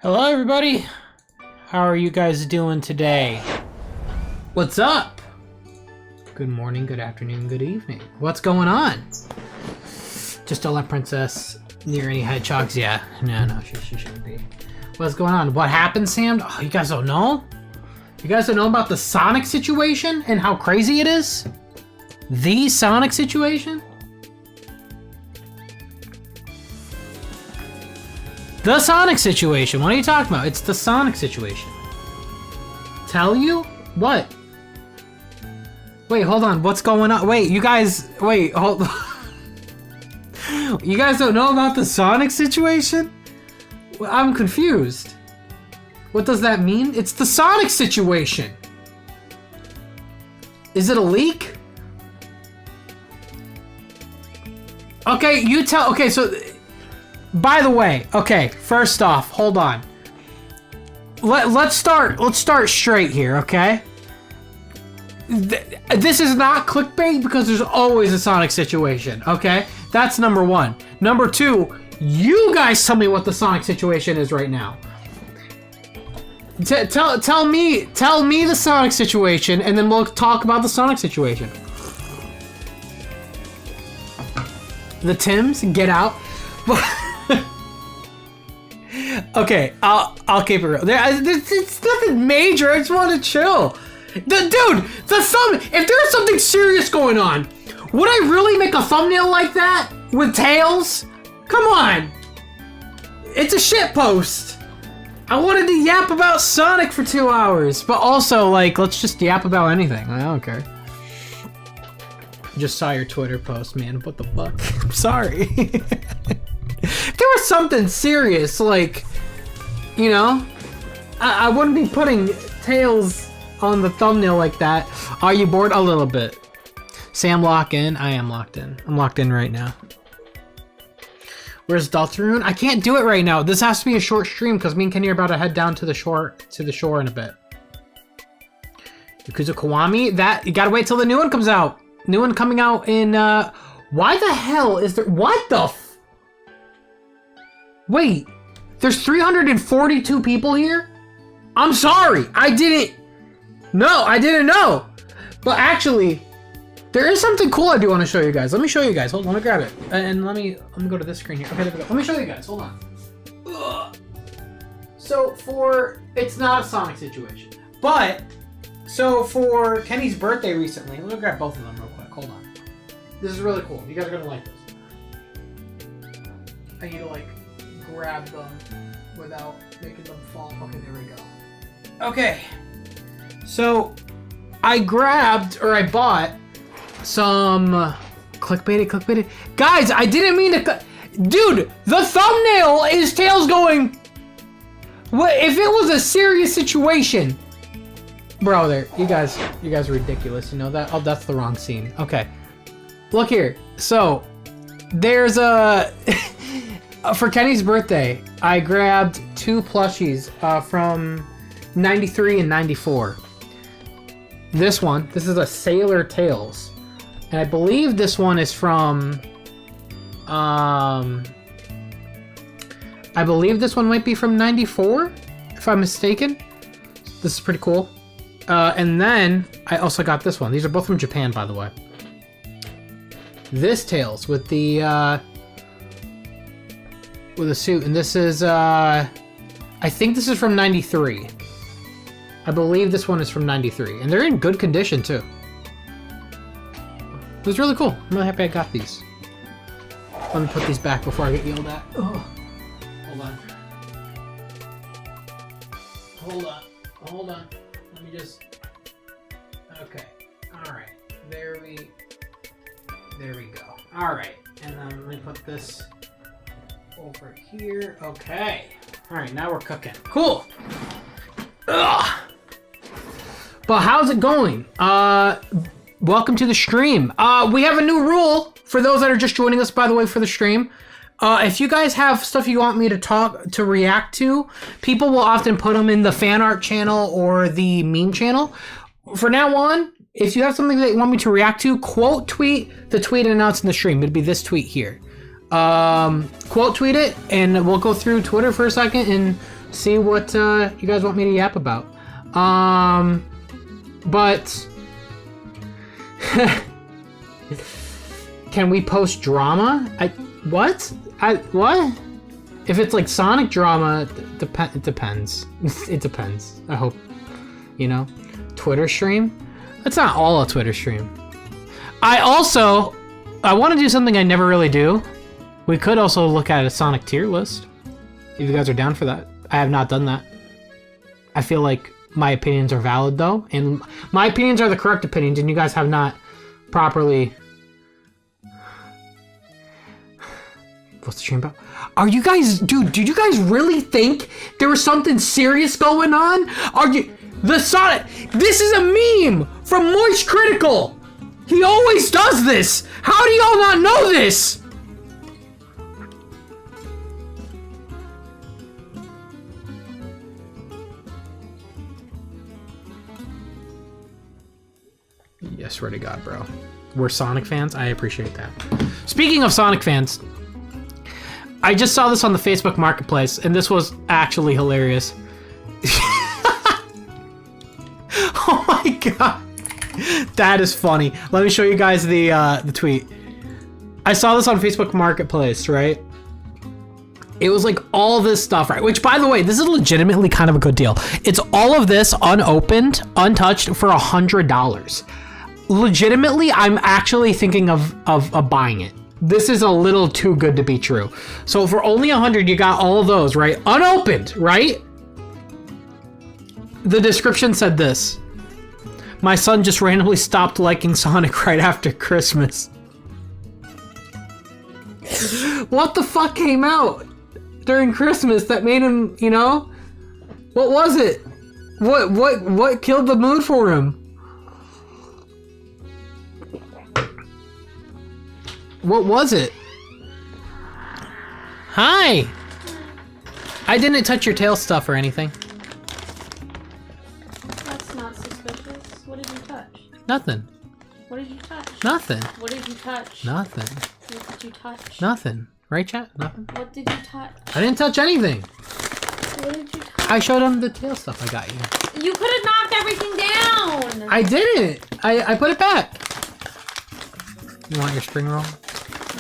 Hello everybody, how are you guys doing today? What's up? Good morning, good afternoon, good evening. What's going on? Just don't let Princess near any hedgehogs. Yeah, no, she shouldn't be. What's going on? What happened, Sam? Oh, you guys don't know? You guys don't know about the Sonic situation and how crazy it is? The Sonic situation? The Sonic situation. What are you talking about? It's the Sonic situation. Tell you? What? Wait, hold on. What's going on? Wait, you guys... Wait, hold on. You guys don't know about the Sonic situation? Well, I'm confused. What does that mean? It's the Sonic situation. Is it a leak? Okay, you tell... Okay, so... By the way, okay, first off, hold on. Let's start straight here, okay? This is not clickbait because there's always a Sonic situation, okay? That's number one. Number two, you guys tell me what the Sonic situation is right now. Tell me the Sonic situation, and then we'll talk about the Sonic situation. The Tims, get out. Okay, I'll keep it real. It's nothing major. I just want to chill. If there's something serious going on, would I really make a thumbnail like that with tails? Come on. It's a shit post. I wanted to yap about Sonic for 2 hours, but also, like, let's just yap about anything. I don't care. Just saw your Twitter post, man. What the fuck? I'm sorry. If there was something serious, like, you know, I wouldn't be putting tails on the thumbnail like that. Are you bored? A little bit. Sam, lock in. I am locked in. I'm locked in right now. Where's Deltarune? I can't do it right now. This has to be a short stream because me and Kenny are about to head down to the shore in a bit. Yakuza Kiwami? That you gotta wait till the new one comes out. New one coming out in why the hell is there Wait, there's 342 people here? I'm sorry, I didn't know. But actually, there is something cool I do want to show you guys. Let me show you guys. Hold on, let me grab it. And let me go to this screen here. Okay, there we go. Let me show you guys, hold on. Ugh. So it's not a Sonic situation. But, so for Kenny's birthday recently, let me grab both of them real quick, hold on. This is really cool, you guys are gonna like this. I need to like, grab them without making them fall. Okay, there we go. Okay, so I bought some clickbaited. Guys, I didn't mean to. Dude, the thumbnail is tails going. What if it was a serious situation? Bro, there, you guys are ridiculous. You know that? Oh, that's the wrong scene. Okay, look here. So there's a. For Kenny's birthday, I grabbed 2 plushies from 93 and 94. This is a Sailor Tails. And I believe this one is from... I believe this one might be from 94, if I'm mistaken. This is pretty cool. And then, I also got this one. These are both from Japan, by the way. This Tails with the... with a suit, and this is I think this is from 93. I believe this one is from 93, and they're in good condition too. It was really cool. I'm really happy I got these. Let me put these back before I get yelled at. Oh. Hold on. Let me just. Okay. All right. There we go. All right, and then let me put this over here. Okay. All right, now we're cooking. Cool. Ugh. But how's it going? Welcome to the stream. We have a new rule for those that are just joining us, by the way, for the stream. If you guys have stuff you want me to react to, people will often put them in the fan art channel or the meme channel. For now on, if you have something that you want me to react to, quote tweet the tweet announced in the stream. It'd be this tweet here. Quote tweet it, and we'll go through Twitter for a second and see what you guys want me to yap about. But can we post drama? What? If it's like Sonic drama, it depends. It depends. I hope, Twitter stream. That's not all a Twitter stream. I want to do something I never really do. We could also look at a Sonic tier list. If you guys are down for that. I have not done that. I feel like my opinions are valid though, and my opinions are the correct opinions, and you guys have not properly... What's the stream about? Are you guys... Dude, did you guys really think there was something serious going on? The Sonic... This is a meme from Moist Critical! He always does this! How do y'all not know this? Yes, swear to God, bro. We're Sonic fans? I appreciate that. Speaking of Sonic fans, I just saw this on the Facebook Marketplace, and this was actually hilarious. Oh my God. That is funny. Let me show you guys the tweet. I saw this on Facebook Marketplace, right? It was like all this stuff, right? Which, by the way, this is legitimately kind of a good deal. It's all of this unopened, untouched for $100. Legitimately, I'm actually thinking of buying it. This is a little too good to be true. So for only 100, you got all of those, right? Unopened, right? The description said this. My son just randomly stopped liking Sonic right after Christmas. What the fuck came out during Christmas that made him, What was it? What killed the mood for him? What was it? Hi! I didn't touch your tail stuff or anything. That's not suspicious. What did you touch? Nothing. What did you touch? Nothing. What did you touch? Nothing. What did you touch? Nothing. Right, chat? Nothing? What did you touch? I didn't touch anything. What did you touch? I showed him the tail stuff I got you. You could have knocked everything down! I didn't! I put it back. You want your spring roll? No,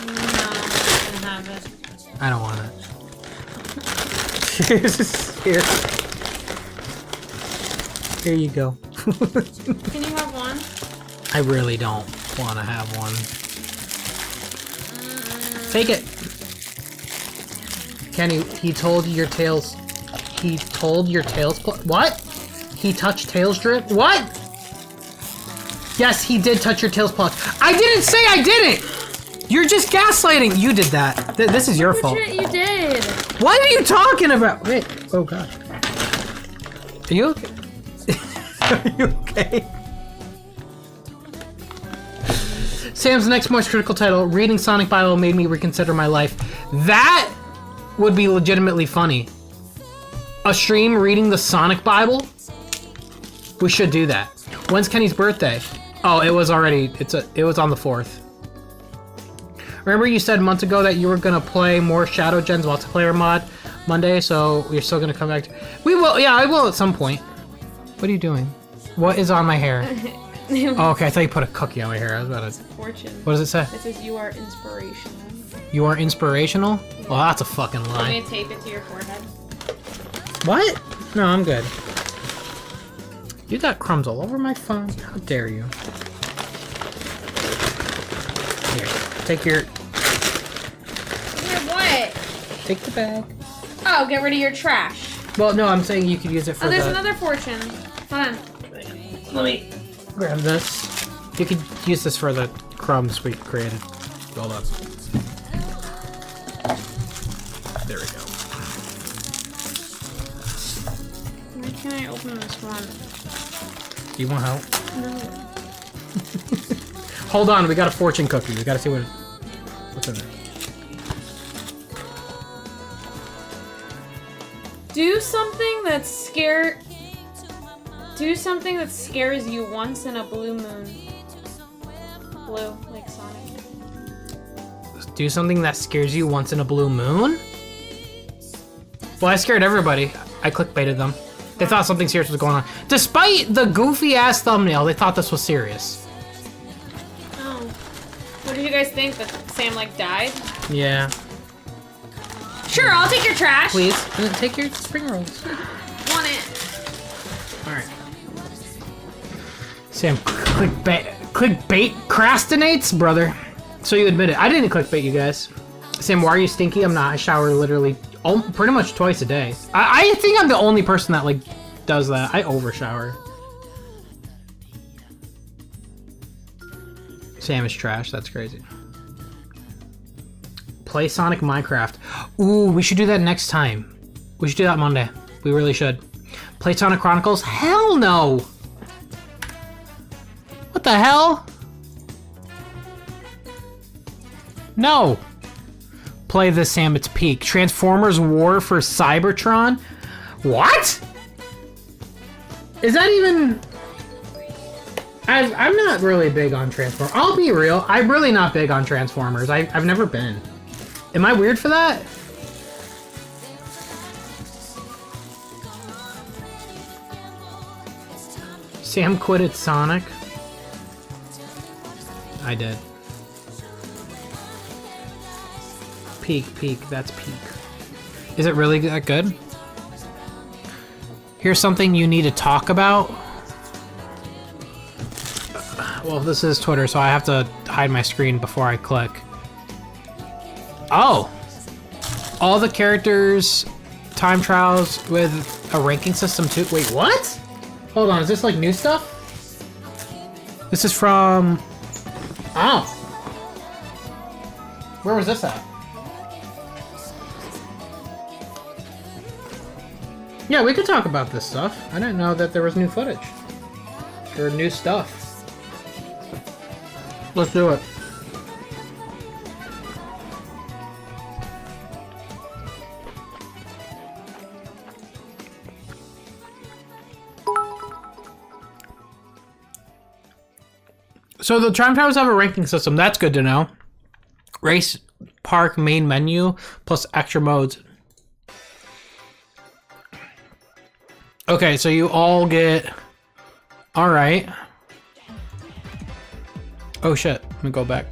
I'm not gonna have it. I don't want it. Here. Here you go. Can you have one? I really don't want to have one. Take it. Kenny, he told your tails... What? He touched Tails drip? What? Yes, he did touch your tail's paws. I didn't say I didn't! You're just gaslighting. You did that. This is your fault. You did. What are you talking about? Wait. Oh, God. Are you okay? Are you okay? Sam's next most critical title, Reading Sonic Bible Made Me Reconsider My Life. That would be legitimately funny. A stream reading the Sonic Bible? We should do that. When's Kenny's birthday? Oh, it was already, it was on the 4th. Remember you said months ago that you were gonna play more Shadow Gens multiplayer mod Monday, so you're still gonna come back to... We will, yeah, I will at some point. What are you doing? What is on my hair? Oh, okay, I thought you put a cookie on my hair. I was about to... Fortune. What does it say? It says you are inspirational. You are inspirational? Well, that's a fucking lie. Want me to tape it to your forehead? What? No, I'm good. You got crumbs all over my phone. How dare you? Here, take your... Your what? Take the bag. Oh, get rid of your trash. Well, no, I'm saying you could use it for there's another fortune. Hold on. Let me grab this. You could use this for the crumbs we created. Hold on. There we go. Why can't I open this one? Do you want help? No. Hold on, we got a fortune cookie. We gotta see what's in there. Do something that scares you once in a blue moon. Blue, like Sonic. Do something that scares you once in a blue moon? Well, I scared everybody. I clickbaited them. They thought something serious was going on. Despite the goofy ass thumbnail, they thought this was serious. Oh. What did you guys think? That Sam, like, died? Yeah. Sure, I'll take your trash. Please. And then take your spring rolls. Want it. Alright. Sam, clickbait crastinates, brother. So you admit it. I didn't clickbait you guys. Sam, why are you stinky? I'm not. I shower literally pretty much twice a day. I think I'm the only person that, like, does that. I overshower. Sam is trash. That's crazy. Play Sonic Minecraft. Ooh, we should do that next time. We should do that Monday. We really should. Play Sonic Chronicles? Hell no! What the hell? No. Play this, Sam. It's peak. Transformers War for Cybertron? What? Is that even... I'm not really big on Transformers. I'll be real. I'm really not big on Transformers. I've never been. Am I weird for that? Sam quitted Sonic. I did. Peak. That's peak. Is it really that good? Here's something you need to talk about. Well, this is Twitter, so I have to hide my screen before I click. Oh! All the characters, time trials with a ranking system too. Wait, what? Hold on, is this like new stuff? This is from... Oh! Where was this at? Yeah, we could talk about this stuff. I didn't know that there was new footage. Or new stuff. Let's do it. So the time towers have a ranking system. That's good to know. Race park main menu plus extra modes. Okay, so you all get... Alright. Oh shit, let me go back.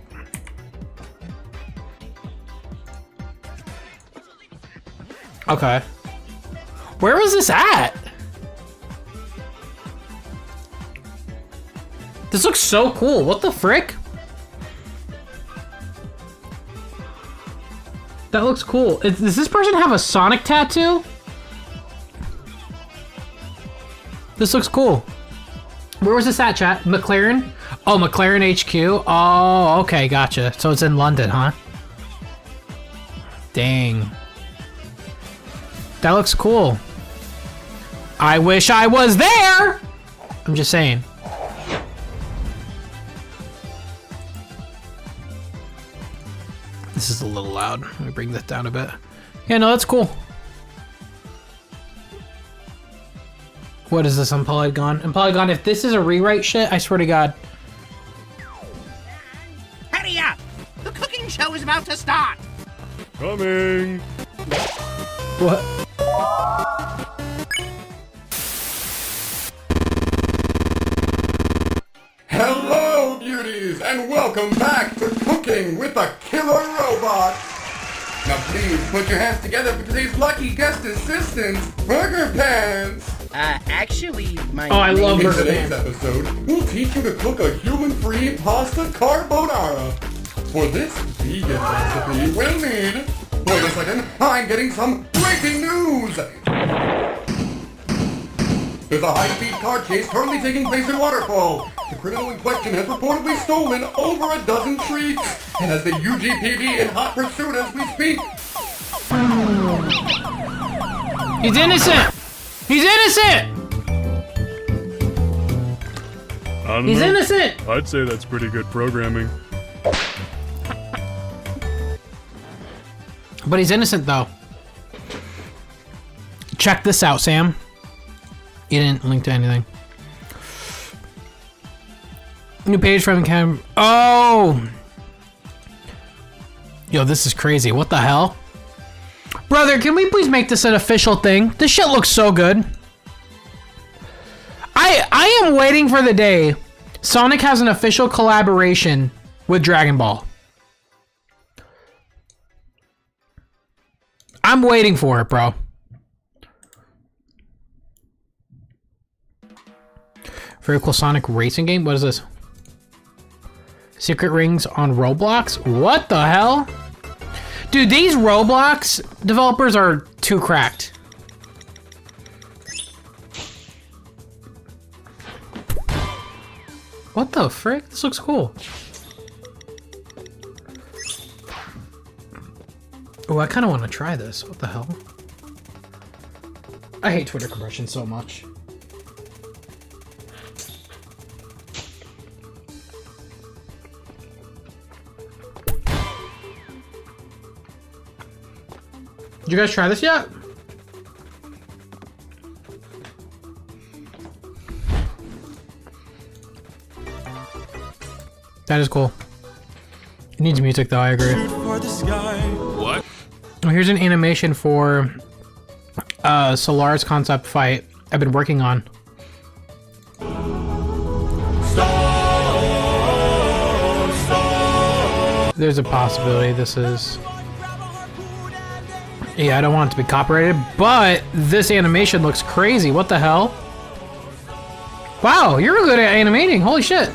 Okay. Where was this at? This looks so cool. What the frick? That looks cool. Does this person have a Sonic tattoo? This looks cool. Where was this at, chat? McLaren? Oh, McLaren HQ? Oh, okay, gotcha. So it's in London, huh? Dang. That looks cool. I wish I was there! I'm just saying. This is a little loud. Let me bring that down a bit. Yeah, no, that's cool. What is this on Polygon? And Polygon, if this is a rewrite shit, I swear to God. Hurry up! The cooking show is about to start! Coming! What? Hello, beauties, and welcome back to Cooking with a Killer Robot! Now please put your hands together for today's lucky guest assistant, Burger Pants! Actually, my Oh, I love In Burger today's Pants. episode, we'll teach you to cook a human-free pasta carbonara. For this vegan recipe, we'll need... Wait a second, I'm getting some breaking news! There's a high-speed car chase currently taking place in Waterfall. The criminal in question has reportedly stolen over a dozen treats, and has the UGPD in hot pursuit as we speak. He's innocent! He's innocent! I don't He's know. innocent! I'd say that's pretty good programming. But he's innocent, though. Check this out, Sam. You didn't link to anything. New page from Cam. Oh! Yo, this is crazy. What the hell? Bro, Brother, can we please make this an official thing? This shit looks so good. I am waiting for the day Sonic has an official collaboration with Dragon Ball. I'm waiting for it, bro. Very cool Sonic racing game. What is this? Secret rings on Roblox? What the hell? Dude, these Roblox developers are too cracked. What the frick? This looks cool. Oh, I kind of want to try this. What the hell? I hate Twitter compression so much. Did you guys try this yet? That is cool. It needs music though, I agree. What? Oh, here's an animation for Solar's concept fight I've been working on. There's a possibility this is... Yeah, I don't want it to be copyrighted, but this animation looks crazy. What the hell? Wow, you're really good at animating. Holy shit.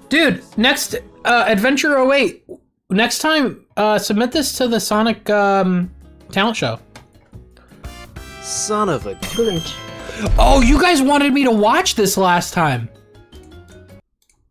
Dude, next Adventure 08. Next time, submit this to the Sonic talent show. Son of a bitch. Oh, you guys wanted me to watch this last time.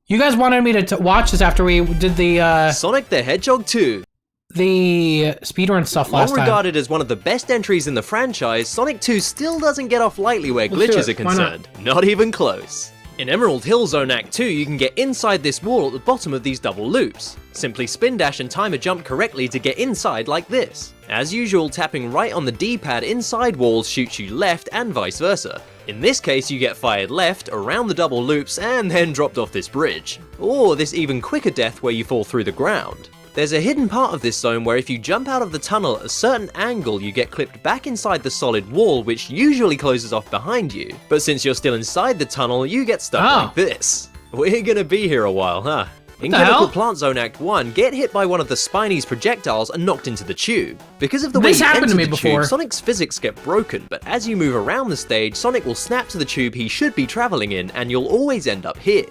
You guys wanted me to watch this after we did the Sonic the Hedgehog 2. The speedrun stuff last time. Long regarded as one of the best entries in the franchise, Sonic 2 still doesn't get off lightly where glitches are concerned. Not even close. In Emerald Hill Zone Act 2, you can get inside this wall at the bottom of these double loops. Simply spin dash and time a jump correctly to get inside like this. As usual, tapping right on the D-pad inside walls shoots you left and vice versa. In this case, you get fired left, around the double loops, and then dropped off this bridge. Or this even quicker death where you fall through the ground. There's a hidden part of this zone where if you jump out of the tunnel at a certain angle, you get clipped back inside the solid wall, which usually closes off behind you. But since you're still inside the tunnel, you get stuck like this. We're gonna be here a while, huh? In Chemical Plant Zone Act 1, get hit by one of the Spiney's projectiles and knocked into the tube. Because of the way you enter the tube, Sonic's physics get broken, but as you move around the stage, Sonic will snap to the tube he should be traveling in, and you'll always end up here.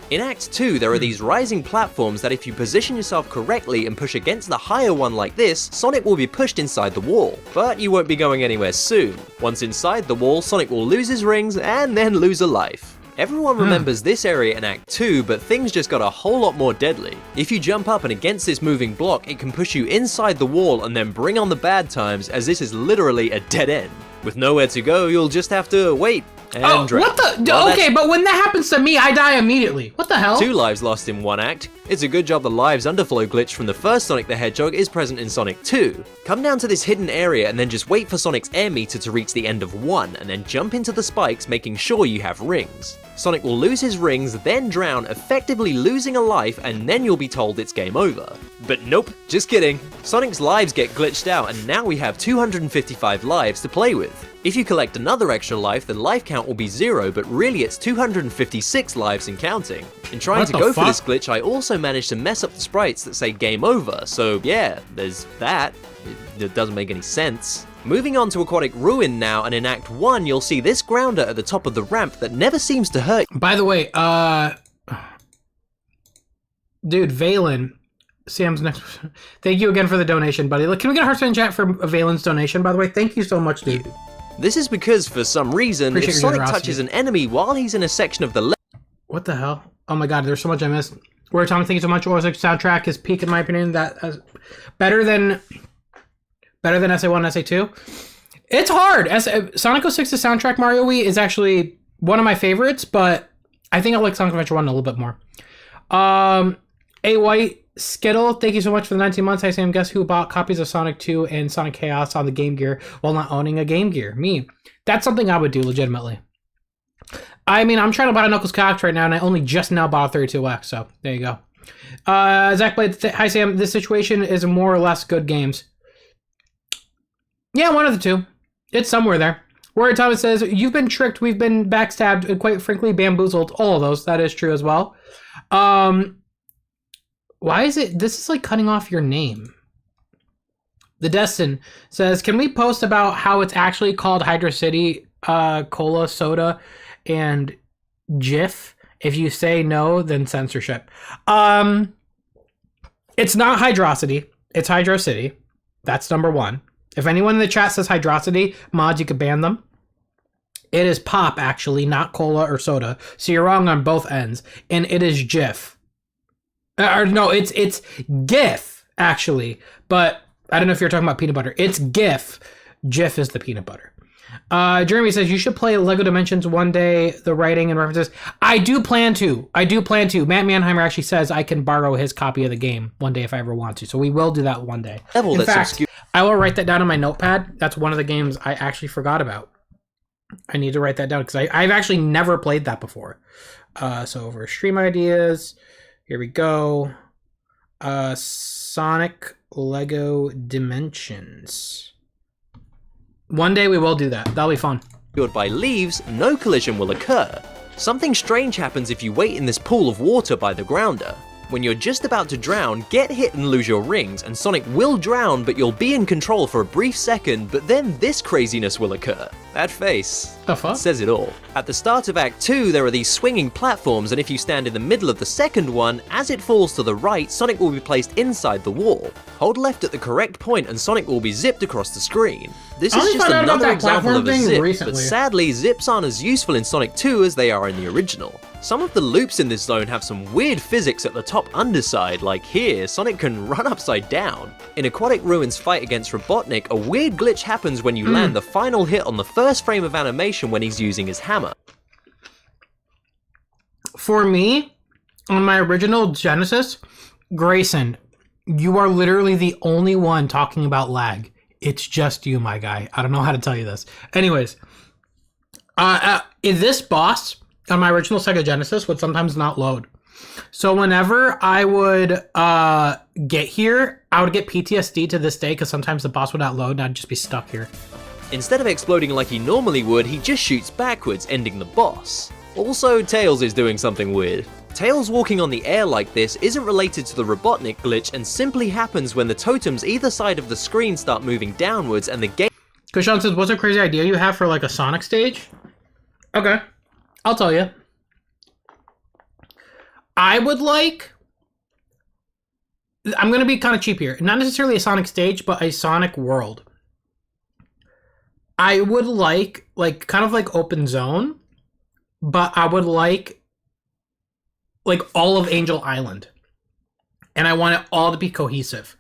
In Act 2, there are these rising platforms that if you position yourself correctly and push against the higher one like this, Sonic will be pushed inside the wall. But you won't be going anywhere soon. Once inside the wall, Sonic will lose his rings and then lose a life. Everyone remembers this area in Act 2, but things just got a whole lot more deadly. If you jump up and against this moving block, it can push you inside the wall and then bring on the bad times, as this is literally a dead end. With nowhere to go, you'll just have to wait. And drown. What the? Well, okay, but when that happens to me, I die immediately. What the hell? 2 lives lost in one act. It's a good job the lives underflow glitch from the first Sonic the Hedgehog is present in Sonic 2. Come down to this hidden area and then just wait for Sonic's air meter to reach the end of 1, and then jump into the spikes, making sure you have rings. Sonic will lose his rings, then drown, effectively losing a life, and then you'll be told it's game over. But nope, just kidding. Sonic's lives get glitched out, and now we have 255 lives to play with. If you collect another extra life, then life count will be 0, but really it's 256 lives and counting. In trying to go for this glitch, I also managed to mess up the sprites that say game over, so yeah, there's that. It doesn't make any sense. Moving on to Aquatic Ruin now, and in Act 1, you'll see this grounder at the top of the ramp that never seems to hurt. By the way, dude, Valen, Sam's next. Thank you again for the donation, buddy. Can we get a heart in chat for Valen's donation, by the way? Thank you so much, dude. This is because, for some reason, if Sonic touches an enemy while he's in a section of the level... What the hell? Oh my god, there's so much I missed. Where Tom, thank you so much. Or soundtrack is peak in my opinion. That is better than SA1 and SA2. It's hard. Sonic 06's soundtrack Mario Wii is actually one of my favorites, but I think I like Sonic Adventure 1 a little bit more. A White Skittle, thank you so much for the 19 months. Hi Sam, guess who bought copies of Sonic 2 and Sonic Chaos on the Game Gear while not owning a Game Gear? Me. That's something I would do legitimately. I mean, I'm trying to buy a Knuckles Cox right now, and I only just now bought a 32X, so there you go. Zach Blade, hi Sam, this situation is more or less good games. Yeah, one of the two. It's somewhere there. Warrior Thomas says, you've been tricked, we've been backstabbed, and quite frankly, bamboozled. All of those. That is true as well. Why is it... This is like cutting off your name. The Destin says, can we post about how it's actually called Hydro City, Cola, Soda, and Jif? If you say no, then censorship. It's not Hydrocity. It's Hydro City. That's number one. If anyone in the chat says Hydrocity, mods, you could ban them. It is pop, actually, not cola or soda. So you're wrong on both ends. And it is Jif. No, it's GIF, actually. But I don't know if you're talking about peanut butter. It's GIF. Jif is the peanut butter. Jeremy says, you should play Lego Dimensions one day, the writing and references. I do plan to. Matt Mannheimer actually says I can borrow his copy of the game one day if I ever want to. So we will do that one day. In fact, I will write that down on my notepad. That's one of the games I actually forgot about. I need to write that down because I've actually never played that before. So over stream ideas, here we go. Sonic Lego Dimensions. One day we will do that. That'll be fun. By leaves, no collision will occur. Something strange happens if you wait in this pool of water by the grounder. When you're just about to drown, get hit and lose your rings, and Sonic will drown, but you'll be in control for a brief second, but then this craziness will occur. That face says it all. At the start of Act 2, there are these swinging platforms, and if you stand in the middle of the second one, as it falls to the right, Sonic will be placed inside the wall. Hold left at the correct point, and Sonic will be zipped across the screen. This is just another example of a zip, but sadly, zips aren't as useful in Sonic 2 as they are in the original. Some of the loops in this zone have some weird physics at the top underside, like here, Sonic can run upside down. In Aquatic Ruin's fight against Robotnik, a weird glitch happens when you land the final hit on the first frame of animation when he's using his hammer. For me, on my original Genesis, Grayson, you are literally the only one talking about lag. It's just you, my guy. I don't know how to tell you this. Anyways, this boss on my original Sega Genesis would sometimes not load. So whenever I would get here, I would get PTSD to this day because sometimes the boss would not load and I'd just be stuck here. Instead of exploding like he normally would, he just shoots backwards, ending the boss. Also, Tails is doing something weird. Tails walking on the air like this isn't related to the Robotnik glitch and simply happens when the totems either side of the screen start moving downwards and the game... Kushan says, what's a crazy idea you have for like a Sonic stage? Okay, I'll tell you. I would like... I'm going to be kind of cheap here. Not necessarily a Sonic stage, but a Sonic world. I would like kind of like open zone, but I would like all of Angel Island. And I want it all to be cohesive.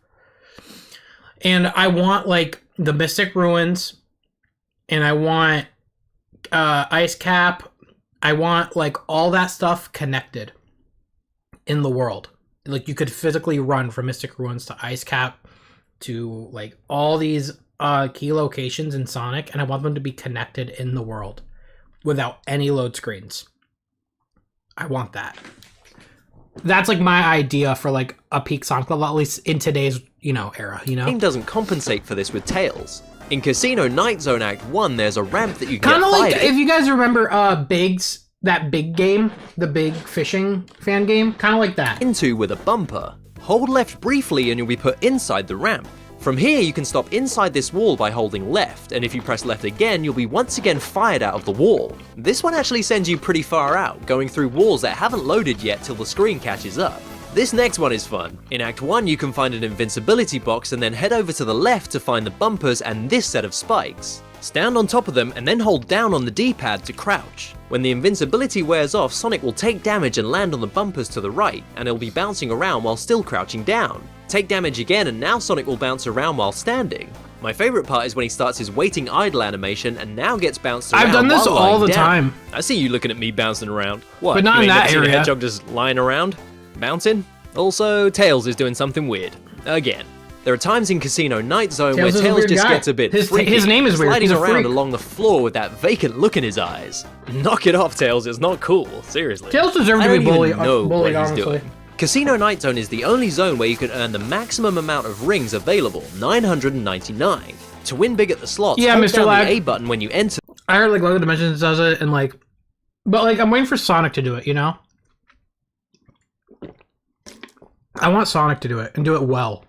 And I want like the Mystic Ruins, and I want Ice Cap. I want like all that stuff connected in the world. Like you could physically run from Mystic Ruins to Ice Cap to like all these key locations in Sonic, and I want them to be connected in the world without any load screens. I want that. That's like my idea for like a peak Sonic level, at least in today's, era, The game doesn't compensate for this with Tails. In Casino Night Zone Act 1, there's a ramp that you can kind of like, in. if you guys remember Biggs, that big game, the big fishing fan game, kind of like that. Into with a bumper. Hold left briefly and you'll be put inside the ramp. From here, you can stop inside this wall by holding left, and if you press left again, you'll be once again fired out of the wall. This one actually sends you pretty far out, going through walls that haven't loaded yet till the screen catches up. This next one is fun. In Act 1, you can find an invincibility box and then head over to the left to find the bumpers and this set of spikes. Stand on top of them and then hold down on the D-pad to crouch. When the invincibility wears off, Sonic will take damage and land on the bumpers to the right, and he'll be bouncing around while still crouching down. Take damage again and now Sonic will bounce around while standing. My favorite part is when he starts his waiting idle animation and now gets bounced around. I've done this all the time. I see you looking at me bouncing around. What? But not in that area. The Hedgehog just lying around? Bouncing? Also, Tails is doing something weird. Again. There are times in Casino Night Zone where Tails just gets a bit freaky, his name is weird. sliding He's a around freak. along the floor with that vacant look in his eyes. Knock it off, Tails. It's not cool. Seriously. Tails deserves to be bullied, What honestly. he's doing. Casino Night Zone is the only zone where you can earn the maximum amount of rings available, 999. To win big at the slots, Yeah, hold Mr. down Lag. the A button when you enter. I heard like Lego Dimensions does it, and like, but like I'm waiting for Sonic to do it. You know, I want Sonic to do it and do it well.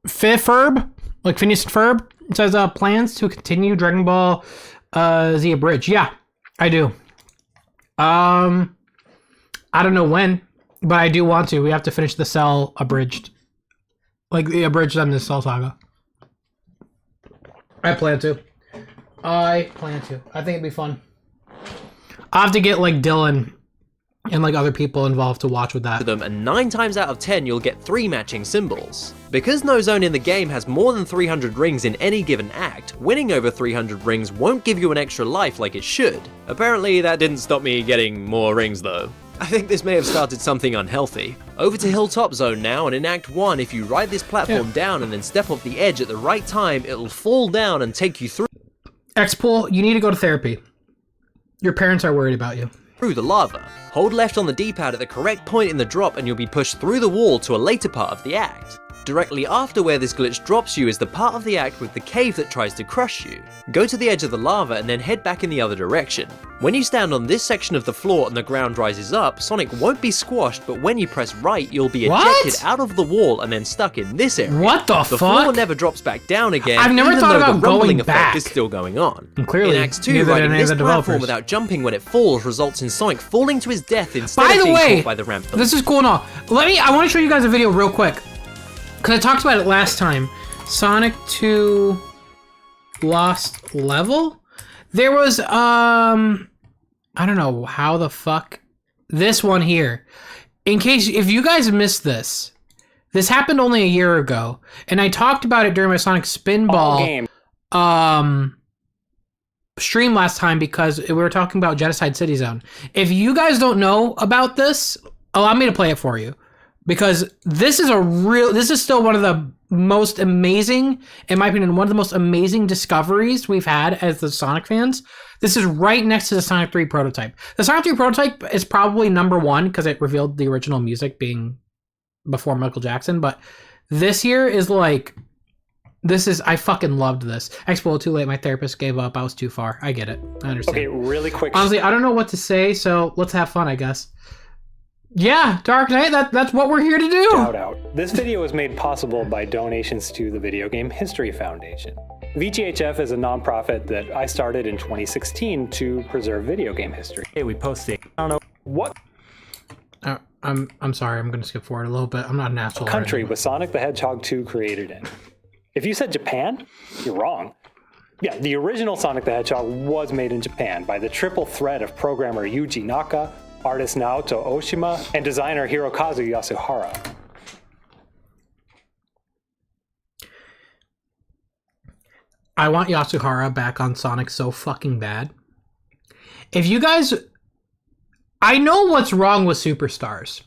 Ferb, like Phineas and Ferb, it says plans to continue Dragon Ball Z Abridged. Yeah, I do. I don't know when, but I do want to. We have to finish the Cell Abridged, like the Abridged on the Cell Saga. I plan to. I think it'd be fun. I have to get like Dylan and like other people involved to watch with that. Them, and 9 times out of 10 you'll get 3 matching symbols. Because no zone in the game has more than 300 rings in any given act, winning over 300 rings won't give you an extra life like it should. Apparently that didn't stop me getting more rings though. I think this may have started something unhealthy. Over to Hilltop Zone now, and in Act 1, if you ride this platform down and then step off the edge at the right time, it'll fall down and take you through X-Pool, you need to go to therapy. Your parents are worried about you. through the lava. Hold left on the D-pad at the correct point in the drop and you'll be pushed through the wall to a later part of the act. Directly after where this glitch drops you is the part of the act with the cave that tries to crush you. Go to the edge of the lava and then head back in the other direction. When you stand on this section of the floor and the ground rises up, Sonic won't be squashed, but when you press right, you'll be ejected out of the wall and then stuck in this area. What the The fuck? floor never drops back down again, I've never even thought though about the rumbling going effect back. is still going on. And clearly, in Act 2, neither did riding any of this the platform developers. without jumping when it falls results in Sonic falling to his death instead By of the being way, caught by the ramp. this is cool and all. I want to show you guys a video real quick. Because I talked about it last time. Sonic 2 Lost Level? There was, I don't know how the fuck. This one here. In case, if you guys missed this, this happened only a year ago. And I talked about it during my Sonic Spinball stream last time because we were talking about Genocide City Zone. If you guys don't know about this, allow me to play it for you. Because this is still one of the most amazing, in my opinion, one of the most amazing discoveries we've had as the Sonic fans. This is right next to the Sonic 3 prototype. The Sonic 3 prototype is probably number 1 because it revealed the original music being before Michael Jackson. But this here is like, I fucking loved this. Expo, too late. My therapist gave up. I was too far. I get it. I understand. Okay, really quick. Honestly, I don't know what to say, so let's have fun, I guess. Yeah, Dark Knight, that's what we're here to do. Shout out. This video was made possible by donations to the Video Game History Foundation. VGHF is a nonprofit that I started in 2016 to preserve video game history. Hey, we posted, I don't know what I'm sorry, I'm gonna skip forward a little bit. I'm not an asshole. country was Sonic the Hedgehog 2 created in. If you said Japan, you're wrong. Yeah, the original Sonic the Hedgehog was made in Japan by the triple threat of programmer Yuji Naka, artist Naoto Oshima, and designer Hirokazu Yasuhara. I want Yasuhara back on Sonic so fucking bad. If you guys... I know what's wrong with Superstars.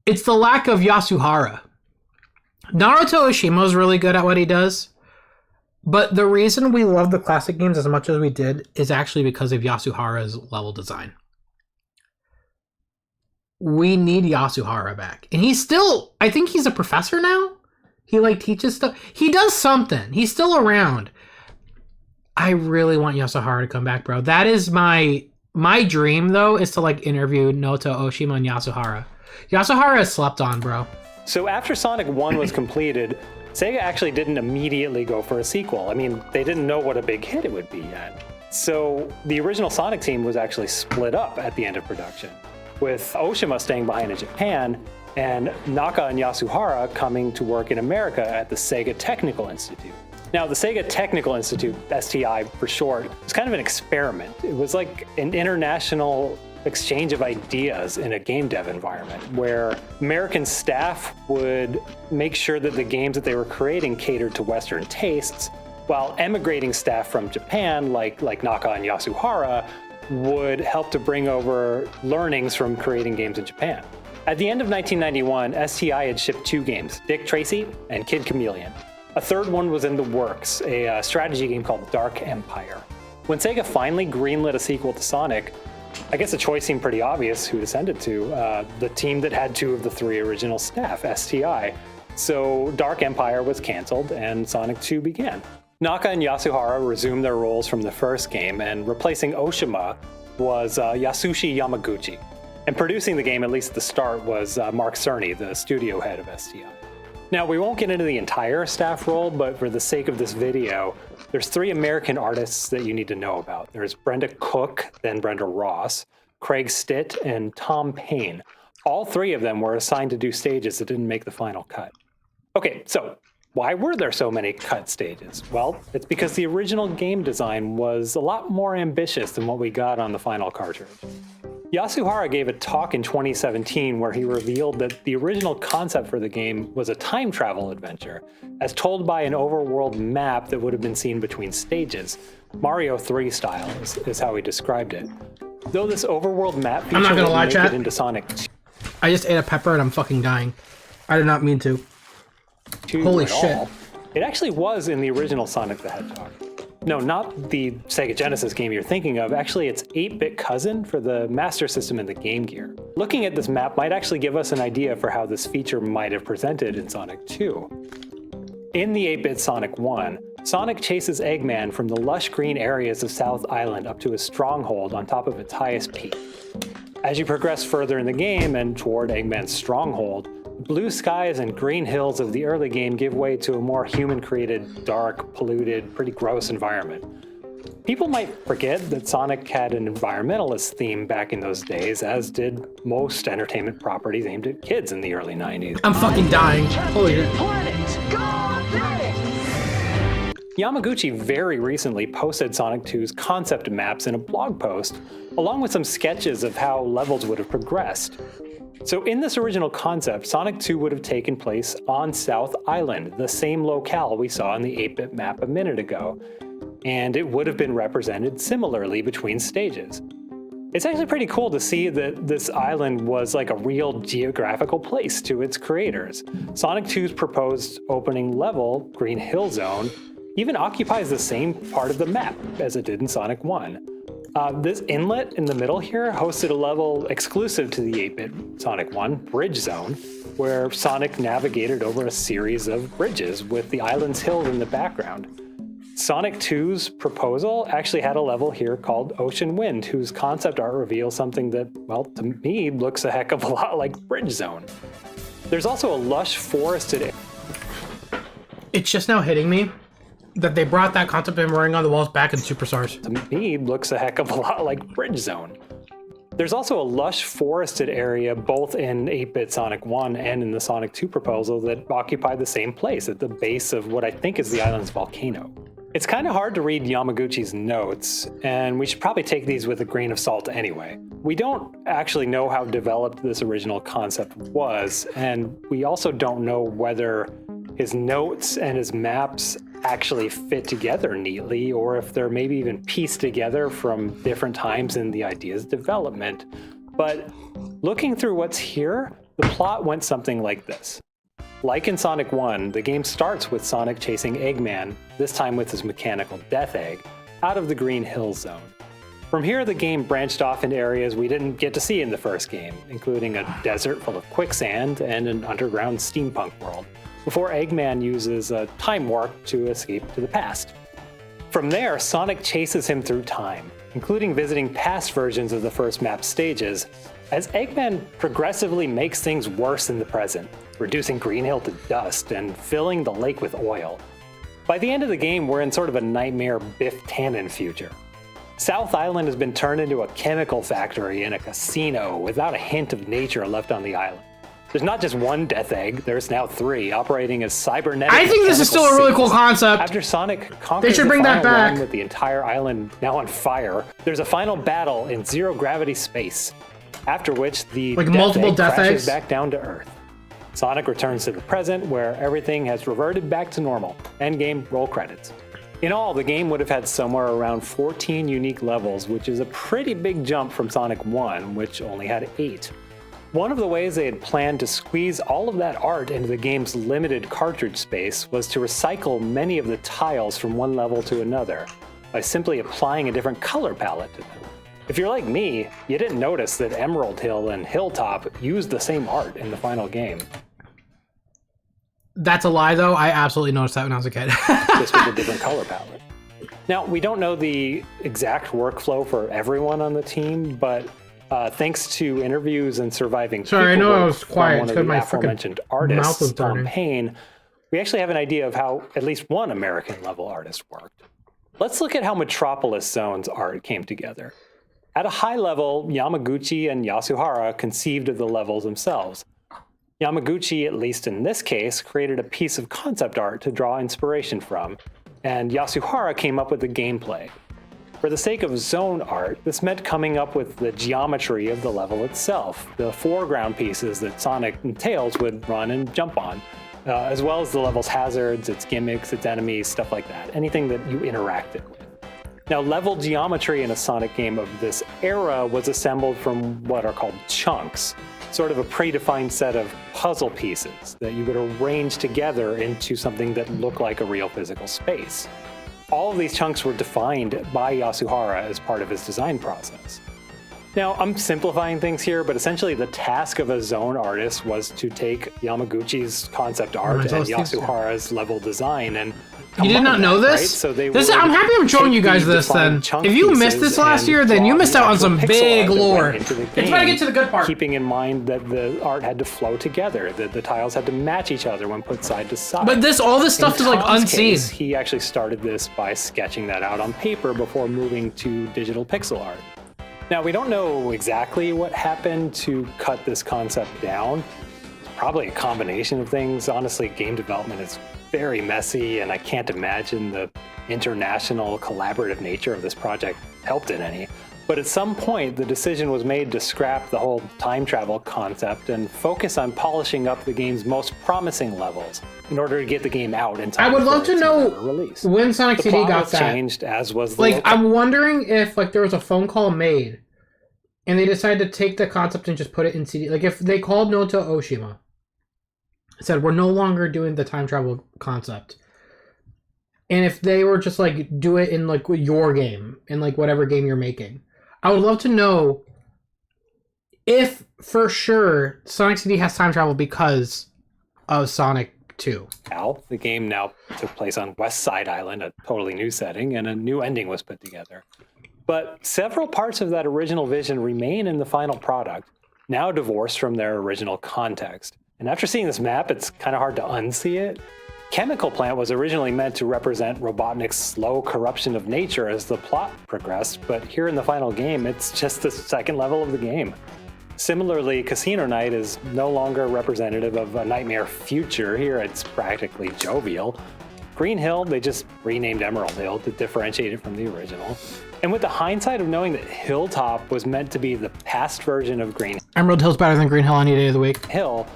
It's the lack of Yasuhara. Naruto Oshima is really good at what he does. But the reason we love the classic games as much as we did is actually because of Yasuhara's level design. We need Yasuhara back. And he's still... I think he's a professor now? He, like, teaches stuff. He does something. He's still around. I really want Yasuhara to come back, bro. That is my dream, though, is to, like, interview Naoto Oshima and Yasuhara. Yasuhara is slept on, bro. So after Sonic 1 was completed, Sega actually didn't immediately go for a sequel. I mean, they didn't know what a big hit it would be yet. So the original Sonic team was actually split up at the end of production, with Oshima staying behind in Japan and Naka and Yasuhara coming to work in America at the Sega Technical Institute. Now, the Sega Technical Institute, STI for short, was kind of an experiment. It was like an international exchange of ideas in a game dev environment where American staff would make sure that the games that they were creating catered to Western tastes, while emigrating staff from Japan, like Naka and Yasuhara, would help to bring over learnings from creating games in Japan. At the end of 1991, STI had shipped 2 games, Dick Tracy and Kid Chameleon. A third one was in the works, a strategy game called Dark Empire. When Sega finally greenlit a sequel to Sonic, I guess the choice seemed pretty obvious who to send it to. The team that had 2 of the 3 original staff, STI. So Dark Empire was canceled and Sonic 2 began. Naka and Yasuhara resumed their roles from the first game, and replacing Oshima was Yasushi Yamaguchi. And producing the game, at least at the start, was Mark Cerny, the studio head of STI. Now, we won't get into the entire staff role, but for the sake of this video, there's 3 American artists that you need to know about. There's Brenda Cook, then Brenda Ross, Craig Stitt, and Tom Payne. All 3 of them were assigned to do stages that didn't make the final cut. Okay, so why were there so many cut stages? Well, it's because the original game design was a lot more ambitious than what we got on the final cartridge. Yasuhara gave a talk in 2017 where he revealed that the original concept for the game was a time travel adventure, as told by an overworld map that would have been seen between stages. Mario 3 style is how he described it. Though this overworld map feature not gonna lie, make chat. it into Sonic 2. I just ate a pepper and I'm fucking dying. I did not mean to. Holy shit. All. It actually was in the original Sonic the Hedgehog. No, not the Sega Genesis game you're thinking of. Actually, it's 8-bit cousin for the Master System and the Game Gear. Looking at this map might actually give us an idea for how this feature might have presented in Sonic 2. In the 8-bit Sonic 1, Sonic chases Eggman from the lush green areas of South Island up to his stronghold on top of its highest peak. As you progress further in the game and toward Eggman's stronghold, blue skies and green hills of the early game give way to a more human-created, dark, polluted, pretty gross environment. People might forget that Sonic had an environmentalist theme back in those days, as did most entertainment properties aimed at kids in the early 90s. I'm fucking dying. Holy shit. Yamaguchi very recently posted Sonic 2's concept maps in a blog post, along with some sketches of how levels would have progressed. So in this original concept, Sonic 2 would have taken place on South Island, the same locale we saw in the 8-bit map a minute ago, and it would have been represented similarly between stages. It's actually pretty cool to see that this island was like a real geographical place to its creators. Sonic 2's proposed opening level, Green Hill Zone, even occupies the same part of the map as it did in Sonic 1. This inlet in the middle here hosted a level exclusive to the 8-bit Sonic 1, Bridge Zone, where Sonic navigated over a series of bridges with the island's hills in the background. Sonic 2's proposal actually had a level here called Ocean Wind, whose concept art reveals something that, well, to me, looks a heck of a lot like Bridge Zone. There's also a lush forested... It's just now hitting me that they brought that concept of wearing on the walls back in Superstars. To me, looks a heck of a lot like Bridge Zone. There's also a lush forested area both in 8-bit Sonic 1 and in the Sonic 2 proposal that occupy the same place at the base of what I think is the island's volcano. It's kind of hard to read Yamaguchi's notes, and we should probably take these with a grain of salt anyway. We don't actually know how developed this original concept was, and we also don't know whether his notes and his maps actually fit together neatly, or if they're maybe even pieced together from different times in the idea's development. But looking through what's here, the plot went something like this. Like in Sonic 1, the game starts with Sonic chasing Eggman, this time with his mechanical Death Egg, out of the Green Hill Zone. From here, the game branched off into areas we didn't get to see in the first game, including a desert full of quicksand and an underground steampunk world, before Eggman uses a time warp to escape to the past. From there, Sonic chases him through time, including visiting past versions of the first map stages, as Eggman progressively makes things worse in the present, reducing Green Hill to dust and filling the lake with oil. By the end of the game, we're in sort of a nightmare Biff Tannen future. South Island has been turned into a chemical factory and a casino without a hint of nature left on the island. There's not just one Death Egg, there's now 3, operating as cybernetic. I think this is still a really cool concept. After Sonic conquers They should bring the that final back. one with the entire island now on fire, there's a final battle in zero-gravity space, after which the Like multiple Death crashes Eggs? back down to Earth. Sonic returns to the present, where everything has reverted back to normal. Endgame, roll credits. In all, the game would have had somewhere around 14 unique levels, which is a pretty big jump from Sonic 1, which only had 8. One of the ways they had planned to squeeze all of that art into the game's limited cartridge space was to recycle many of the tiles from one level to another. by simply applying a different color palette to them. If you're like me, you didn't notice that Emerald Hill and Hilltop used the same art in the final game. That's a lie, though. I absolutely noticed that when I was a kid. Just with a different color palette. Now, we don't know the exact workflow for everyone on the team, but thanks to interviews and surviving Sorry, I know I was quiet. one of the aforementioned artists, Tom Payne, we actually have an idea of how at least one American level artist worked. Let's look at how Metropolis Zone's art came together. At a high level, Yamaguchi and Yasuhara conceived of the levels themselves. Yamaguchi, at least in this case, created a piece of concept art to draw inspiration from, and Yasuhara came up with the gameplay. For the sake of zone art, this meant coming up with the geometry of the level itself, the foreground pieces that Sonic and Tails would run and jump on, as well as the level's hazards, its gimmicks, its enemies, stuff like that, anything that you interacted with. Now, level geometry in a Sonic game of this era was assembled from what are called chunks, sort of a predefined set of puzzle pieces that you would arrange together into something that looked like a real physical space. All of these chunks were defined by Yasuhara as part of his design process. Now, I'm simplifying things here, but essentially the task of a zone artist was to take Yamaguchi's concept art and Yasuhara's level design and you did not know this? Right? So I'm happy I'm showing you guys this then. If you missed this last year, then you missed out on some big lore. It's about to get to the good part. Keeping in mind that the art had to flow together, that the tiles had to match each other when put side to side. But all this stuff is like unseen. He actually started this by sketching that out on paper before moving to digital pixel art. Now, we don't know exactly what happened to cut this concept down. It's probably a combination of things. Honestly, game development is very messy, and I can't imagine the international collaborative nature of this project helped in any. But at some point, the decision was made to scrap the whole time travel concept and focus on polishing up the game's most promising levels in order to get the game out in time. I would love to know when Sonic CD got that. Changed, as was the I'm wondering if there was a phone call made and they decided to take the concept and just put it in CD. Like if they called Noto Oshima, said we're no longer doing the time travel concept, and if they were just do it in your game, in whatever game you're making, I would love to know if for sure Sonic CD has time travel because of Sonic 2. The game now took place on West Side Island, a totally new setting, and a new ending was put together. But several parts of that original vision remain in the final product, now divorced from their original context. And after seeing this map, it's kind of hard to unsee it. Chemical Plant was originally meant to represent Robotnik's slow corruption of nature as the plot progressed, but here in the final game, it's just the second level of the game. Similarly, Casino Night is no longer representative of a nightmare future. Here it's practically jovial. Green Hill, they just renamed Emerald Hill to differentiate it from the original. And with the hindsight of knowing that Hilltop was meant to be the past version of Green Emerald Hill's better than Green Hill any day of the week. Hill,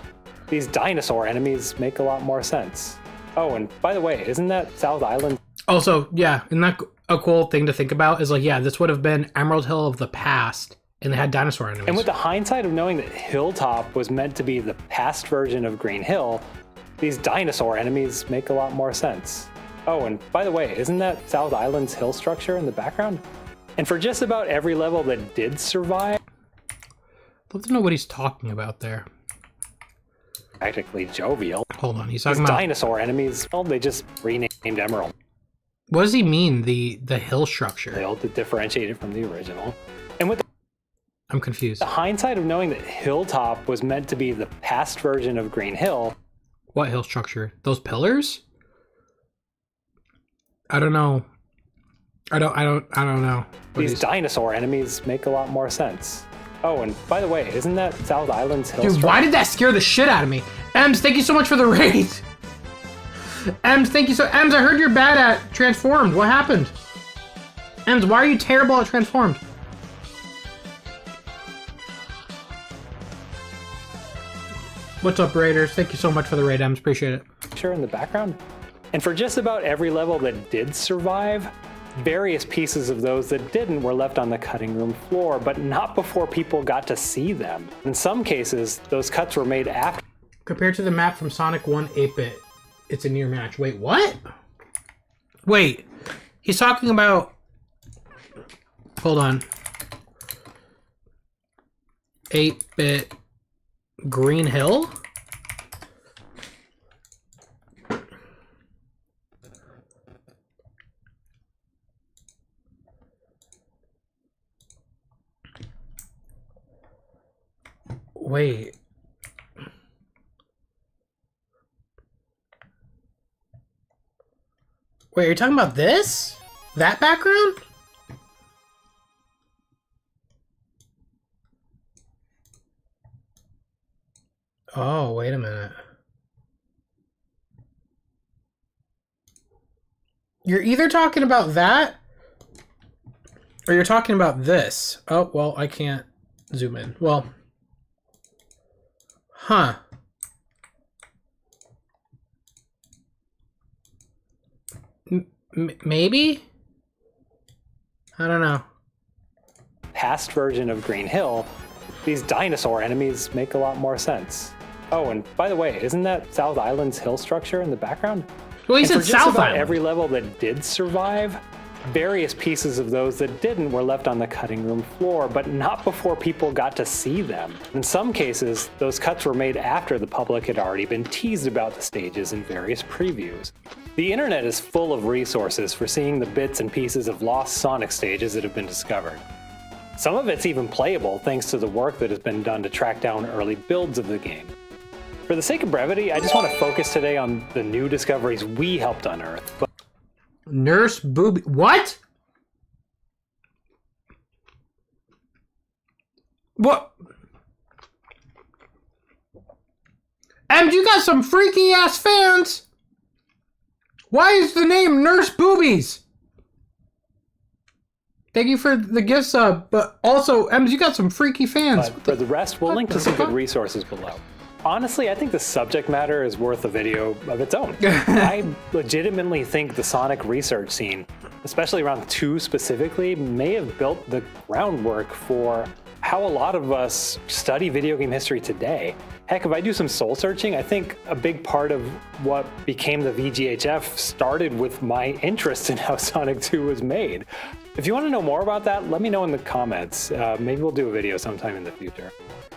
these dinosaur enemies make a lot more sense. Oh, and by the way, isn't that South Island? Also, yeah, isn't that a cool thing to think about? Is this would have been Emerald Hill of the past, and they had dinosaur enemies. And with the hindsight of knowing that Hilltop was meant to be the past version of Green Hill, these dinosaur enemies make a lot more sense. Oh, and by the way, isn't that South Island's hill structure in the background? And for just about every level that did survive... I'd love to know what he's talking about there. Practically jovial. Hold on, he's talking about dinosaur enemies. Well, they just renamed Emerald. What does he mean? The hill structure to differentiate it from the original. And with I'm confused. The hindsight of knowing that Hilltop was meant to be the past version of Green Hill. What hill structure? Those pillars? I don't know. I don't know. These dinosaur enemies make a lot more sense. Oh, and by the way, isn't that South Island's hill structure? Dude, why did that scare the shit out of me? Ems, thank you so much for the raid. Ems, thank you so... Ems, I heard you're bad at Transformed. What happened? Ems, why are you terrible at Transformed? What's up, Raiders? Thank you so much for the raid, Ems. Appreciate it. Sure, in the background. And for just about every level that did survive, various pieces of those that didn't were left on the cutting room floor, but not before people got to see them. In some cases, those cuts were made after. Compared to the map from Sonic 1 8-bit, it's a near match. Wait, what? Wait, he's talking about Hold on. 8-bit Green Hill? Wait. Wait, you're talking about this? That background? Oh, wait a minute. You're either talking about that or you're talking about this. Oh, well, I can't zoom in. Well, huh. Maybe? I don't know. Past version of Green Hill, these dinosaur enemies make a lot more sense. Oh, and by the way, isn't that South Island's hill structure in the background? Well, he And said for just South about Island. every level that did survive, various pieces of those that didn't were left on the cutting room floor, but not before people got to see them. In some cases, those cuts were made after the public had already been teased about the stages in various previews. The internet is full of resources for seeing the bits and pieces of lost Sonic stages that have been discovered. Some of it's even playable thanks to the work that has been done to track down early builds of the game. For the sake of brevity, I just want to focus today on the new discoveries we helped unearth. But Nurse Booby. What? What? You got some freaky ass fans. Why is the name Nurse Boobies? Thank you for the gift sub, but also, you got some freaky fans. for the rest, we'll link to some good resources below. Honestly, I think the subject matter is worth a video of its own. I legitimately think the Sonic research scene, especially around 2 specifically, may have built the groundwork for how a lot of us study video game history today. Heck, if I do some soul searching, I think a big part of what became the VGHF started with my interest in how Sonic 2 was made. If you want to know more about that, let me know in the comments. Maybe we'll do a video sometime in the future.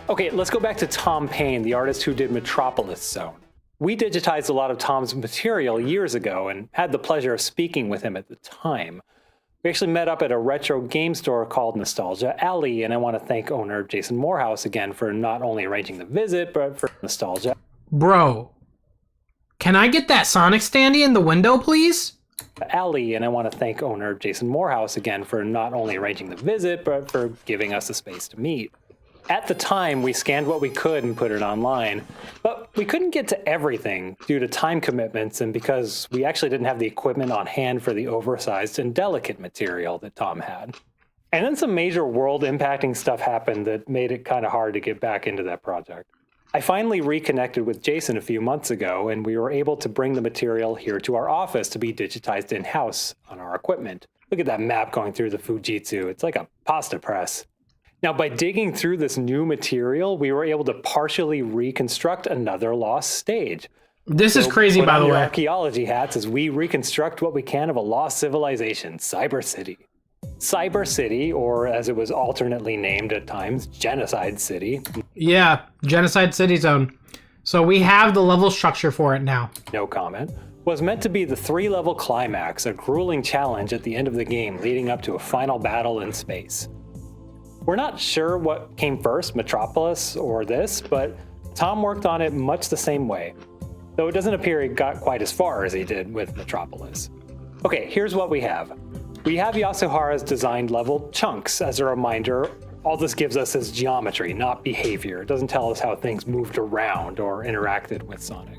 Okay, let's go back to Tom Payne, the artist who did Metropolis Zone. We digitized a lot of Tom's material years ago and had the pleasure of speaking with him at the time. We actually met up at a retro game store called Nostalgia Alley, and I want to thank owner Jason Morehouse again for not only arranging the visit, but for Nostalgia Bro, can I get that Sonic standee in the window, please? Alley, and I want to thank owner Jason Morehouse again for not only arranging the visit, but for giving us the space to meet. At the time, we scanned what we could and put it online, but we couldn't get to everything due to time commitments and because we actually didn't have the equipment on hand for the oversized and delicate material that Tom had. And then some major world-impacting stuff happened that made it kind of hard to get back into that project. I finally reconnected with Jason a few months ago, and we were able to bring the material here to our office to be digitized in-house on our equipment. Look at that map going through the Fujitsu. It's like a pasta press. Now, by digging through this new material, we were able to partially reconstruct another lost stage. This is crazy, by the way. Archaeology hats as we reconstruct what we can of a lost civilization, Cyber City. Cyber City, or as it was alternately named at times, Genocide City. Yeah, Genocide City Zone. So we have the level structure for it now. No comment. Was meant to be the 3-level climax, a grueling challenge at the end of the game leading up to a final battle in space. We're not sure what came first, Metropolis or this, but Tom worked on it much the same way, though it doesn't appear he got quite as far as he did with Metropolis. Okay, here's what we have. We have Yasuhara's designed level chunks. As a reminder, all this gives us is geometry, not behavior. It doesn't tell us how things moved around or interacted with Sonic.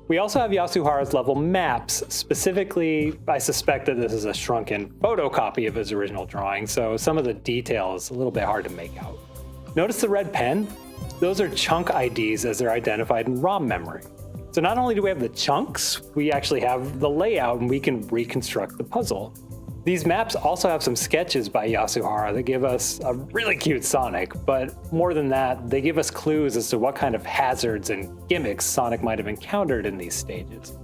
We also have Yasuhara's level maps. Specifically, I suspect that this is a shrunken photocopy of his original drawing, so some of the detail is a little bit hard to make out. Notice the red pen? Those are chunk IDs as they're identified in ROM memory. So not only do we have the chunks, we actually have the layout and we can reconstruct the puzzle. These maps also have some sketches by Yasuhara that give us a really cute Sonic, but more than that, they give us clues as to what kind of hazards and gimmicks Sonic might have encountered in these stages.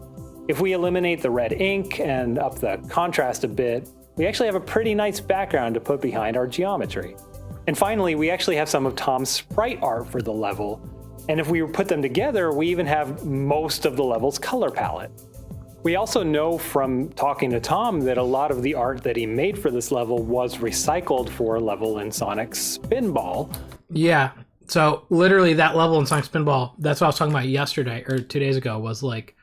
If we eliminate the red ink and up the contrast a bit, we actually have a pretty nice background to put behind our geometry. And finally, we actually have some of Tom's sprite art for the level, and if we put them together, we even have most of the level's color palette. We also know from talking to Tom that a lot of the art that he made for this level was recycled for a level in Sonic's Spinball. Yeah. So literally that level in Sonic Spinball, that's what I was talking about yesterday or 2 days ago, was like,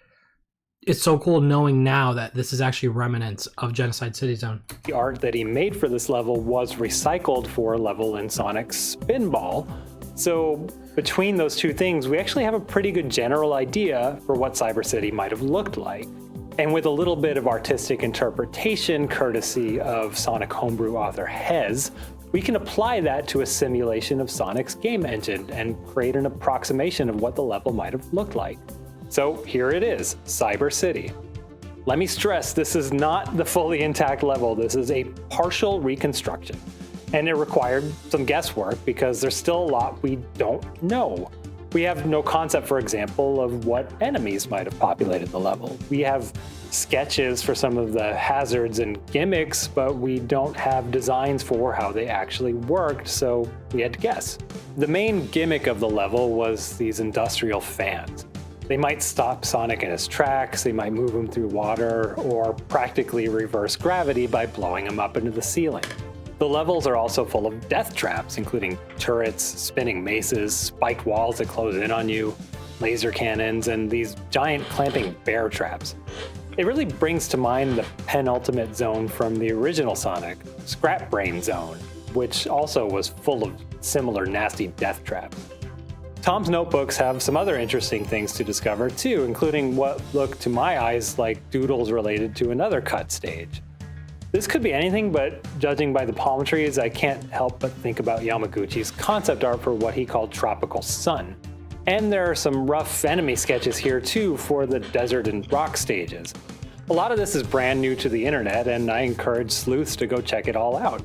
it's so cool knowing now that this is actually remnants of Genocide City Zone. The art that he made for this level was recycled for a level in Sonic's Spinball. So between those two things, we actually have a pretty good general idea for what Cyber City might have looked like. And with a little bit of artistic interpretation, courtesy of Sonic homebrew author Hez, we can apply that to a simulation of Sonic's game engine and create an approximation of what the level might have looked like. So here it is, Cyber City. Let me stress, this is not the fully intact level. This is a partial reconstruction. And it required some guesswork because there's still a lot we don't know. We have no concept, for example, of what enemies might have populated the level. We have sketches for some of the hazards and gimmicks, but we don't have designs for how they actually worked, so we had to guess. The main gimmick of the level was these industrial fans. They might stop Sonic in his tracks, they might move him through water, or practically reverse gravity by blowing him up into the ceiling. The levels are also full of death traps, including turrets, spinning maces, spiked walls that close in on you, laser cannons, and these giant clamping bear traps. It really brings to mind the penultimate zone from the original Sonic, Scrap Brain Zone, which also was full of similar nasty death traps. Tom's notebooks have some other interesting things to discover too, including what look to my eyes like doodles related to another cut stage. This could be anything, but judging by the palm trees, I can't help but think about Yamaguchi's concept art for what he called Tropical Sun. And there are some rough enemy sketches here too for the desert and rock stages. A lot of this is brand new to the internet, and I encourage sleuths to go check it all out.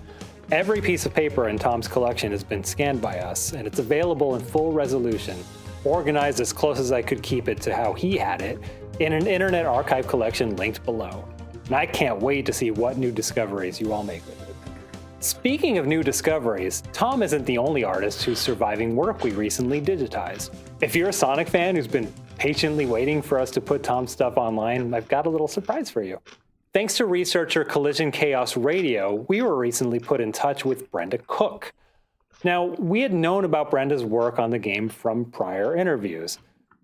Every piece of paper in Tom's collection has been scanned by us, and it's available in full resolution, organized as close as I could keep it to how he had it, in an Internet Archive collection linked below. And I can't wait to see what new discoveries you all make with it. Speaking of new discoveries, Tom isn't the only artist whose surviving work we recently digitized. If you're a Sonic fan who's been patiently waiting for us to put Tom's stuff online, I've got a little surprise for you. Thanks to researcher Collision Chaos Radio, we were recently put in touch with Brenda Cook. Now, we had known about Brenda's work on the game from prior interviews.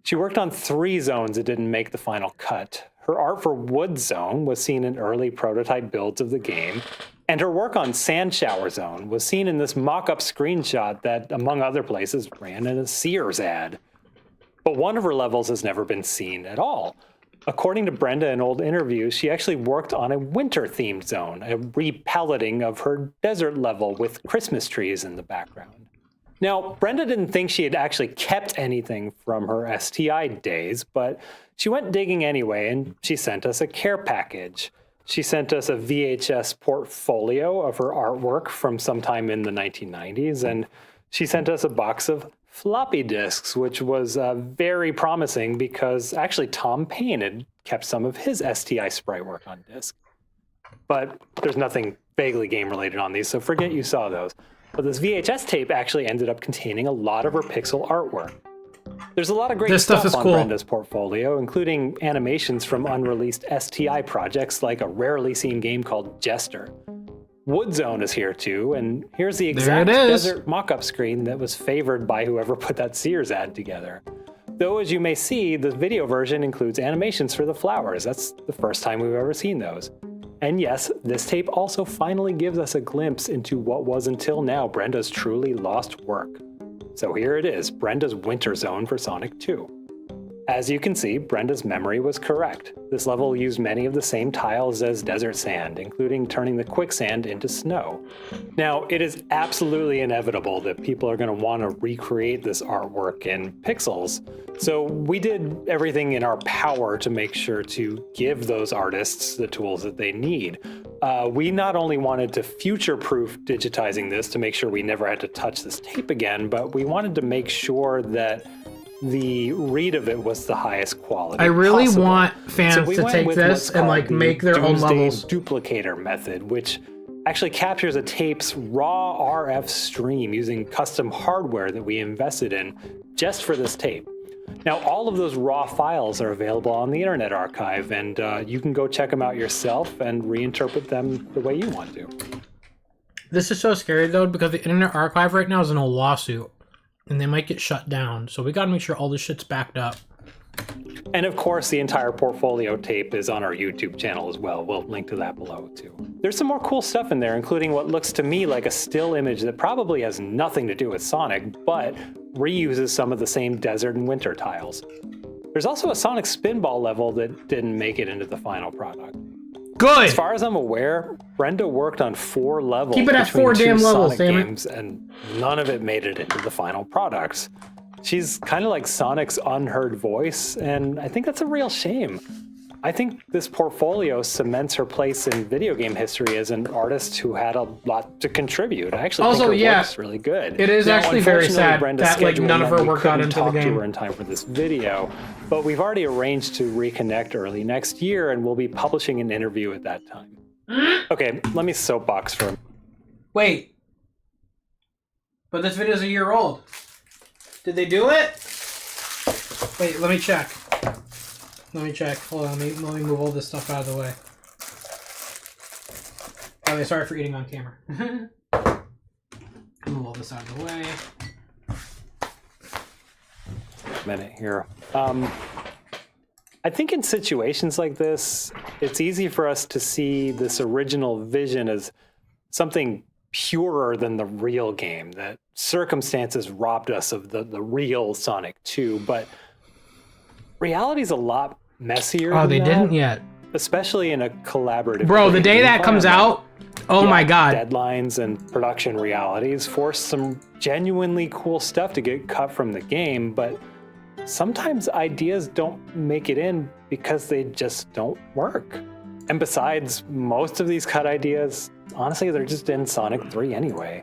She worked on 3 zones that didn't make the final cut. Her art for Wood Zone was seen in early prototype builds of the game, and her work on Sand Shower Zone was seen in this mock-up screenshot that, among other places, ran in a Sears ad. But one of her levels has never been seen at all. According to Brenda in old interviews, she actually worked on a winter-themed zone, a repalleting of her desert level with Christmas trees in the background. Now, Brenda didn't think she had actually kept anything from her STI days, but she went digging anyway, and she sent us a care package. She sent us a VHS portfolio of her artwork from sometime in the 1990s, and she sent us a box of floppy disks, which was very promising because actually Tom Payne had kept some of his STI sprite work on disk. But there's nothing vaguely game-related on these, so forget you saw those. But this VHS tape actually ended up containing a lot of her pixel artwork. There's a lot of great stuff on Brenda's portfolio, including animations from unreleased STI projects like a rarely seen game called Jester. Wood Zone is here too, and here's the exact desert mock-up screen that was favored by whoever put that Sears ad together. Though, as you may see, the video version includes animations for the flowers. That's the first time we've ever seen those. And yes, this tape also finally gives us a glimpse into what was until now Brenda's truly lost work. So here it is, Brenda's Winter Zone for Sonic 2. As you can see, Brenda's memory was correct. This level used many of the same tiles as desert sand, including turning the quicksand into snow. Now, it is absolutely inevitable that people are going to want to recreate this artwork in pixels, so we did everything in our power to make sure to give those artists the tools that they need. We not only wanted to future-proof digitizing this to make sure we never had to touch this tape again, but we wanted to make sure that the read of it was the highest quality. I really possible. want fans So we to went take with this what's and called like the make their own Doomsday levels. duplicator method, which actually captures a tape's raw RF stream using custom hardware that we invested in just for this tape. Now, all of those raw files are available on the Internet Archive, and you can go check them out yourself and reinterpret them the way you want to. This is so scary though, because the Internet Archive right now is in a lawsuit, and they might get shut down. So we gotta make sure all this shit's backed up. And of course, the entire portfolio tape is on our YouTube channel as well. We'll link to that below too. There's some more cool stuff in there, including what looks to me like a still image that probably has nothing to do with Sonic, but reuses some of the same desert and winter tiles. There's also a Sonic Spinball level that didn't make it into the final product. Good! As far as I'm aware, Brenda worked on 4 levels Keep it at between 4 two damn levels, Sonic damn it. games, and none of it made it into the final products. She's kind of like Sonic's unheard voice, and I think that's a real shame. I think this portfolio cements her place in video game history as an artist who had a lot to contribute. I actually Also, think her yeah, work's really good. it is Now, actually very unfortunately, sad Brenda's that, like, schedule none of meant her we work got couldn't into the talk to game. her in time for this video, but we've already arranged to reconnect early next year, and we'll be publishing an interview at that time. Okay, let me soapbox for a minute. Wait. But this video's a year old. Did they do it? Wait, let me check. Let me check. Hold on, let me move all this stuff out of the way. By the way, sorry for eating on camera. Move all this out of the way. Minute here. I think in situations like this, it's easy for us to see this original vision as something purer than the real game, that circumstances robbed us of the real Sonic 2, but reality's a lot messier Oh, than they that, didn't yet. especially in a collaborative Bro, the day that comes environment. out, oh my god. Deadlines and production realities force some genuinely cool stuff to get cut from the game, but sometimes ideas don't make it in because they just don't work. And besides, most of these cut ideas, honestly, they're just in Sonic 3 anyway.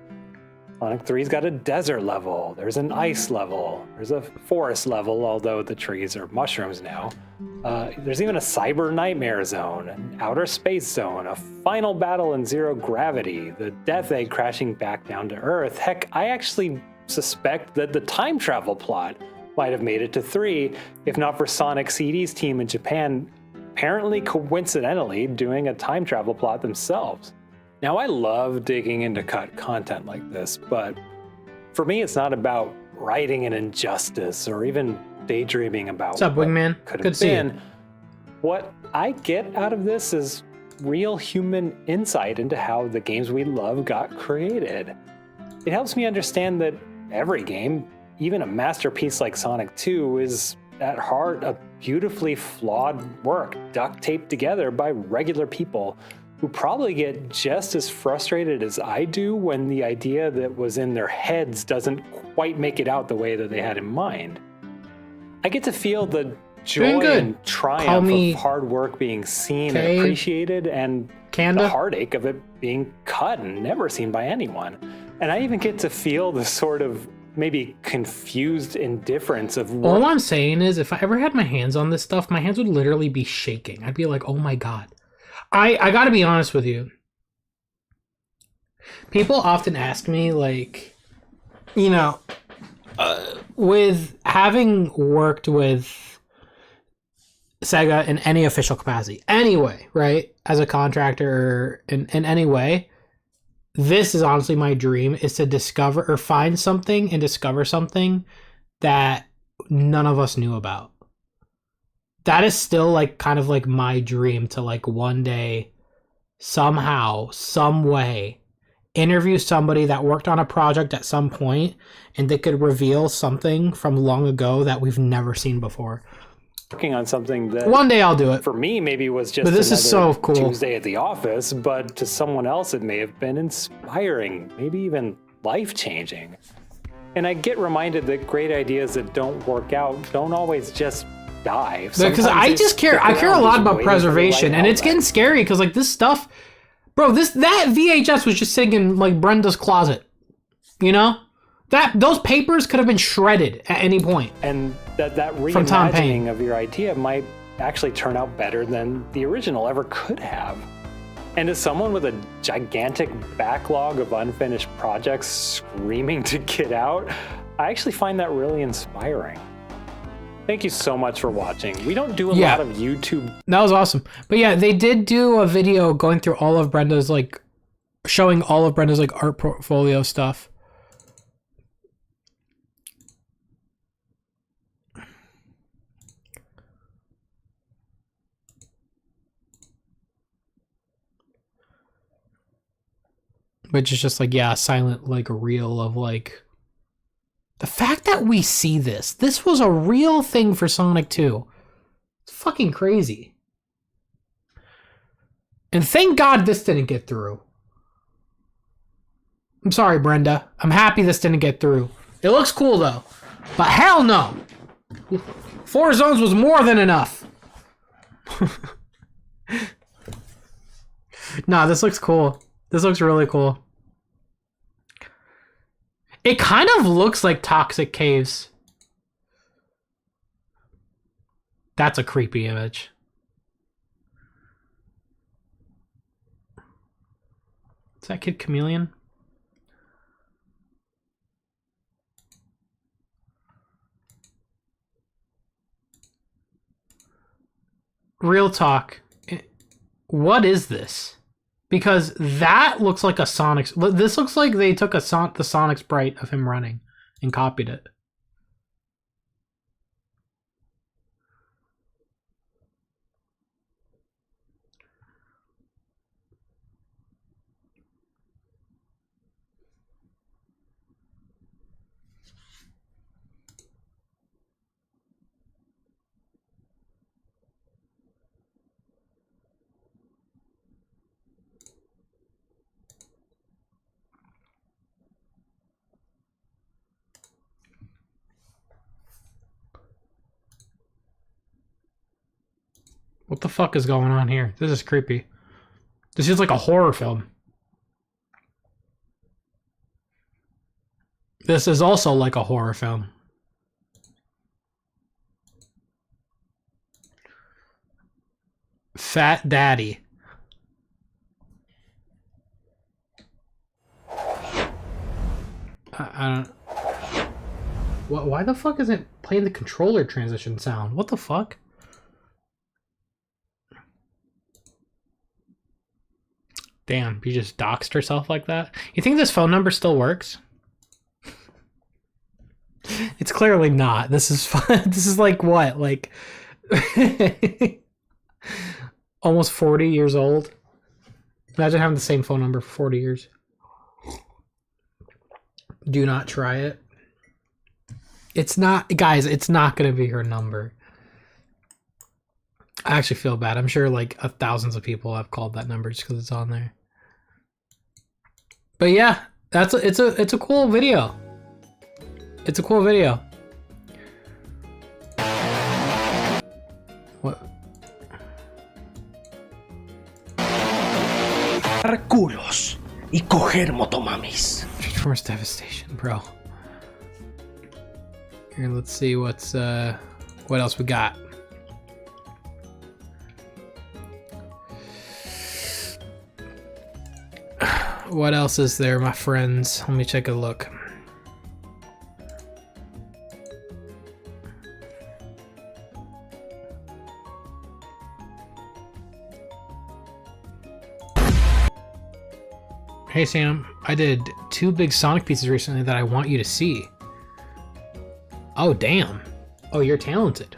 Sonic 3's got a desert level, there's an ice level, there's a forest level, although the trees are mushrooms now. There's even a cyber nightmare zone, an outer space zone, a final battle in zero gravity, the Death Egg crashing back down to Earth. Heck, I actually suspect that the time travel plot might have made it to 3, if not for Sonic CD's team in Japan apparently coincidentally doing a time travel plot themselves. Now, I love digging into cut content like this, but for me, it's not about writing an injustice or even daydreaming about What's up, Wingman? could Good have to see you. been. What I get out of this is real human insight into how the games we love got created. It helps me understand that every game, even a masterpiece like Sonic 2, is at heart a beautifully flawed work duct taped together by regular people who probably get just as frustrated as I do when the idea that was in their heads doesn't quite make it out the way that they had in mind. I get to feel the joy and triumph of hard work being seen and appreciated, and the heartache of it being cut and never seen by anyone. And I even get to feel the sort of maybe confused indifference of what... All I'm saying is, if I ever had my hands on this stuff, my hands would literally be shaking. I'd be like, oh my god. I gotta be honest with you. People often ask me, like, you know, with having worked with Sega in any official capacity, anyway, right? As a contractor in any way, this is honestly my dream, is to discover or find something and discover something that none of us knew about. That is still like kind of like my dream, to like one day, somehow, some way, interview somebody that worked on a project at some point and they could reveal something from long ago that we've never seen before. Working on something that one day I'll do it. For me, maybe was just but this is so cool. Tuesday at the office, but to someone else it may have been inspiring, maybe even life-changing. And I get reminded that great ideas that don't work out don't always just die. Because I care a lot about preservation, and it's getting scary because like this stuff, bro, that VHS was just sitting in like Brenda's closet, you know? Those papers could have been shredded at any point. And that From Tom Paine. reimagining of your idea might actually turn out better than the original ever could have. And as someone with a gigantic backlog of unfinished projects screaming to get out, I actually find that really inspiring. Thank you so much for watching. We don't do a lot of YouTube. That was awesome. But yeah, they did do a video going through all of Brenda's, like, showing all of Brenda's, like, art portfolio stuff. Which is just like, yeah, a silent, like, reel of, like, the fact that we see this was a real thing for Sonic 2. It's fucking crazy. And thank God this didn't get through. I'm sorry, Brenda. I'm happy this didn't get through. It looks cool, though. But hell no. 4 zones was more than enough. Nah, this looks cool. This looks really cool. It kind of looks like Toxic Caves. That's a creepy image. Is that Kid Chameleon? Real talk. What is this? Because that looks like a Sonic... This looks like they took the Sonic sprite of him running and copied it. What the fuck is going on here? This is creepy. This is like a horror film. This is also like a horror film. Fat Daddy. I don't... Why the fuck is it playing the controller transition sound? What the fuck? Damn, you just doxed herself like that? You think this phone number still works? It's clearly not. This is fun. This is like what? Like almost 40 years old. Imagine having the same phone number for 40 years. Do not try it. It's not, guys, it's not going to be her number. I actually feel bad. I'm sure like thousands of people have called that number just because it's on there. But yeah, it's a cool video. It's a cool video. What? Culos y coger motomamis. Transformers Devastation, bro. Here, let's see what else we got. What else is there, my friends? Let me take a look. Hey Sam, I did 2 big Sonic pieces recently that I want you to see. Oh damn. Oh, you're talented.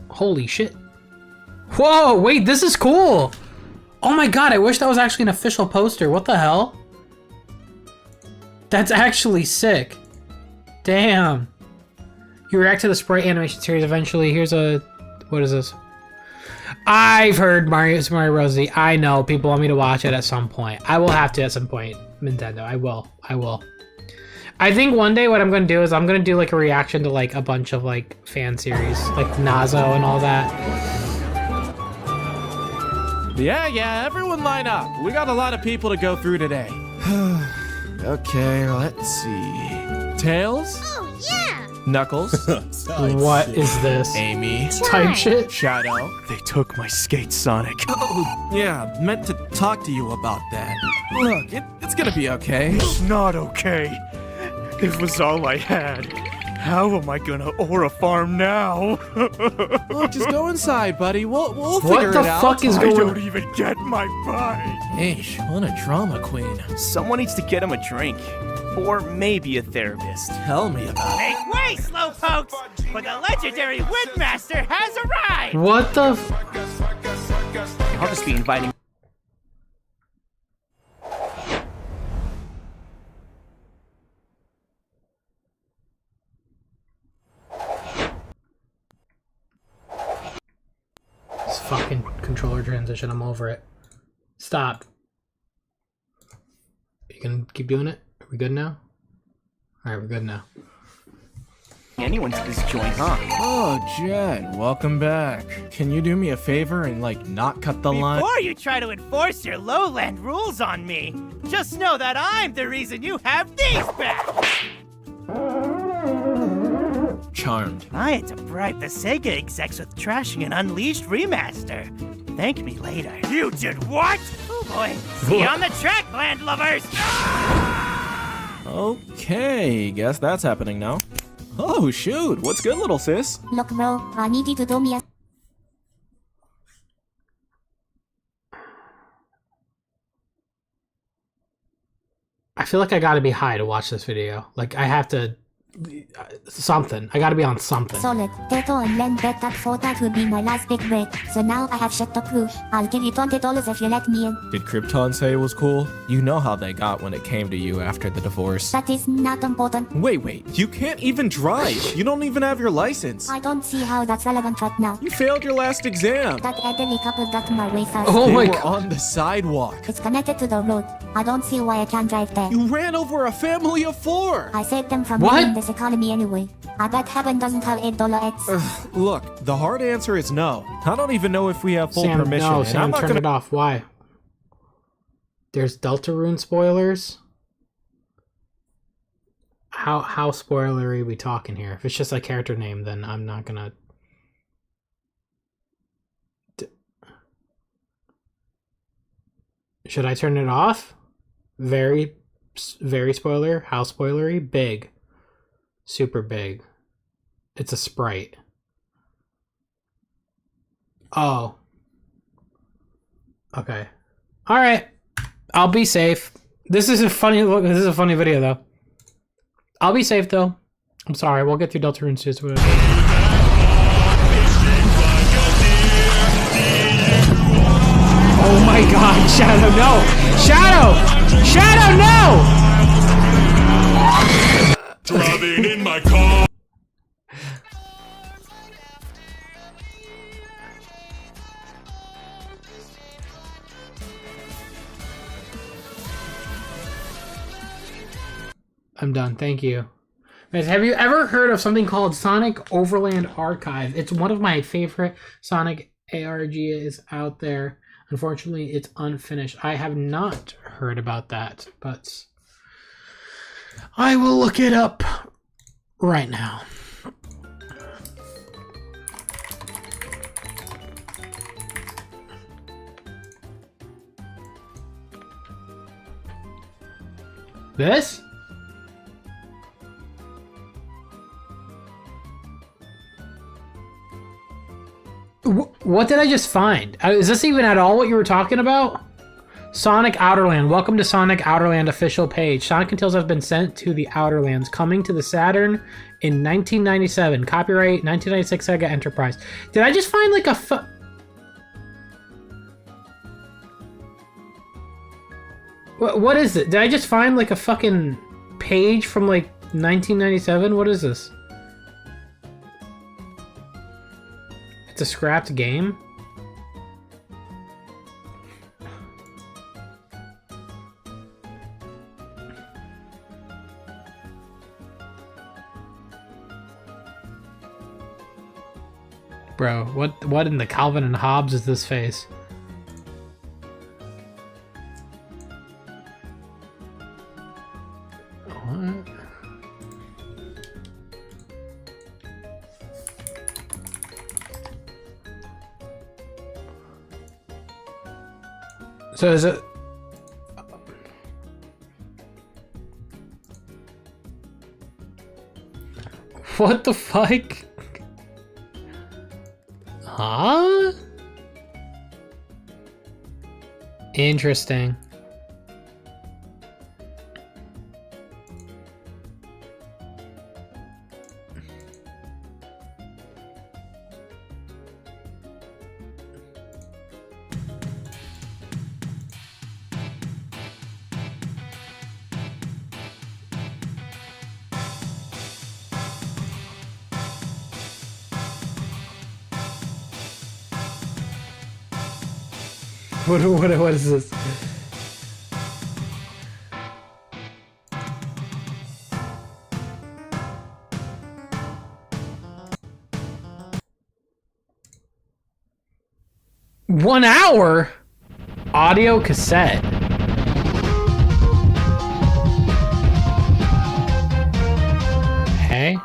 Holy shit. Whoa, wait, this is cool. Oh my god, I wish that was actually an official poster. What the hell? That's actually sick. Damn. You react to the Sprite animation series eventually. Here's a... What is this? I've heard Super Mario Bros. Z. I know. People want me to watch it at some point. I will have to at some point. Nintendo. I will. I think one day what I'm going to do is I'm going to do like a reaction to like a bunch of like fan series. Like Nazo and all that. Yeah, everyone line up. We got a lot of people to go through today. Okay, let's see. Tails? Oh, yeah! Knuckles? What is this? Amy? Type shit? Shadow? They took my skate, Sonic. Oh, yeah, meant to talk to you about that. Look, it's gonna be okay. It's not okay. It was all I had. How am I gonna aura farm now? Look, just go inside, buddy. We'll figure What it the out. fuck is I going don't even get my bite. Eish, what a drama queen. Someone needs to get him a drink. Or maybe a therapist. Tell me about it. Make way, slowpokes! For the legendary Windmaster has arrived! What the f- I'll just be inviting. This fucking controller transition, I'm over it. Stop. You gonna keep doing it? Are we good now? Alright, we're good now. Anyone to this joint, huh? Oh, Jen, welcome back. Can you do me a favor and, like, not cut the line? Before you try to enforce your lowland rules on me, just know that I'm the reason you have these back! Charmed. I had to bribe the Sega execs with trashing an Unleashed remaster. Thank me later. You did what? Oh boy. See you on the track, land lovers! Okay, guess that's happening now. Oh, shoot. What's good, little sis? Look, bro, I need you to do me a... I feel like I gotta be high to watch this video. Like, I have to... something. I gotta be on something. Solid. Teto and Len bet that for that would be my last big break. So now I have shit to prove. I'll give you $20 if you let me in. Did Krypton say it was cool? You know how they got when it came to you after the divorce. That is not important. Wait. You can't even drive. You don't even have your license. I don't see how that's relevant right now. You failed your last exam. That elderly couple got my way fast. Oh They my were god. on the sidewalk. It's connected to the road. I don't see why I can't drive there. You ran over a family of 4. I saved them from What? ruining this economy anyway. I bet heaven doesn't have $8 X. Look, the hard answer is no. I don't even know if we have full Sam, permission. no, and Sam, I'm not turn gonna... it off. Why? There's Deltarune spoilers? How spoilery we talking here? If it's just a character name, then I'm not gonna... Should I turn it off? Very spoiler. How spoilery? Big. Super big. It's a sprite. Oh. Okay. Alright. I'll be safe. This is a funny look. This is a funny video though. I'll be safe though. I'm sorry. We'll get through Deltarune Suits. Oh my god, Shadow, no! Shadow! Shadow, no! Driving in my car. I'm done, thank you. Guys, have you ever heard of something called Sonic Overland Archive? It's one of my favorite Sonic ARGs out there. Unfortunately, it's unfinished. I have not heard about that, but I will look it up right now. This? What did I just find? Is this even at all what you were talking about? Sonic Outerland. Welcome to Sonic Outerland official page. Sonic and Tails have been sent to the Outerlands, coming to the Saturn in 1997. Copyright 1996 Sega Enterprise. Did I just find like a What is it? Did I just find like a fucking page from like 1997? What is this? It's a scrapped game? Bro, what in the Calvin and Hobbes is this face? What? So is it? What the fuck? Huh? Interesting. What is this? One hour? Audio cassette. Hey?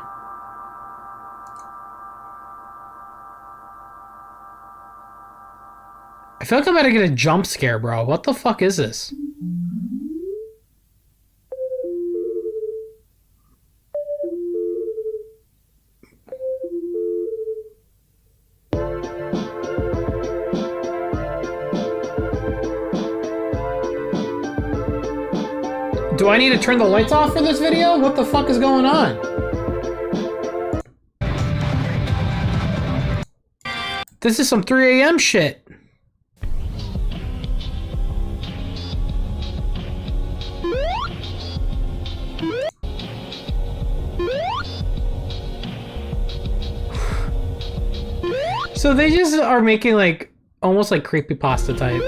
I feel like I'm about to get a jump scare, bro. What the fuck is this? Do I need to turn the lights off for this video? What the fuck is going on? This is some 3 a.m. shit. So they just are making like almost like creepypasta type.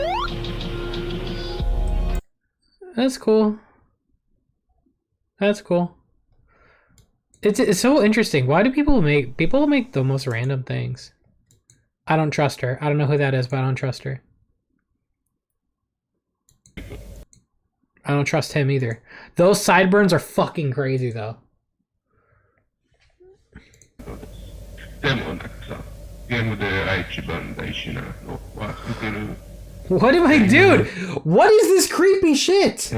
That's cool. That's cool. It's so interesting. Why do people make the most random things? I don't trust her. I don't know who that is, but I don't trust her. I don't trust him either. Those sideburns are fucking crazy though. What am I, dude? What is this creepy shit?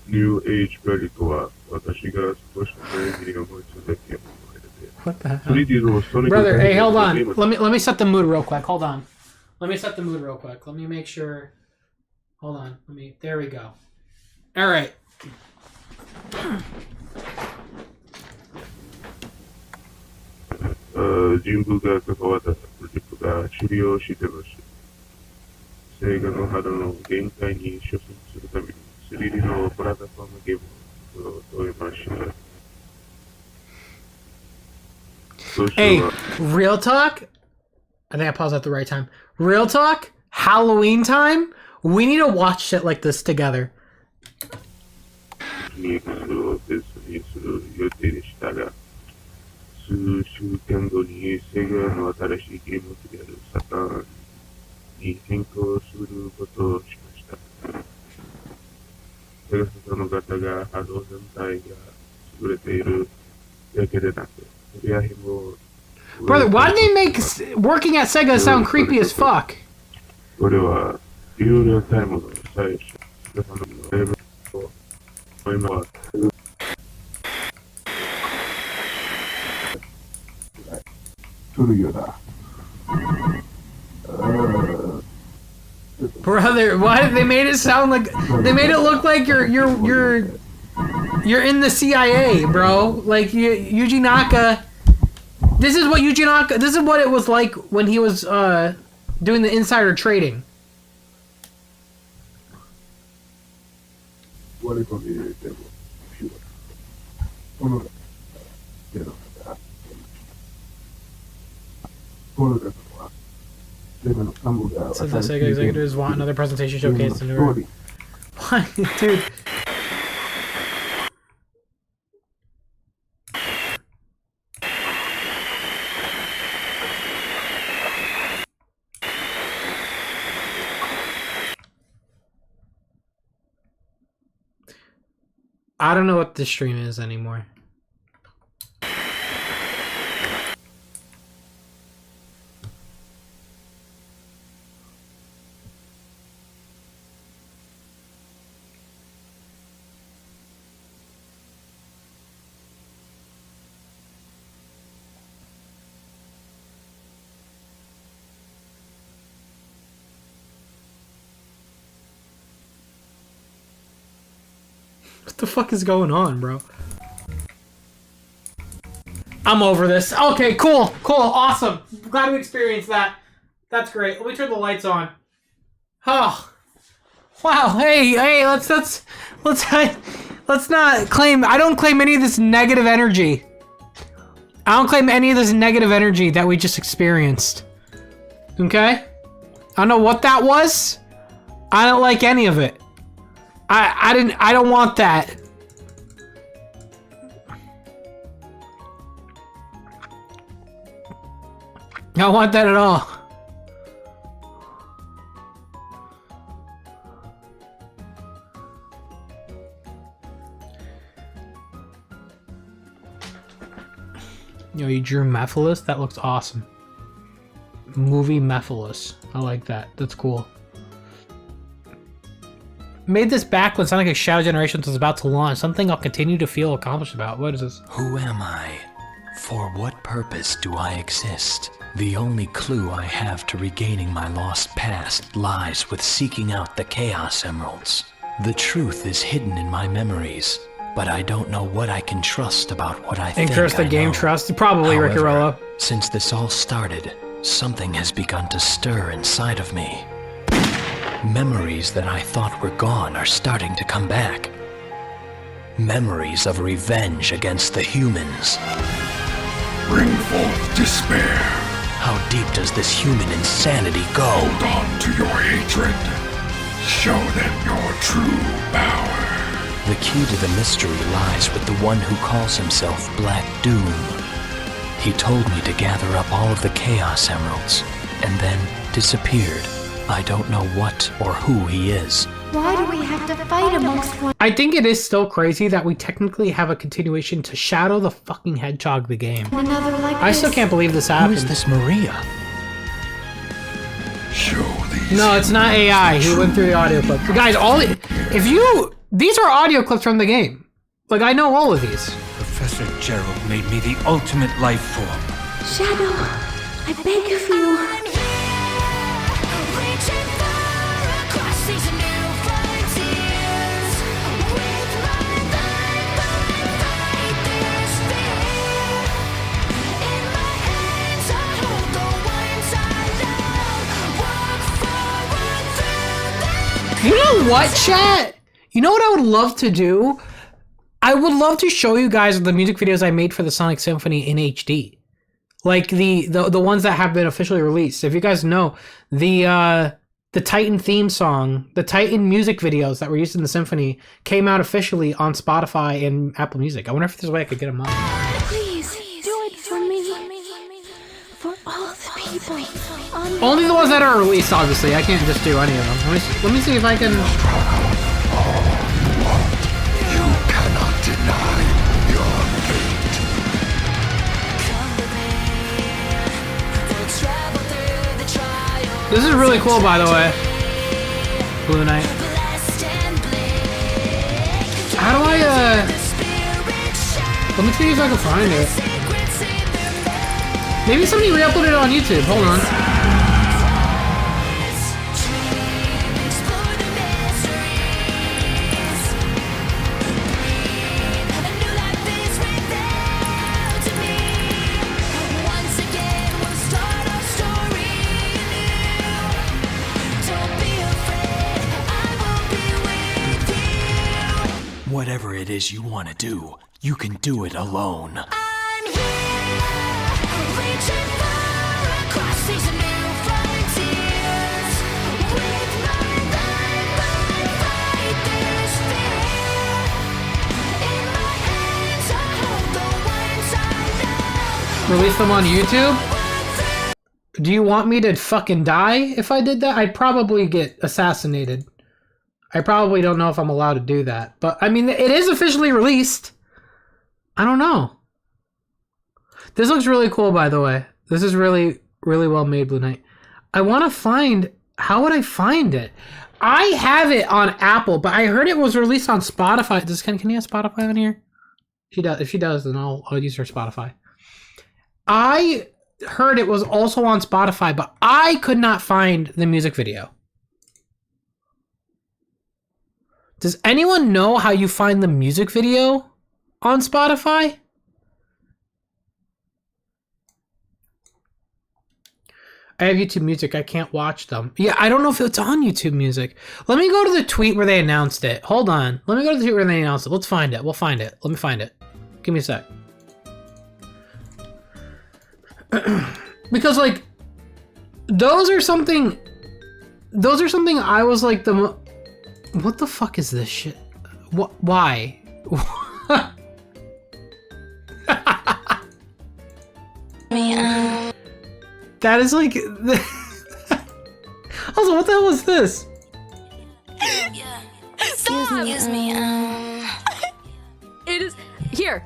New Age バリとは私が少し前に思いついたゲームの前で What the hell? Brother, hey, hold on. Let me set the mood real quick. Hold on. Let me set the mood real quick. Let me make sure. Hold on. There we go. All right. 人部が関わったプロジェクトが終了してました。映画の肌の限界に挑戦するために 3D のプラットフォームゲームを取りました。 Hey, real talk? I think I paused at the right time. Real talk? Halloween time? We need to watch shit like this together. にそれを別にする予定でしたが、数週間後にセガの新しいゲームであるサターンに変更することをしました。セガサタの方が波動全体が優れているだけでなく、やはりもう Brother, why did they make working at Sega sound creepy as fuck? これはリアルタイムの最初セガサのゲームを今は取るようだ。Brother, why they made it sound like they made it look like you're in the CIA, bro. Like Yuji Naka. This is what Yuji Naka. This is what it was like when he was doing the insider trading. So the Sega executives want another presentation showcase in New York. What, dude? I don't know what this stream is anymore. What the fuck is going on, bro? I'm over this. Okay, cool, awesome. Glad we experienced that. That's great. Let me turn the lights on. Oh, wow. Hey, let's not claim. I don't claim any of this negative energy. I don't claim any of this negative energy that we just experienced. Okay? I don't know what that was. I don't like any of it. I don't want that. I don't want that at all. Yo, you drew Mephiles? That looks awesome. Movie Mephiles. I like that. That's cool. Made this back when Sonic X Shadow Generations was about to launch. Something I'll continue to feel accomplished about. What is this? Who am I? For what purpose do I exist? The only clue I have to regaining my lost past lies with seeking out the Chaos Emeralds. The truth is hidden in my memories, but I don't know what I can trust about what I think I know. Incurse the game trust? Probably, Ricky Rollo. Since this all started, something has begun to stir inside of me. Memories that I thought were gone are starting to come back. Memories of revenge against the humans. Bring forth despair. How deep does this human insanity go? Hold on to your hatred. Show them your true power. The key to the mystery lies with the one who calls himself Black Doom. He told me to gather up all of the Chaos Emeralds, and then disappeared. I don't know what or who he is. Why do we have to fight amongst one? I think it is still crazy that we technically have a continuation to Shadow the fucking Hedgehog the game. Another like I still can't believe this happened. Who is this Maria? Show these. No, it's not AI. He went through the audio clip. Guys, these are audio clips from the game. Like, I know all of these. Professor Gerald made me the ultimate life form. Shadow, I beg of you. You know what, chat? You know what I would love to do? I would love to show you guys the music videos I made for the Sonic Symphony in HD. Like the ones that have been officially released. If you guys know, the Titan theme song, the Titan music videos that were used in the Symphony came out officially on Spotify and Apple Music. I wonder if there's a way I could get them up. Please, do it for me. For all the people. Only the ones that are released, obviously. I can't just do any of them. Let me see if I can... You cannot deny your fate. This is really cool, by the way. Blue Knight. How do I, let me see if I can find it. Maybe somebody re-uploaded it on YouTube. Hold on. Whatever it is you want to do, you can do it alone. I'm here, reaching far across these new frontiers. With my life, I fight this fear. In my hands, I hold the ones I love. Release them on YouTube? Do you want me to fucking die if I did that? I'd probably get assassinated. I probably don't know if I'm allowed to do that. But, I mean, it is officially released. I don't know. This looks really cool, by the way. This is really, really well made, Blue Knight. I want to find... How would I find it? I have it on Apple, but I heard it was released on Spotify. Can you have Spotify on here? If she does, then I'll use her Spotify. I heard it was also on Spotify, but I could not find the music video. Does anyone know how you find the music video on Spotify? I have YouTube Music. I can't watch them. Yeah, I don't know if it's on YouTube Music. Let me go to the tweet where they announced it. Hold on. Let me go to the tweet where they announced it. Let's find it. We'll find it. Let me find it. Give me a sec. Because, like, those are something I was like what the fuck is this shit? Why? That is like also, what the hell is this? Excuse me. It is here.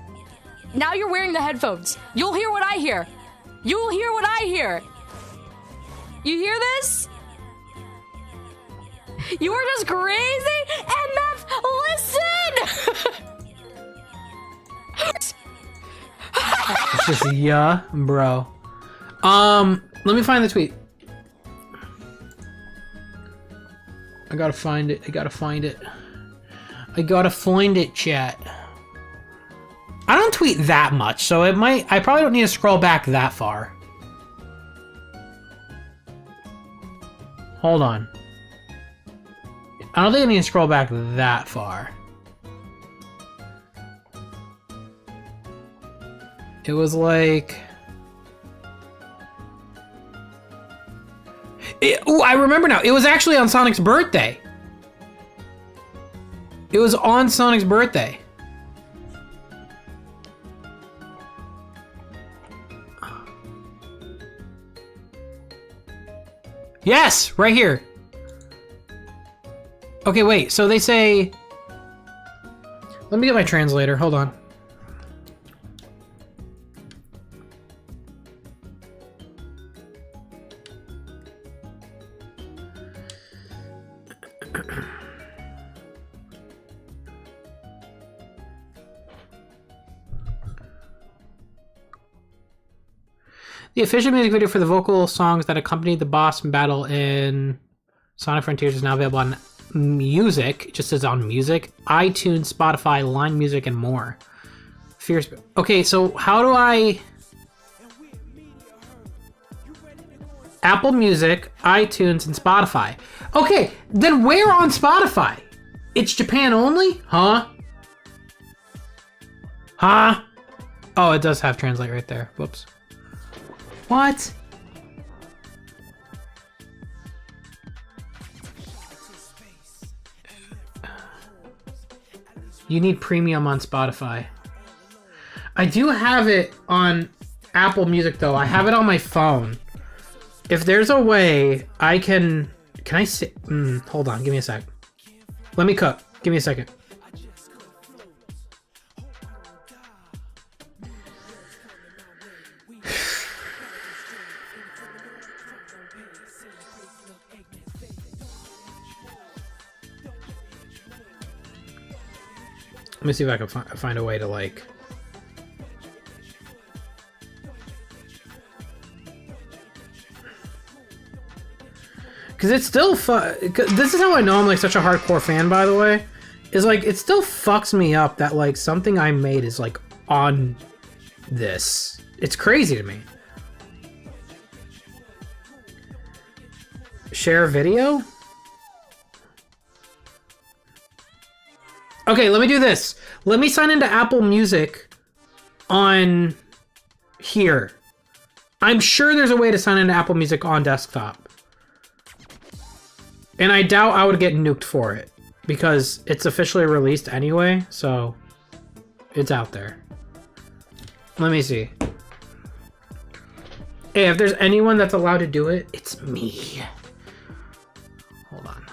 Now you're wearing the headphones. You'll hear what I hear. You'll hear what I hear. You hear this? You are just crazy, MF. Listen. It's just yeah, bro. Let me find the tweet. I gotta find it. I gotta find it, chat. I don't tweet that much, so I probably don't need to scroll back that far. Hold on. I don't think I need to scroll back that far. It was like... Oh, I remember now. It was actually on Sonic's birthday. It was on Sonic's birthday. Yes, right here. Okay, wait. So they say... Let me get my translator. Hold on. The official music video for the vocal songs that accompanied the boss battle in Sonic Frontiers is now available on Music. It just says on Music, iTunes, Spotify, Line Music, and more. Fierce. Okay, so how do I... Apple Music, iTunes, and Spotify. Okay, then where on Spotify? It's Japan only? Huh? Huh? Oh, it does have translate right there. Whoops. What? You need premium on Spotify. I do have it on Apple Music though. I have it on my phone. If there's a way I can I say, hold on, give me a sec. Let me cook. Give me a second. Let me see if I can find a way to like... Because it's still fun. This is how I know I'm like such a hardcore fan, by the way. Is like, it still fucks me up that like something I made is like on this. It's crazy to me. Share video? Okay, let me do this. Let me sign into Apple Music on here. I'm sure there's a way to sign into Apple Music on desktop. And I doubt I would get nuked for it because it's officially released anyway, so it's out there. Let me see. Hey, if there's anyone that's allowed to do it, it's me. Hold on.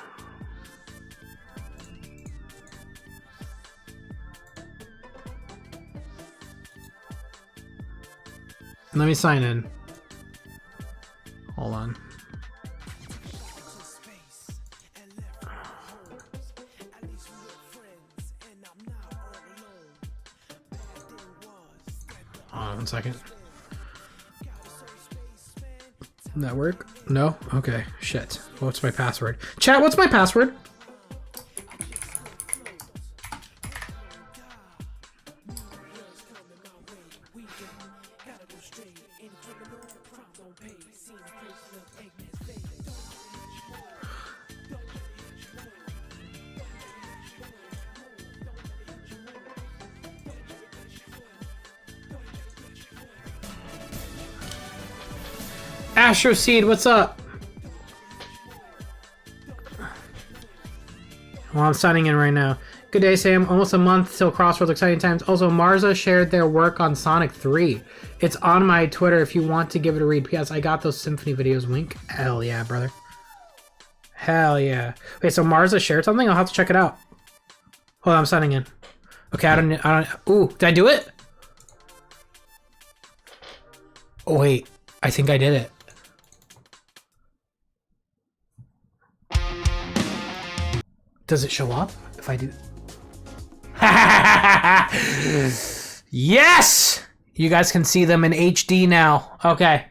Let me sign in. Hold on. Hold on 1 second. Did that work? No? Okay. Shit. What's my password? Chat, what's my password? Astro Seed, what's up? Well, I'm signing in right now. Good day, Sam. Almost a month till Crossroads. Exciting times. Also, Marza shared their work on Sonic 3. It's on my Twitter if you want to give it a read. P.S. I got those Symphony videos. Wink. Hell yeah, brother. Hell yeah. Wait, so Marza shared something? I'll have to check it out. Hold on, I'm signing in. Okay, I don't. Ooh, did I do it? Oh, wait. I think I did it. Does it show up if I do? Yes! You guys can see them in HD now. Okay.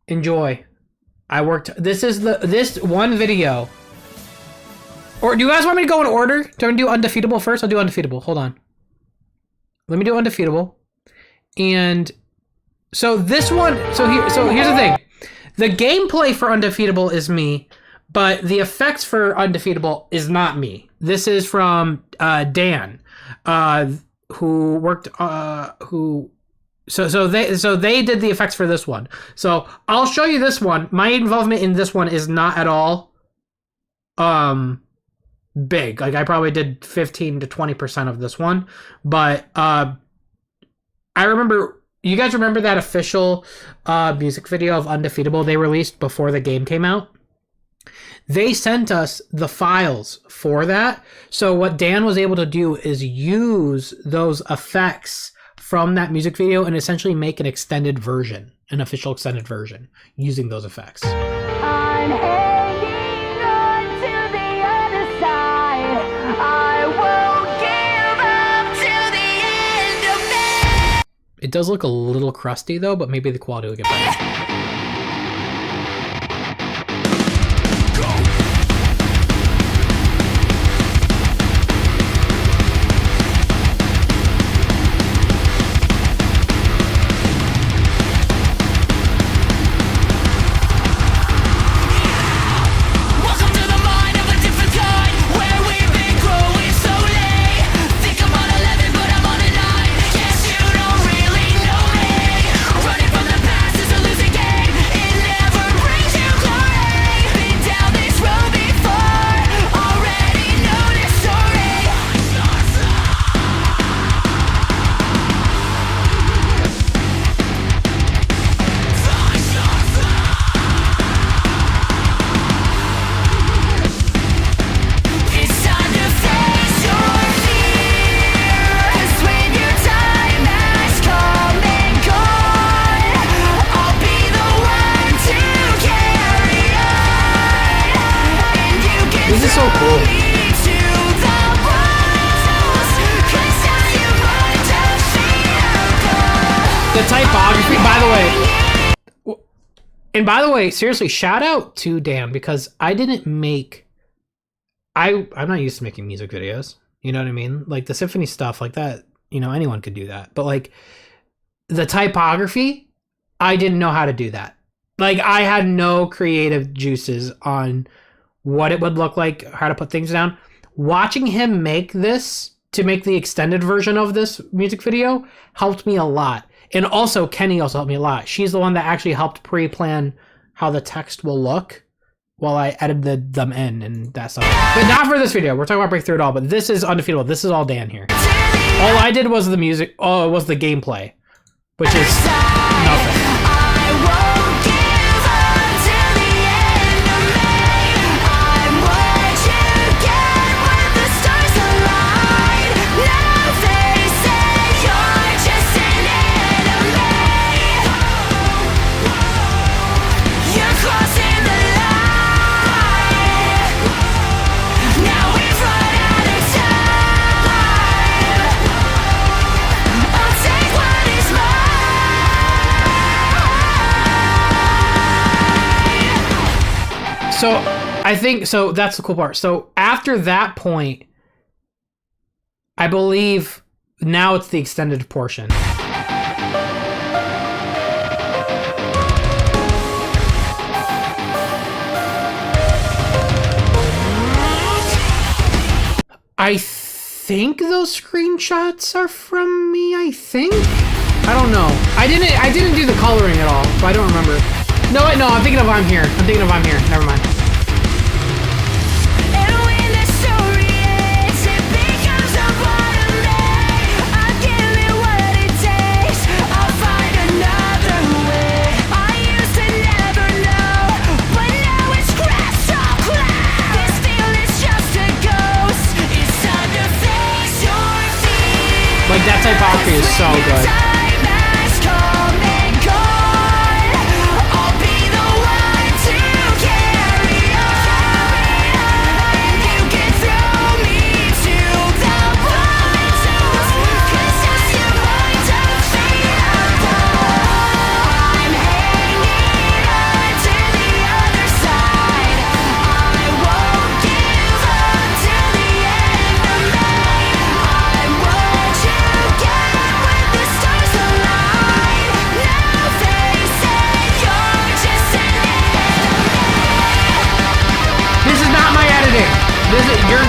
Enjoy. I worked. This one video. Or do you guys want me to go in order? Do I do Undefeatable first? I'll do Undefeatable. Hold on. Let me do Undefeatable. And so this one. So here's the thing. The gameplay for Undefeatable is me. But the effects for Undefeatable is not me. This is from Dan, who worked so they did the effects for this one. So I'll show you this one. My involvement in this one is not at all big. Like I probably did 15 to 20% of this one. But I remember, you guys remember that official music video of Undefeatable they released before the game came out? They sent us the files for that. So what Dan was able to do is use those effects from that music video and essentially make an extended version, an official extended version, using those effects. I'm hanging on to the other side. I won't give up to the end of me. It does look a little crusty though, but maybe the quality will get better. And by the way, seriously, shout out to Dan because I didn't make... I'm not used to making music videos. You know what I mean? Like the Symphony stuff like that, you know, anyone could do that. But like the typography, I didn't know how to do that. Like I had no creative juices on what it would look like, how to put things down. Watching him make this, to make the extended version of this music video, helped me a lot. And also, Kennie also helped me a lot. She's the one that actually helped pre-plan how the text will look while I edited them in and that stuff. But not for this video. We're talking about Breakthrough It All, but this is Undefeatable. This is all Dan here. All I did was the music. Oh, it was the gameplay, which is nothing. So I think, so that's the cool part. So after that point, I believe now it's the extended portion. I think those screenshots are from me, I think. I don't know. I didn't do the coloring at all, so I don't remember. No, wait, no, I'm thinking of I'm Here. I'm thinking of I'm Here. Never mind. Like, that typography is so good.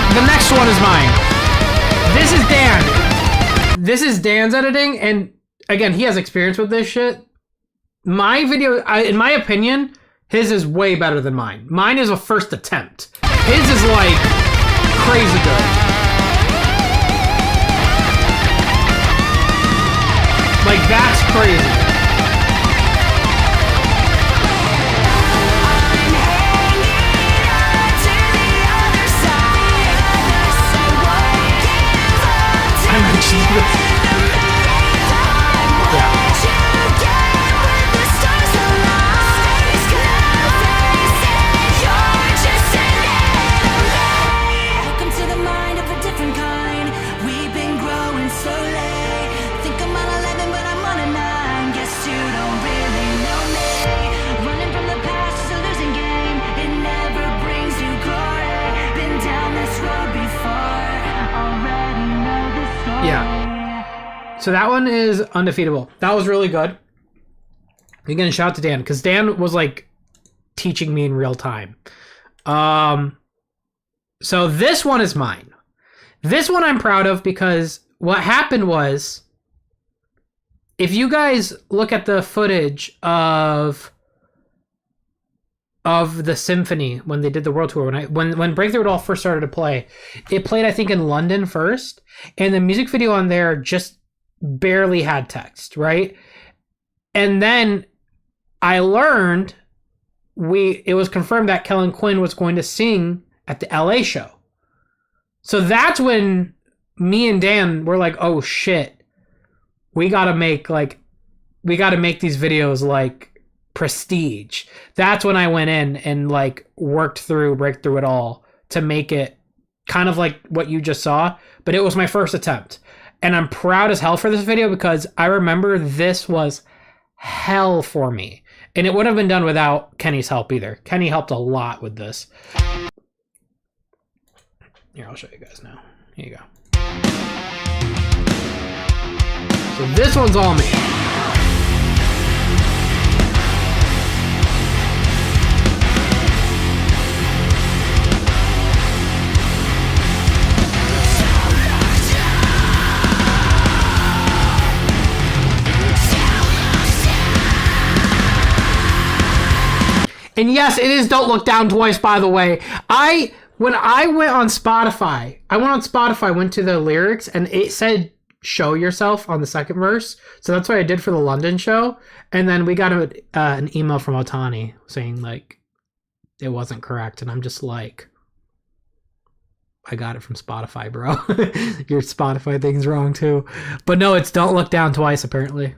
The next one is mine. This is Dan. This is Dan's editing, and again, he has experience with this shit. My video, in my opinion, his is way better than mine. Mine is a first attempt. His is like crazy good. Like, that's crazy. Welcome to the mind of a different kind. We've been growing slowly. Think I'm on 11, but I'm on a 9. Guess you don't really know me. Running from the past is a losing game. It never brings you glory. Been down this road before. Already know the story. Yeah. So that one is undefeatable. That was really good. Again, shout out to Dan, because Dan was like teaching me in real time. So this one is mine. This one I'm proud of because what happened was, if you guys look at the footage of the Symphony when they did the world tour, when Break Through It All first started to play, it played I think in London first, and the music video on there just barely had text, right? And then I learned it was confirmed that Kellen Quinn was going to sing at the LA show. So that's when me and Dan were like, oh shit, we gotta make these videos like prestige. That's when I went in and like worked through Break Through It All to make it kind of like what you just saw, but it was my first attempt. And I'm proud as hell for this video because I remember this was hell for me. And it wouldn't have been done without Kenny's help either. Kenny helped a lot with this. Here, I'll show you guys now. Here you go. So this one's all me. And yes, it is Don't Look Down Twice, by the way. When I went on Spotify, went to the lyrics, and it said, show yourself on the second verse. So that's what I did for the London show. And then we got an email from Otani saying, like, it wasn't correct. And I'm just like, I got it from Spotify, bro. Your Spotify thing's wrong, too. But no, it's Don't Look Down Twice, apparently.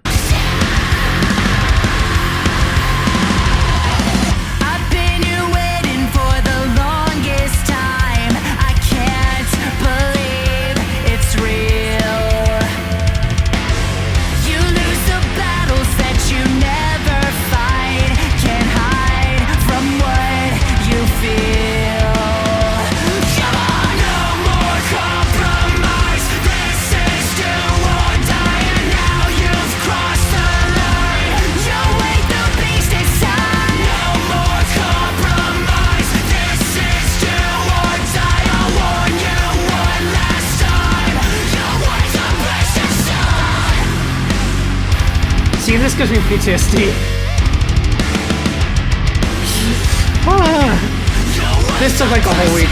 Compromise. This is do or die, and now you've cried. seeing this gives me PTSD. This took like a whole week.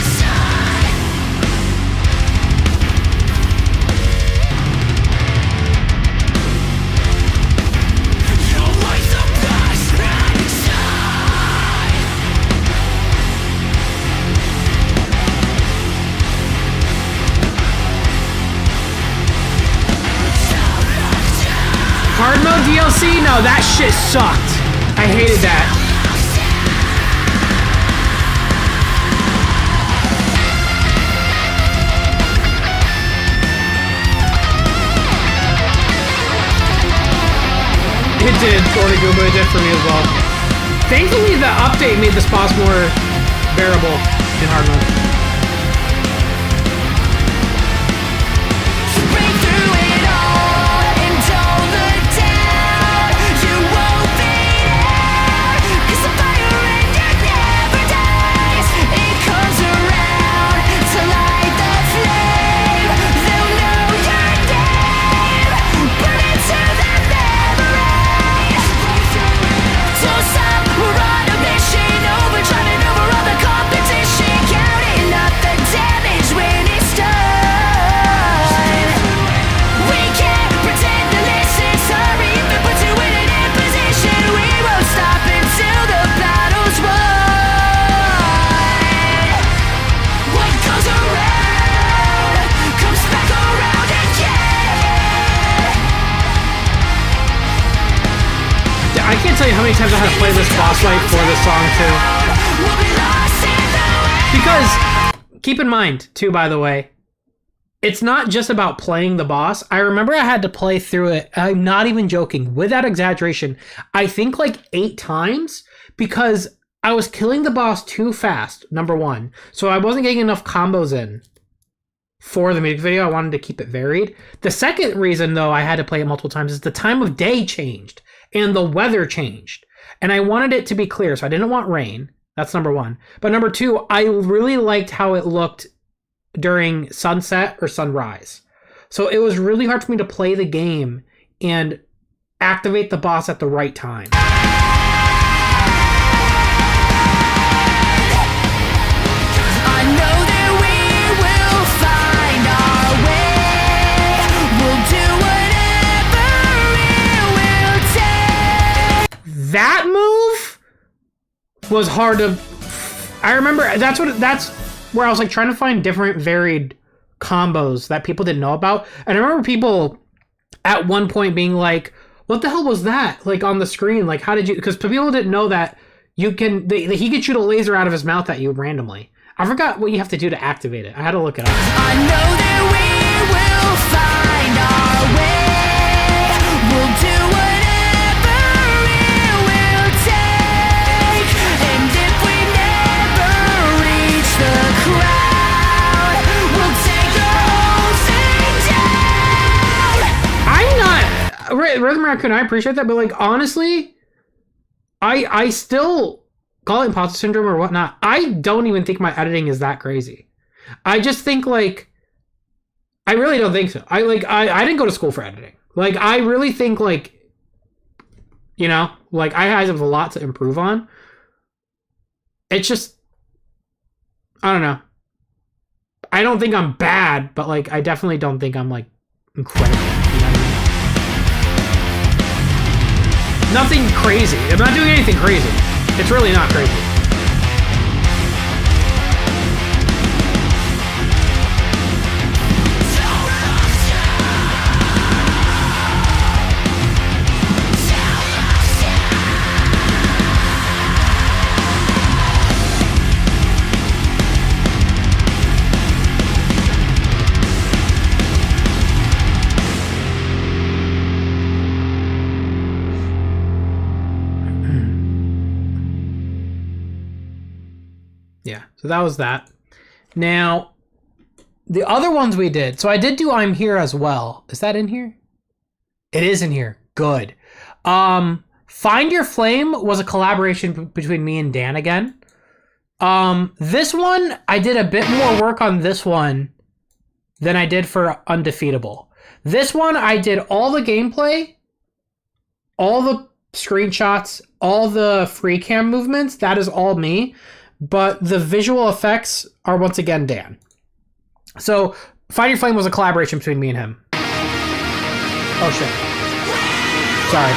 Hard mode DLC? No, that shit sucked. I hated that. It did, Gordy Gooba, it did for me as well. Thankfully, the update made this boss more bearable in hard mode. I can't tell you how many times I had to play this boss fight for this song too. Because, keep in mind, too, by the way, it's not just about playing the boss. I remember I had to play through it, I'm not even joking, without exaggeration, I think like 8 times, because I was killing the boss too fast, number one. So I wasn't getting enough combos in for the music video. I wanted to keep it varied. The second reason, though, I had to play it multiple times is the time of day changed. And the weather changed. And I wanted it to be clear, so I didn't want rain. That's number one. But number two, I really liked how it looked during sunset or sunrise. So it was really hard for me to play the game and activate the boss at the right time. I know that we will find our way. We'll do whatever it will take. That move was hard to... I remember that's where I was like trying to find different varied combos that people didn't know about. And I remember people at one point being like, what the hell was that? Like on the screen, like how did you... Because people didn't know that you can... he could shoot a laser out of his mouth at you randomly. I forgot what you have to do to activate it. I had to look it up. I know that we will find our way. We'll do whatever it will take. And if we never reach the crowd, we'll take the whole thing down. I'm not... Rhythm Raccoon, I appreciate that, but like honestly, I still... Call it imposter syndrome or whatnot. I don't even think my editing is that crazy. I just think like, I really don't think so. I didn't go to school for editing. Like, I really think like, you know, like I have a lot to improve on. It's just, I don't know. I don't think I'm bad, but like, I definitely don't think I'm like incredible. You know what I mean? Nothing crazy. I'm not doing anything crazy. It's really not crazy. Yeah, so that was that. Now, the other ones we did. So I did do I'm Here as well. Is that in here? It is in here. Good. Find Your Flame was a collaboration between me and Dan again. This one, I did a bit more work on this one than I did for Undefeatable. This one, I did all the gameplay all the screenshots, all the free cam movements, that is all me. But the visual effects are once again Dan. So Fighting Flame was a collaboration between me and him. Oh shit. Sorry.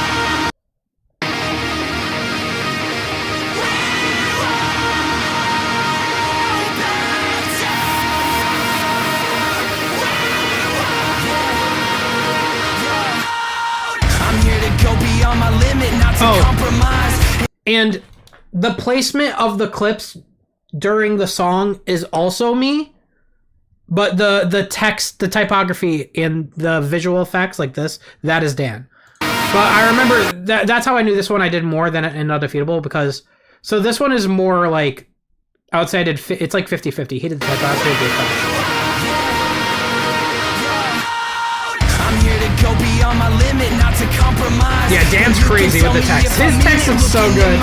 I'm here to go beyond my limit, not to compromise. And the placement of the clips during the song is also me. But the text, the typography, and the visual effects like this, that is Dan. But I remember that's how I knew this one I did more than in Undefeatable, because so this one is more like, I would say I did, it's like 50-50. He did the typography, I did the effects. I'm here to go beyond my limit, not to compromise. Yeah, Dan's crazy with the text. His text is so good.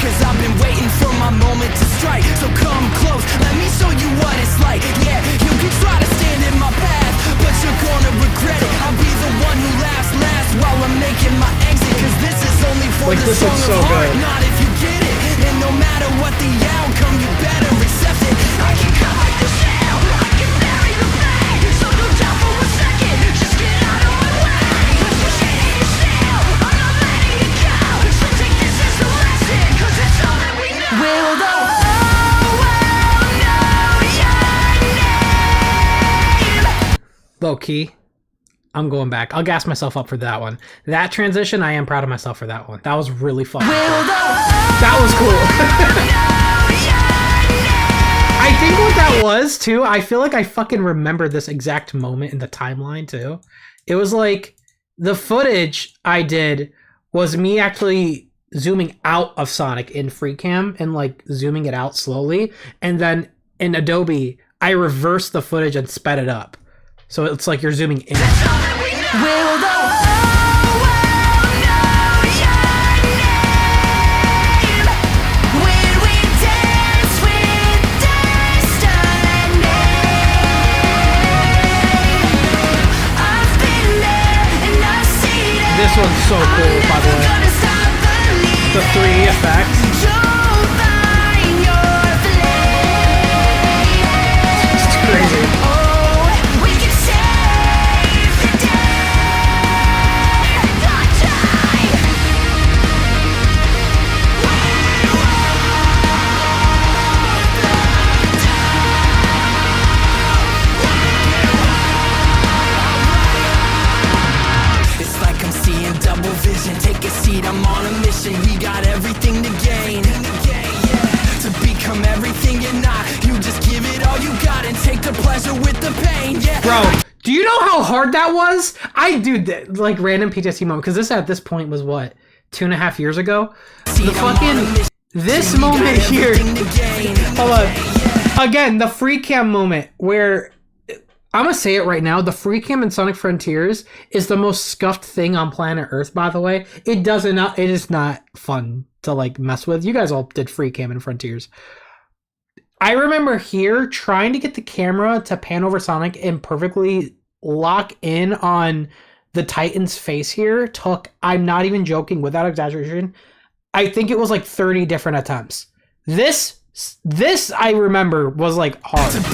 Cause I've been waiting for my moment to strike. So come close, let me show you what it's like. Yeah, you can try to stand in my path, but you're gonna regret it. I'll be the one who laughs last while I'm making my exit. Cause this is only for Like, the this song looks so of heart, good. not if you get it. And no matter what the outcome, you better accept it. I can cut like the shell, I can bury the flag. So don't doubt for a second, just get out of my way. Push it in your shell, I'm not letting it go. So take this as a lesson, cause it's all that we know. Will the whole world know your name? Low key, I'm going back. I'll gas myself up for that one. That transition, I am proud of myself for that one. That was really fun. That was cool. I think what that was too, I feel like I fucking remember this exact moment in the timeline too. It was like the footage I did was me actually zooming out of Sonic in FreeCam and like zooming it out slowly. And then in Adobe, I reversed the footage and sped it up. So it's like you're zooming in. Will the whole world know your name? When we dance with destiny. I've been there and I've seen it. This one's so cool, by the way. The 3D effects. You'll find your flame. It's crazy. We can save the day, not die. It's like I'm seeing double vision. Take a seat, I'm on a mission. We got everything to gain. To become everything you're not. You just give it all you got and take the pleasure with the pain. Yeah. Bro, do you know how hard that was? I do that, like random PTSD moment, because this at this point was what, 2.5 years ago? The fucking, this moment here, hold on. Again, the free cam moment where, I'm gonna say it right now, the free cam in Sonic Frontiers is the most scuffed thing on planet Earth, by the way. It is not fun to like mess with. You guys all did free cam in Frontiers. I remember here trying to get the camera to pan over Sonic and perfectly lock in on the Titan's face here took, I'm not even joking, without exaggeration, I think it was like 30 different attempts. This I remember was like hard. And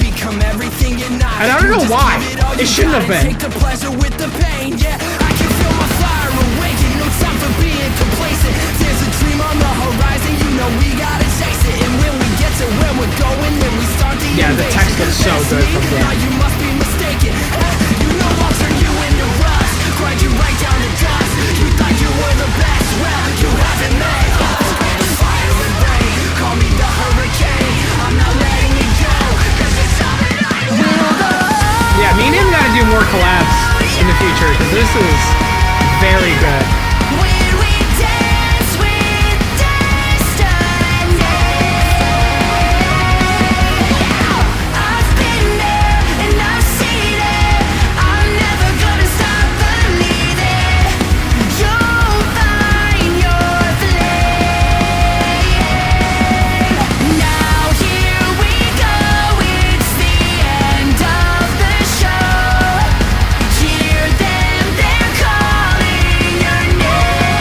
I don't know why. It shouldn't have been. Take the pleasure with the pain. Yeah, I can feel my fire awaken. No time for being complacent. There's a dream on the horizon. You know we gotta chase it. And when we get to where we're going, when we start the yeah, the text is so good from there. You must be mistaken. You know I'll turn you into rust. Grind you right down to dust. You thought you were the best. Well, you haven't met us. Fire and rain. Call me the hurricane. I'm not letting it go. 'Cause it's something I know. Yeah, me and him gotta do more collabs in the future, because this is very good. When we dance with destiny. I've been there and I've seen it. I'm never gonna stop believing. You'll find your flame. Now here we go. It's the end of the show. Hear them, they're calling your name.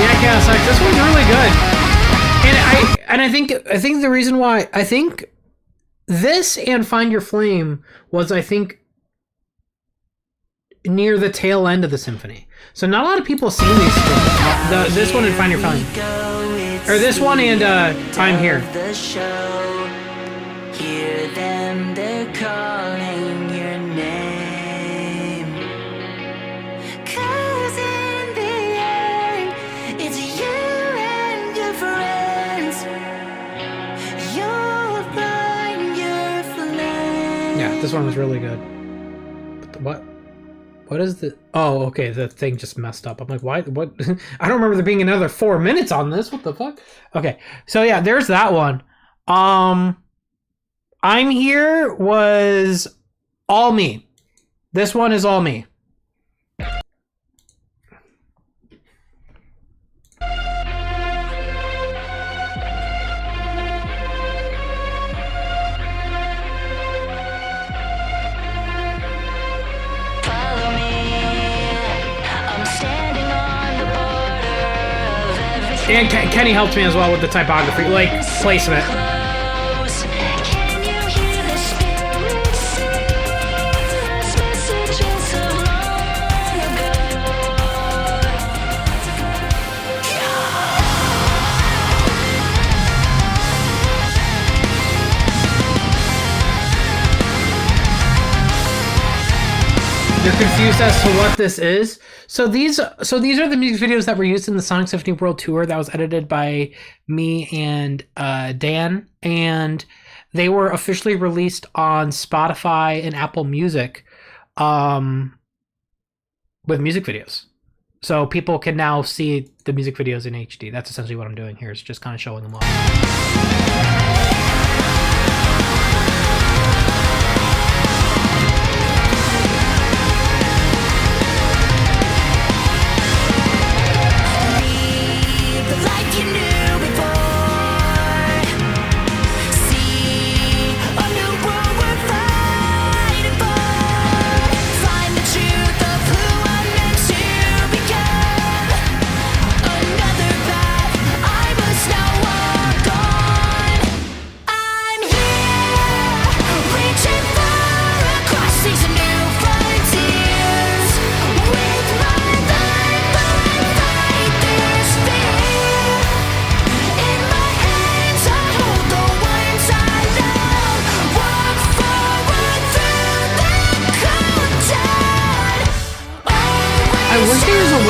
Yeah, Chaos X. This one's really good. And I think the reason why I think this and Find Your Flame was, I think, near the tail end of the symphony. So not a lot of people have seen these two. This one and Find Your Flame. Or this one and I'm Here. Hear them, they're calling your name. 'Cause in the end, it's you and your friends. You'll find your flame. Yeah, this one was really good. What? What is the... Oh, okay, the thing just messed up. I'm like, why? What? I don't remember there being another 4 minutes on this. What the fuck? Okay, so yeah, there's that one. I'm Here was all me. This one is all me. And Kenny helped me as well with the typography, like placement. You're confused as to what this is. So these are the music videos that were used in the Sonic Symphony World Tour that was edited by me and Dan, and they were officially released on Spotify and Apple Music with music videos. So people can now see the music videos in HD. That's essentially what I'm doing here, is just kind of showing them off.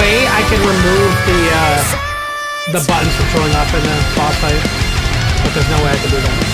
I can remove the buttons from showing up in the boss fight, but there's no way I can do that.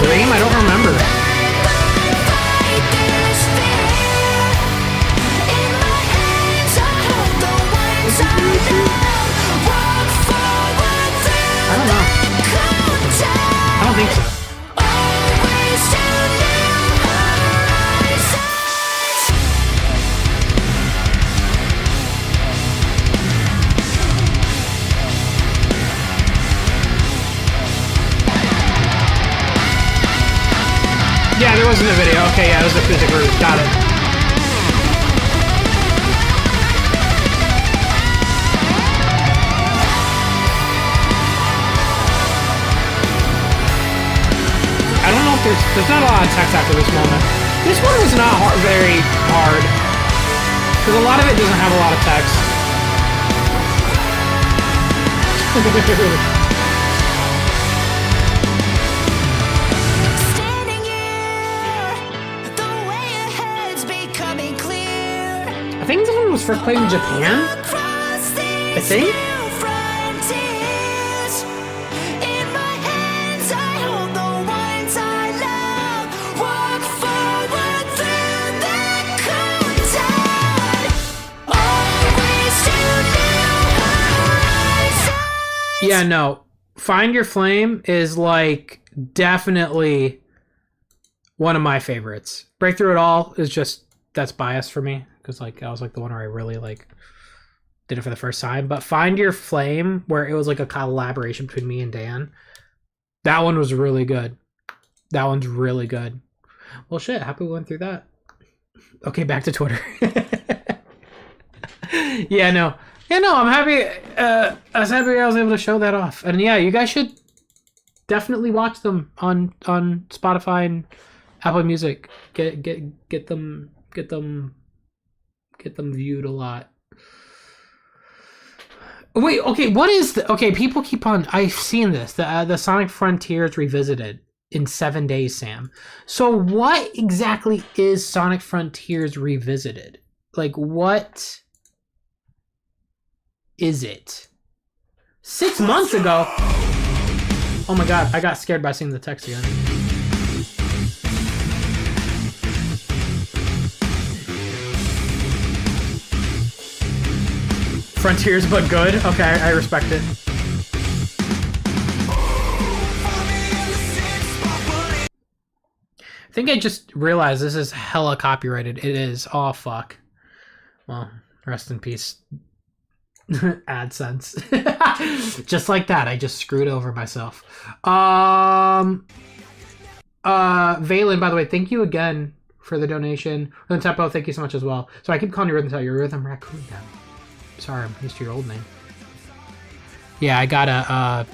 Dream? I don't remember. I don't know. I don't think so. Yeah, there wasn't a video. Okay, yeah, it was a physical route. Got it. I don't know if there's not a lot of text after this moment. This one was not very hard, because a lot of it doesn't have a lot of text. I think this one was first played in Japan. I think. Yeah, no. Find Your Flame is like definitely one of my favorites. Breakthrough It All is just, that's biased for me because like that was like the one where I really like did it for the first time. But Find Your Flame, where it was like a collaboration between me and Dan, that one was really good. That one's really good. Well, shit, happy we went through that. Okay, back to Twitter. Yeah, no. Yeah, no, I'm happy. I was happy I was able to show that off. And yeah, you guys should definitely watch them on Spotify and Apple Music. Get them viewed a lot. Wait, okay, what is okay? People keep on. I've seen this. The Sonic Frontiers Revisited in 7 days, Sam. So what exactly is Sonic Frontiers Revisited? Like what? Is it 6 months ago? Oh my god, I got scared by seeing the text again. Frontiers but good? Okay, I respect it. I think I just realized this is hella copyrighted. It is. Oh fuck. Well, rest in peace. AdSense. Just like that, I just screwed over myself. Valen, by the way, thank you again for the donation. Rhythm Tempo, thank you so much as well. So I keep calling you Rhythm Tempo, you're Rhythm Raccoon now. Sorry, I'm used to your old name. Yeah, I gotta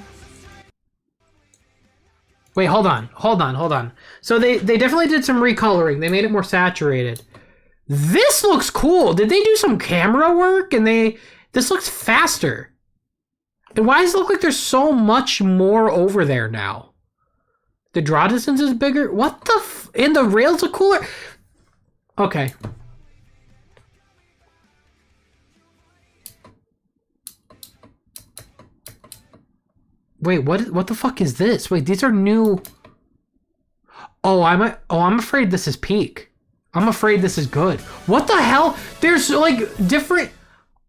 wait, hold on. So they definitely did some recoloring. They made it more saturated. This looks cool. Did they do some camera work? And this looks faster. And why does it look like there's so much more over there now? The draw distance is bigger? What the and the rails are cooler? Okay. Wait, what the fuck is this? Wait, these are new. I'm afraid this is peak. I'm afraid this is good. What the hell? There's like different.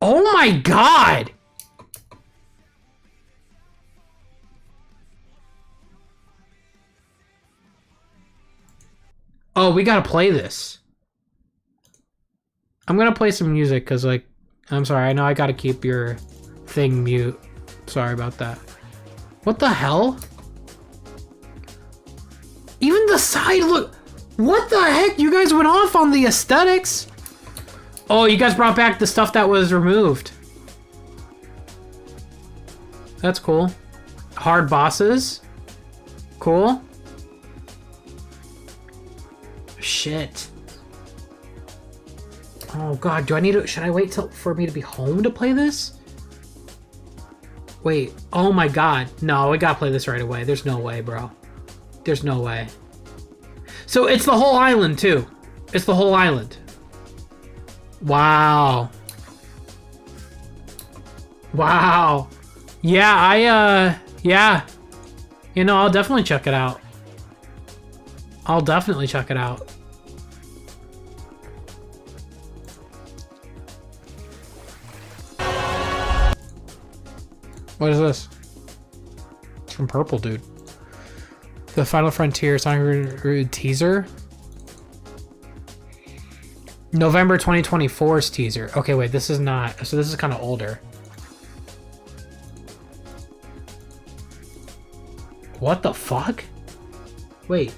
Oh my god! Oh, we gotta play this. I'm gonna play some music because, like, I'm sorry, I know I gotta keep your thing mute. Sorry about that. What the hell? Even the side look. What the heck? You guys went off on the aesthetics. Oh, you guys brought back the stuff that was removed. That's cool. Hard bosses. Cool. Shit. Oh god, do I need to... Should I wait for me to be home to play this? Wait. Oh my god. No, we gotta play this right away. There's no way, bro. There's no way. So it's the whole island, too. It's the whole island. Wow. Wow. Yeah, yeah. You know, I'll definitely check it out. I'll definitely check it out. What is this? It's from Purple Dude. The Final Frontier Sonic teaser? November 2024's teaser. Okay, wait, this is not... So this is kind of older. What the fuck? Wait.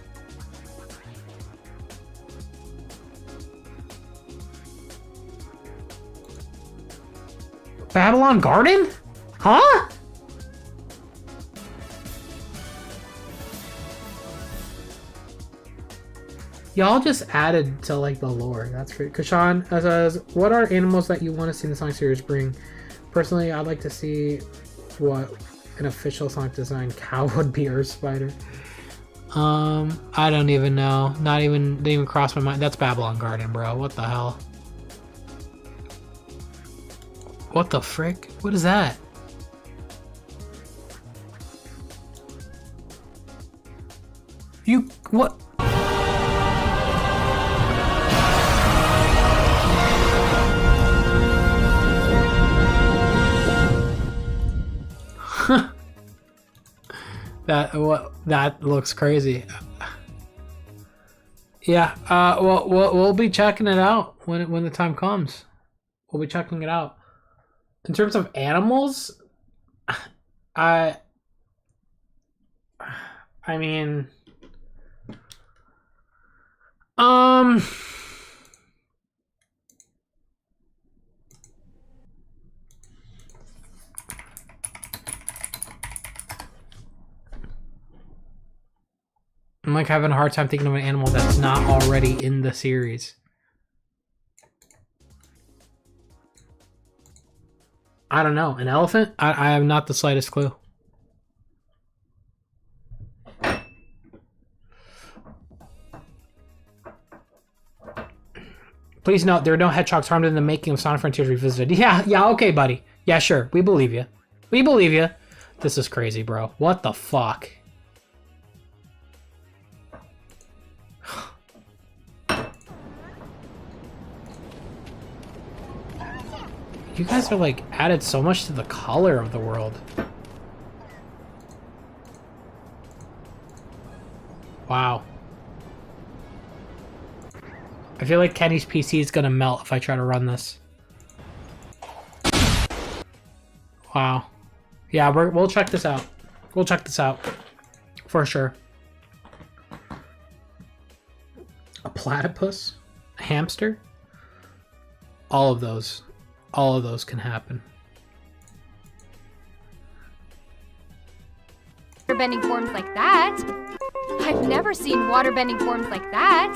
Babylon Garden? Huh? Y'all just added to like the lore. That's great. Kashan says, what are animals that you want to see in the Sonic series bring? Personally, I'd like to see what an official Sonic design cow would be, or spider. I don't even know. Didn't even cross my mind. That's Babylon Garden, bro. What the hell? What the frick? What is that? You what? That looks crazy. Yeah, well, we'll be checking it out when the time comes. We'll be checking it out. In terms of animals, I mean, I'm like having a hard time thinking of an animal that's not already in the series. I don't know. An elephant? I have not the slightest clue. Please note, there are no hedgehogs harmed in the making of Sonic Frontiers Revisited. Yeah, okay, buddy. Yeah, sure. We believe you. We believe you. This is crazy, bro. What the fuck? You guys are like added so much to the color of the world. Wow. I feel like Kenny's PC is gonna melt if I try to run this. Wow. Yeah, we'll check this out. We'll check this out. For sure. A platypus? A hamster? All of those. All of those can happen. Waterbending forms like that. I've never seen waterbending forms like that.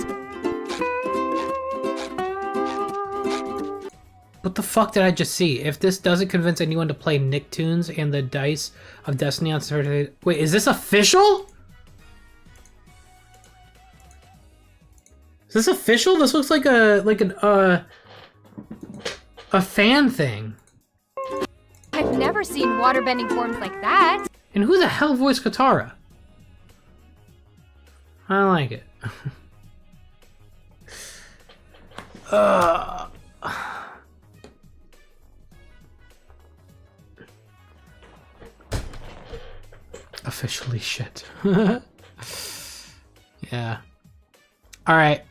What the fuck did I just see? If this doesn't convince anyone to play Nicktoons and the Dice of Destiny on Saturday... Wait, is this official? Is this official? This looks like a fan thing. I've never seen waterbending forms like that. And who the hell voiced Katara? I don't like it. Officially shit. Yeah. Alright.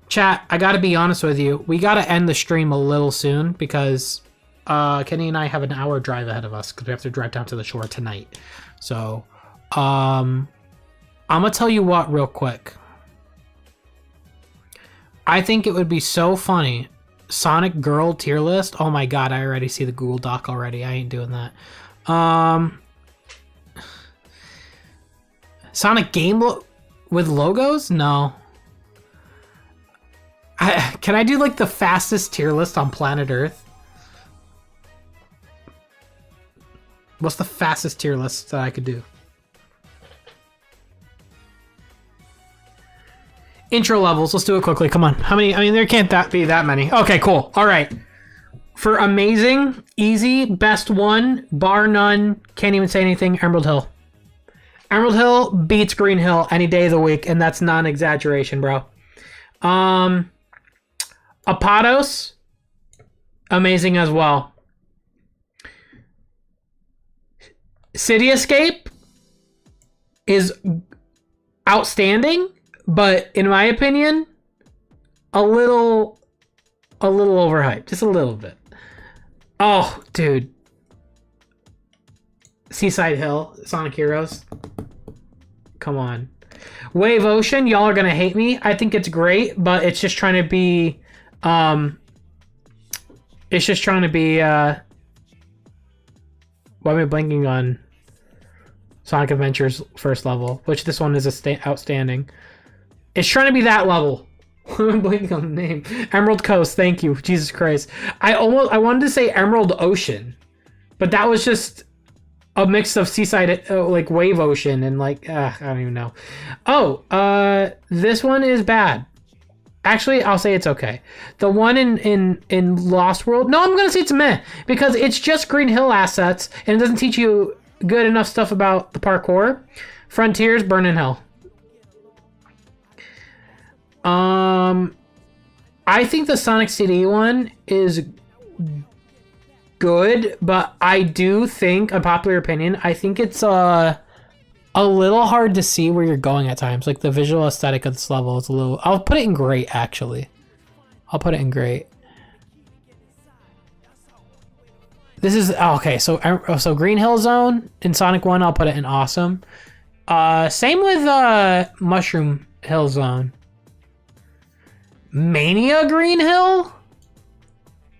Chat, I gotta be honest with you. We gotta end the stream a little soon because Kenny and I have an hour drive ahead of us because we have to drive down to the shore tonight. So, I'm gonna tell you what real quick. I think it would be so funny. Sonic Girl tier list. Oh my god, I already see the Google Doc already. I ain't doing that. Sonic game with logos? No. Can I do like the fastest tier list on planet Earth? What's the fastest tier list that I could do? Intro levels. Let's do it quickly. Come on. How many? I mean, there can't be that many. Okay, cool. All right. For amazing, easy, best one, bar none, can't even say anything, Emerald Hill. Emerald Hill beats Green Hill any day of the week, and that's not an exaggeration, bro. Apados, amazing as well. City Escape is outstanding, but in my opinion, a little overhyped, just a little bit. Oh, dude. Seaside Hill, Sonic Heroes. Come on. Wave Ocean, y'all are gonna hate me. I think it's great, but it's just trying to be it's just trying to be why am I blanking on Sonic Adventure's first level, which this one is outstanding. It's trying to be that level. I'm blanking on the name. Emerald Coast, thank you. Jesus Christ. I wanted to say Emerald Ocean, but that was just a mix of Seaside, like Wave Ocean and like, I don't even know. Oh, this one is bad. Actually, I'll say it's okay. The one in Lost World, no, I'm gonna say it's meh because it's just Green Hill assets and it doesn't teach you good enough stuff about the parkour. Frontiers, Burning Hell. I think the Sonic CD one is good, but I do think, unpopular opinion, I think it's a little hard to see where you're going at times. Like the visual aesthetic of this level is a little. I'll put it in great, actually. I'll put it in great. This is okay. So Green Hill Zone in Sonic 1, I'll put it in awesome. Same with Mushroom Hill Zone. Mania Green Hill?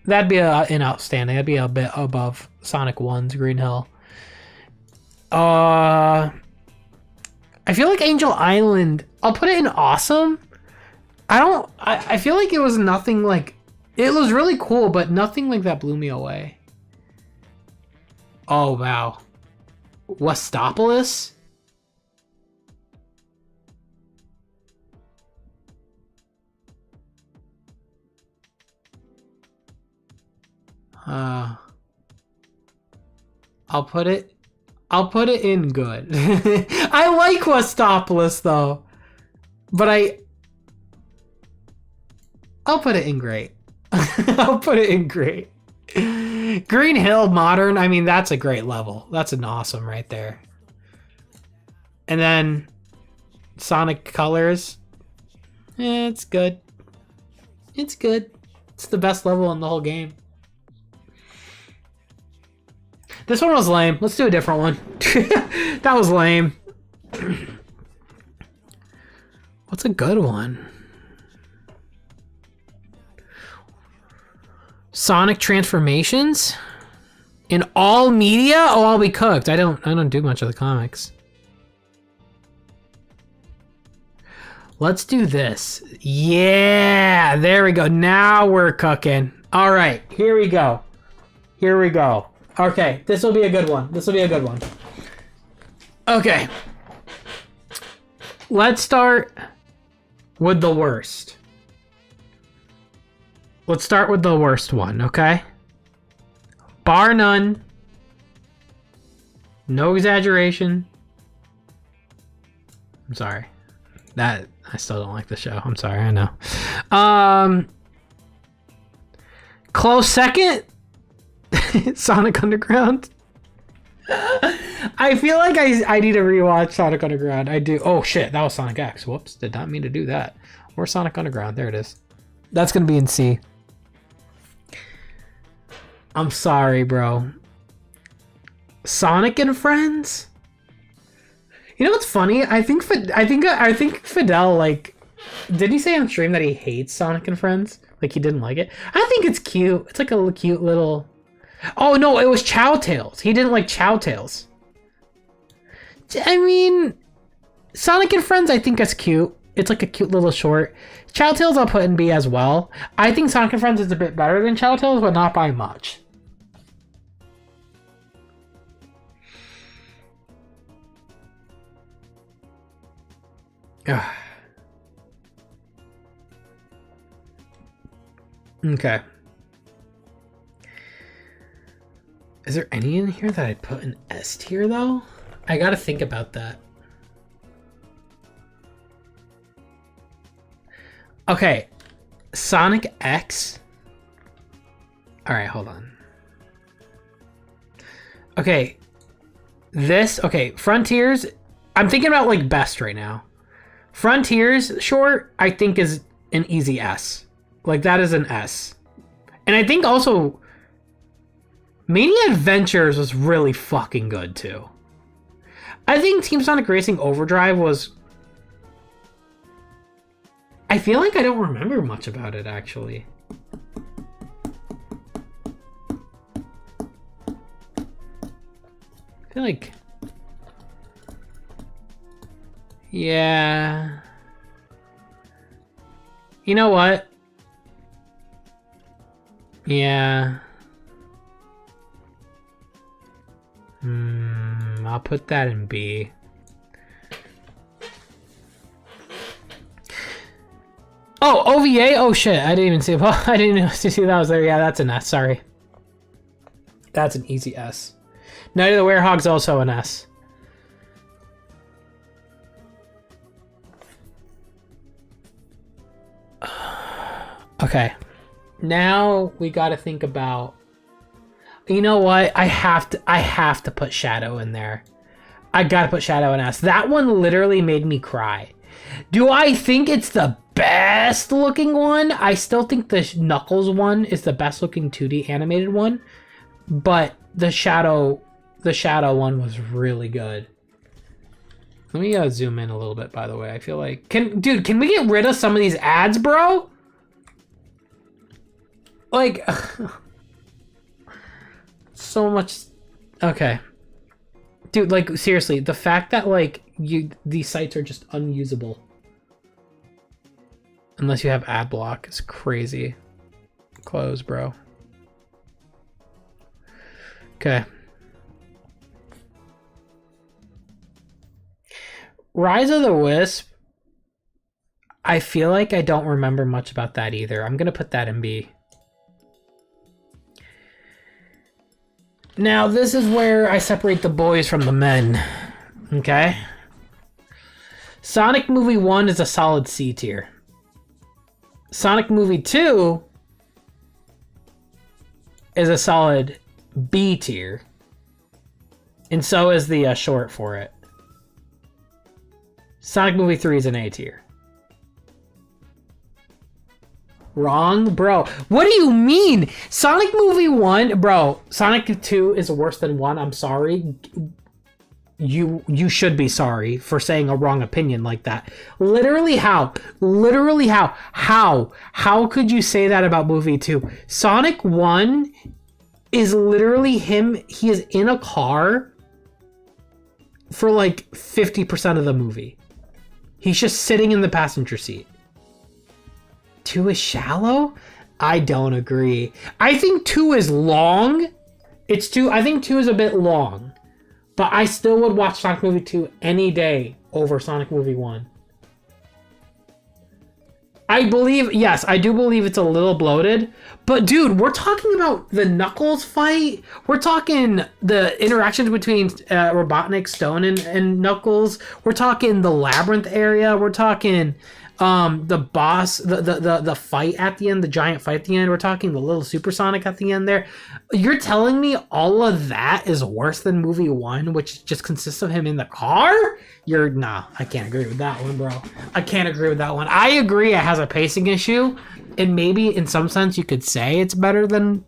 That'd be an outstanding. That'd be a bit above Sonic 1's Green Hill. I feel like Angel Island, I'll put it in awesome. I feel like it was nothing like, it was really cool, but nothing like that blew me away. Oh, wow. Westopolis? I'll put it in good. I like Westopolis though, but I'll put it in great. I'll put it in great. Green Hill Modern, I mean, that's a great level. That's an awesome right there. And then Sonic Colors, it's good. It's good. It's the best level in the whole game. This one was lame. Let's do a different one. That was lame. What's a good one? Sonic Transformations? In all media? Oh, I'll be cooked. I don't do much of the comics. Let's do this. Yeah, there we go. Now we're cooking. All right, here we go. Here we go. Okay, this will be a good one. This will be a good one. Okay. Let's start with the worst. Let's start with the worst one, okay? Bar none. No exaggeration. I'm sorry. I still don't like the show. I'm sorry, I know. Close second. Sonic Underground. I feel like I need to rewatch Sonic Underground. I do. Oh shit, that was Sonic X. Whoops, did not mean to do that. Where's Sonic Underground? There it is. That's gonna be in C. I'm sorry, bro. Sonic and Friends. You know what's funny? I think Fidel, like, did he say on stream that he hates Sonic and Friends? Like he didn't like it. I think it's cute. It's like a cute little. Oh no, it was Chow Tales. He didn't like Chow Tales. I mean, Sonic and Friends, I think that's cute. It's like a cute little short. Chow Tales I'll put in B as well. I think Sonic and Friends is a bit better than Chow Tales, but not by much. Okay. Is there any in here that I'd put in S tier though? I gotta think about that. Okay. Sonic X. Alright, hold on. Okay. Okay, Frontiers. I'm thinking about like best right now. Frontiers short, I think is an easy S. Like that is an S. And I think also Mania Adventures was really fucking good too. I think Team Sonic Racing Overdrive was... I feel like I don't remember much about it actually. I feel like... Yeah. You know what? Yeah. I'll put that in B. Oh, OVA? Oh shit, I didn't even see. Well, I didn't even see that was there. Yeah, that's an S. Sorry, that's an easy S. Night of the Werehog's also an S. Okay, now we got to think about. You know what? I have to put Shadow in there. I gotta put Shadow in S. That one literally made me cry. Do I think it's the best looking one? I still think the Knuckles one is the best looking 2D animated one, but the Shadow one was really good. Let me zoom in a little bit. By the way, I feel like can we get rid of some of these ads, bro? Like, so much. Okay, dude. Like seriously, the fact that like these sites are just unusable unless you have ad block is crazy. Close, bro. Okay. Rise of the Wisp. I feel like I don't remember much about that either. I'm gonna put that in B. Now, this is where I separate the boys from the men. Okay? Sonic Movie 1 is a solid C tier. Sonic Movie 2 is a solid B tier. And so is the short for it. Sonic Movie 3 is an A tier. Wrong, bro. What do you mean? Sonic Movie 1, bro. Sonic 2 is worse than 1. I'm sorry. You should be sorry for saying a wrong opinion like that. Literally how? Literally how? How could you say that about movie 2? Sonic 1 is literally him. He is in a car for like 50% of the movie. He's just sitting in the passenger seat. 2 is shallow? I don't agree. I think 2 is long. I think 2 is a bit long. But I still would watch Sonic Movie 2 any day over Sonic Movie 1. I do believe it's a little bloated. But dude, we're talking about the Knuckles fight. We're talking the interactions between Robotnik, Stone, and Knuckles. We're talking the labyrinth area. We're talking the boss, the fight at the end, the giant fight at the end. We're talking the little supersonic at the end there. You're telling me all of that is worse than movie 1, which just consists of him in the car? Nah, I can't agree with that one, bro. I can't agree with that one. I agree it has a pacing issue, and maybe in some sense you could say it's better than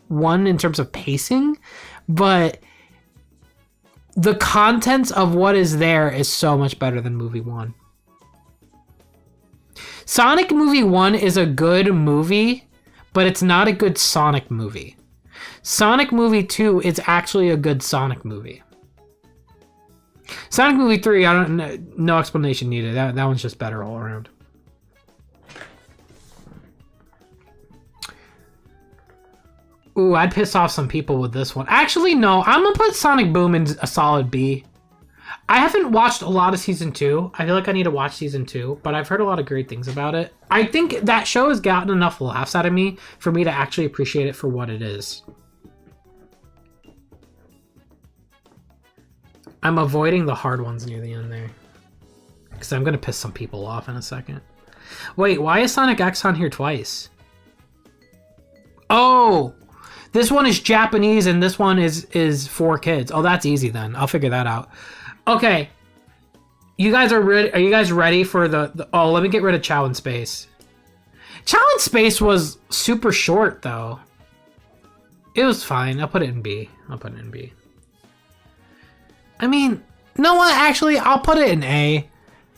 1 in terms of pacing, but the contents of what is there is so much better than movie 1. Sonic Movie 1 is a good movie, but it's not a good Sonic movie. Sonic Movie 2 is actually a good Sonic movie. Sonic Movie 3, no explanation needed. That one's just better all around. Ooh, I'd piss off some people with this one. Actually, no. I'm gonna put Sonic Boom in a solid B. I haven't watched a lot of season 2. I feel like I need to watch season 2, but I've heard a lot of great things about it. I think that show has gotten enough laughs out of me for me to actually appreciate it for what it is. I'm avoiding the hard ones near the end there, because I'm going to piss some people off in a second. Wait, why is Sonic X on here twice? Oh! This one is Japanese and this one is for kids. Oh, that's easy then. I'll figure that out. Okay, you guys are ready? Are you guys ready for the oh, let me get rid of Chow in Space. Chow in Space was super short though. It was fine. I'll put it in B. I mean, no what? Actually, I'll put it in A.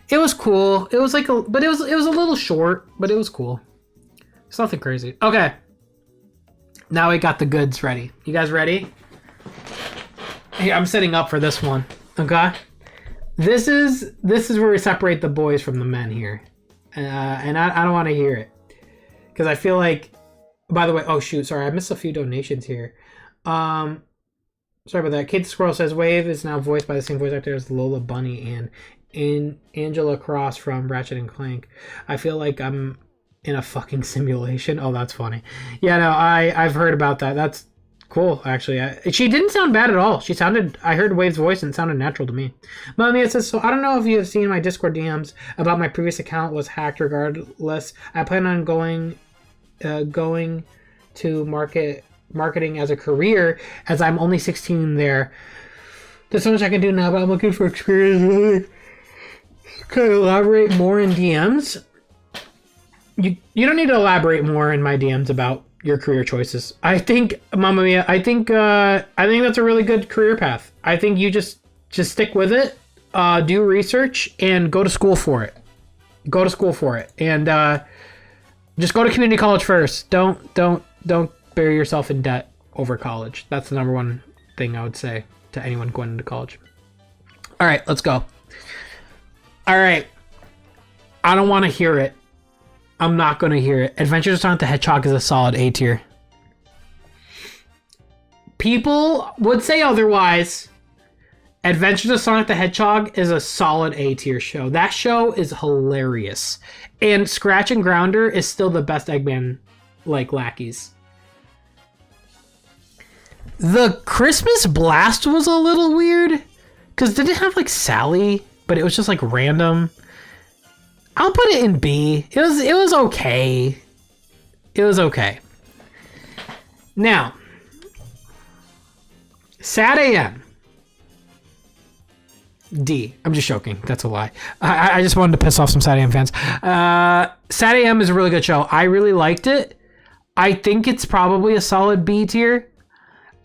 It was cool. It was like but it was a little short, but it was cool. It's nothing crazy. Okay. Now we got the goods ready. You guys ready? Hey, I'm setting up for this one. Okay, this is where we separate the boys from the men here, and I don't want to hear it because I feel like. By the way, oh shoot, sorry, I missed a few donations here. Sorry about that. Kid Squirrel says Wave is now voiced by the same voice actor as Lola Bunny and Angela Cross from Ratchet and Clank. I feel like I'm in a fucking simulation. Oh, that's funny. Yeah, no, I've heard about that. That's cool, actually. She didn't sound bad at all. I heard Wave's voice and it sounded natural to me. Mommy, it says, so I don't know if you have seen my Discord DMs about my previous account was hacked. Regardless, I plan on going to marketing as a career, as I'm only 16 there. There's so much I can do now, but I'm looking for experience. Can I elaborate more in DMs? You don't need to elaborate more in my DMs about your career choices. I think, Mamma Mia, I think that's a really good career path. I think you just stick with it, do research, and go to school for it. And just go to community college first. Don't bury yourself in debt over college. That's the number one thing I would say to anyone going into college. All right, let's go. All right. I don't want to hear it. I'm not going to hear it. Adventures of Sonic the Hedgehog is a solid A tier. People would say otherwise. Adventures of Sonic the Hedgehog is a solid A tier show. That show is hilarious. And Scratch and Grounder is still the best Eggman lackeys. The Christmas Blast was a little weird. Because did it have Sally? But it was just random. I'll put it in B. It was okay. It was okay. Now, Sad AM. D. I'm just joking. That's a lie. I just wanted to piss off some Sad AM fans. Sad AM is a really good show. I really liked it. I think it's probably a solid B tier.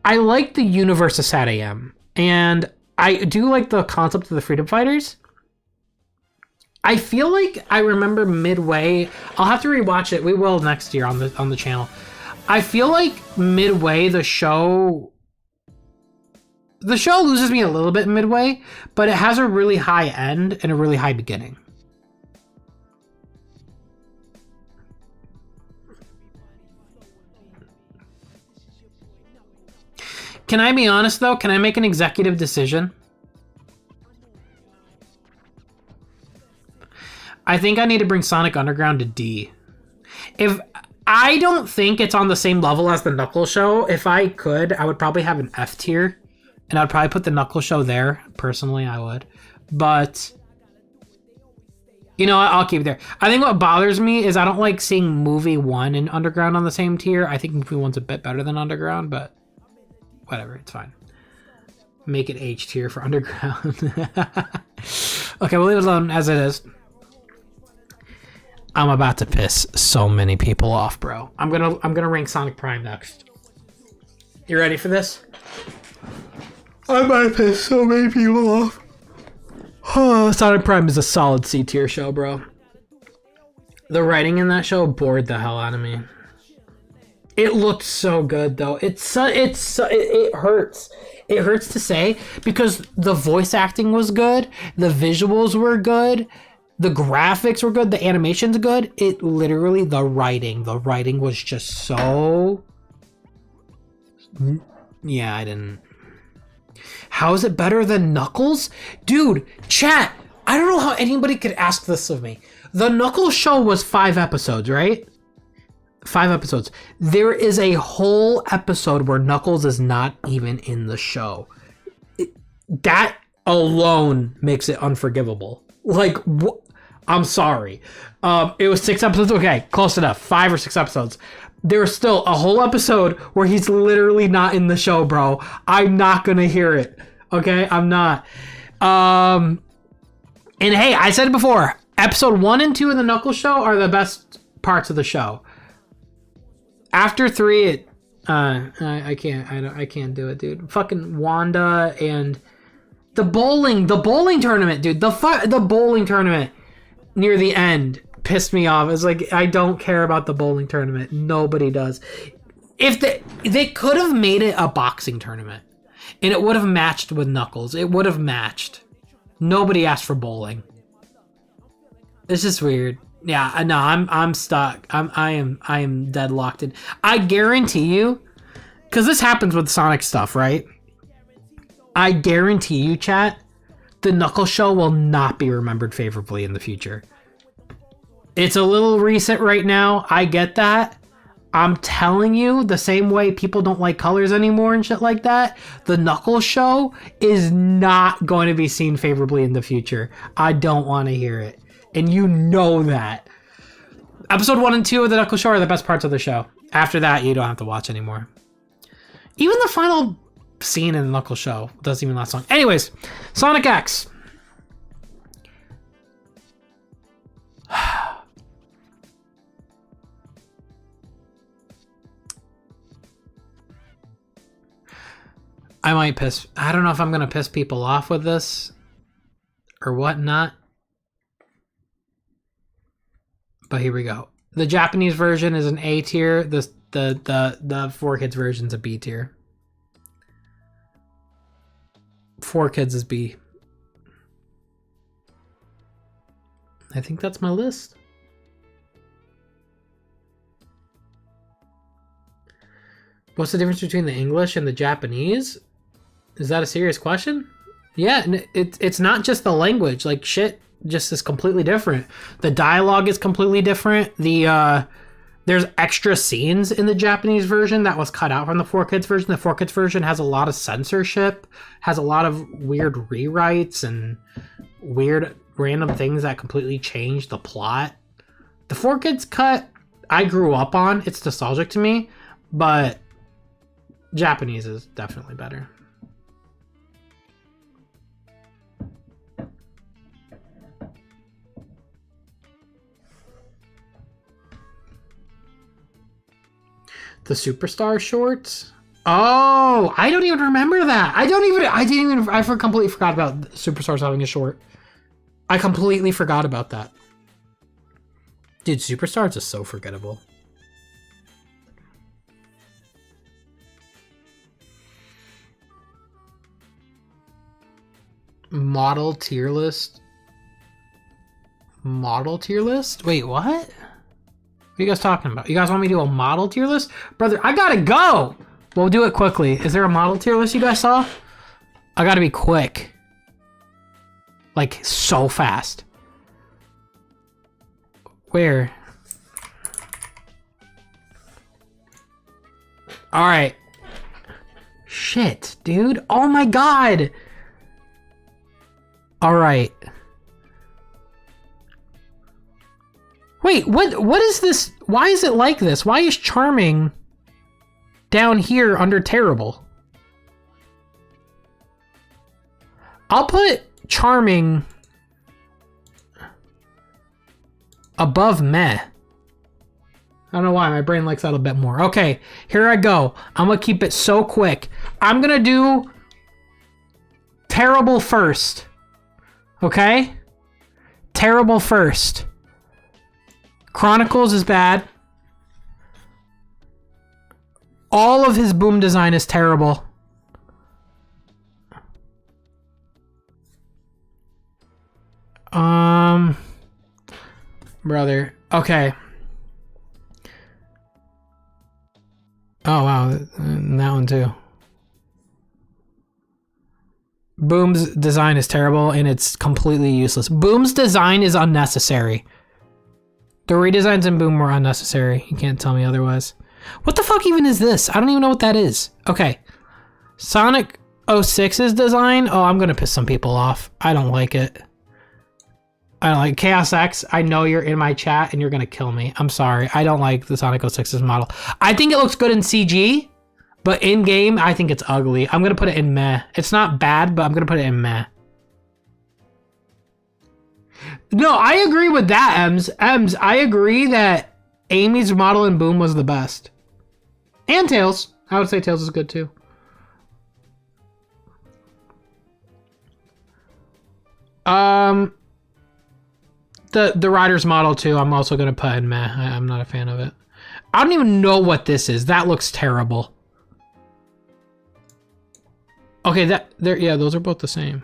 I like the universe of Sad AM. And I do like the concept of the Freedom Fighters. I feel like I remember midway. I'll have to rewatch it. We will next year on the channel. I feel like midway the show loses me a little bit midway, but it has a really high end and a really high beginning. Can I be honest though? Can I make an executive decision? I think I need to bring Sonic Underground to D. If I don't think it's on the same level as the Knuckles show. If I could, I would probably have an F tier. And I'd probably put the Knuckles show there. Personally, I would. But, I'll keep it there. I think what bothers me is I don't like seeing Movie 1 and Underground on the same tier. I think Movie 1's a bit better than Underground, but whatever, it's fine. Make it H tier for Underground. Okay, we'll leave it alone as it is. I'm about to piss so many people off, bro. I'm gonna rank Sonic Prime next. You ready for this? I might piss so many people off. Oh, Sonic Prime is a solid C tier show, bro. The writing in that show bored the hell out of me. It looked so good though. It hurts. It hurts to say because the voice acting was good, the visuals were good. The graphics were good. The animation's good. It literally, the writing was just so... Yeah, I didn't... How is it better than Knuckles? Dude, chat, I don't know how anybody could ask this of me. The Knuckles show was 5 episodes, right? 5 episodes. There is a whole episode where Knuckles is not even in the show. That alone makes it unforgivable. I'm sorry. It was 6 episodes. Okay, close enough. 5 or 6 episodes. There's still a whole episode where he's literally not in the show, bro. I'm not gonna hear it. Okay, I'm not. And hey, I said it before. Episode 1 and 2 of the Knuckles show are the best parts of the show. After 3, I can't do it, dude. Fucking Wanda and the bowling tournament, dude. The bowling tournament near the end pissed me off. It's I don't care about the bowling tournament. Nobody does. If they could have made it a boxing tournament and it would have matched with Knuckles. It would have matched. Nobody asked for bowling. It's just weird. Yeah, no, I'm stuck. I am deadlocked in. I guarantee you, because this happens with Sonic stuff, right? I guarantee you, chat, the Knuckles show will not be remembered favorably in the future. It's a little recent right now. I get that. I'm telling you, the same way people don't like colors anymore and shit like that, the Knuckles show is not going to be seen favorably in the future. I don't want to hear it. And you know that. Episode 1 and 2 of the Knuckles show are the best parts of the show. After that, you don't have to watch anymore. Even the final scene in the Knuckles show doesn't even last long. Anyways, Sonic X. I might piss. I don't know if I'm going to piss people off with this or whatnot. But here we go. The Japanese version is an A tier. The 4Kids version's a B tier. 4Kids is B. I think that's my list. What's the difference between the English and the Japanese? Is that a serious question? Yeah, it's not just the language. Like, shit just is completely different. The dialogue is completely different. There's extra scenes in the Japanese version that was cut out from the 4Kids version. The 4Kids version has a lot of censorship, has a lot of weird rewrites and weird random things that completely change the plot. The 4Kids cut, I grew up on. It's nostalgic to me, but Japanese is definitely better. The Superstar shorts? Oh, I don't even remember that. I completely forgot about Superstars having a short. I completely forgot about that. Dude, Superstars is so forgettable. Model tier list? Model tier list? Wait, what? What are you guys talking about? You guys want me to do a model tier list? Brother, I gotta go! We'll do it quickly. Is there a model tier list you guys saw? I gotta be quick. Like, so fast. Where? Alright. Shit, dude. Oh my god! Alright. Wait, what is this? Why is it like this? Why is Charming down here under Terrible? I'll put Charming above Meh. I don't know why, my brain likes that a bit more. Okay, here I go. I'm gonna keep it so quick. I'm gonna do Terrible first. Okay? Terrible first. Chronicles is bad. All of his boom design is terrible. Brother. Okay. Oh, wow. That one too. Boom's design is terrible and it's completely useless. Boom's design is unnecessary. The redesigns in Boom were unnecessary. You can't tell me otherwise. What the fuck even is this? I don't even know what that is. Okay. Sonic 06's design? Oh, I'm gonna piss some people off. I don't like it. I don't like Chaos X. I know you're in my chat and you're gonna kill me. I'm sorry. I don't like the Sonic 06's model. I think it looks good in CG, but in game, I think it's ugly. I'm gonna put it in meh. It's not bad, but I'm gonna put it in meh. No, I agree with that, Ems. Ems, I agree that Amy's model in Boom was the best. And Tails. I would say Tails is good too. The Rider's model too, I'm also gonna put in meh. I'm not a fan of it. I don't even know what this is. That looks terrible. Okay, yeah, those are both the same.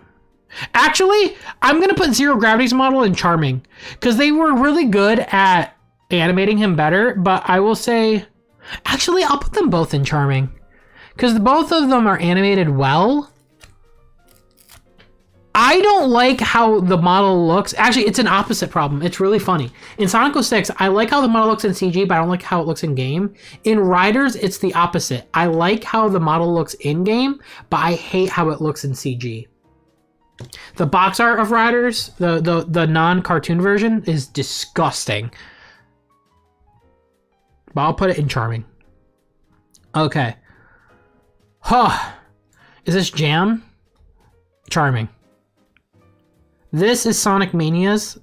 Actually, I'm gonna put Zero Gravity's model in Charming because they were really good at animating him better. But I will say, actually, I'll put them both in Charming because both of them are animated well. I don't like how the model looks. Actually, it's an opposite problem. It's really funny. In Sonic 06, I like how the model looks in CG, but I don't like how it looks in game. In Riders, it's the opposite. I like how the model looks in game, but I hate how it looks in CG. The box art of Riders, the non-cartoon version, is disgusting. But I'll put it in charming. Okay. Huh. Is this jam? Charming. This is Sonic Mania's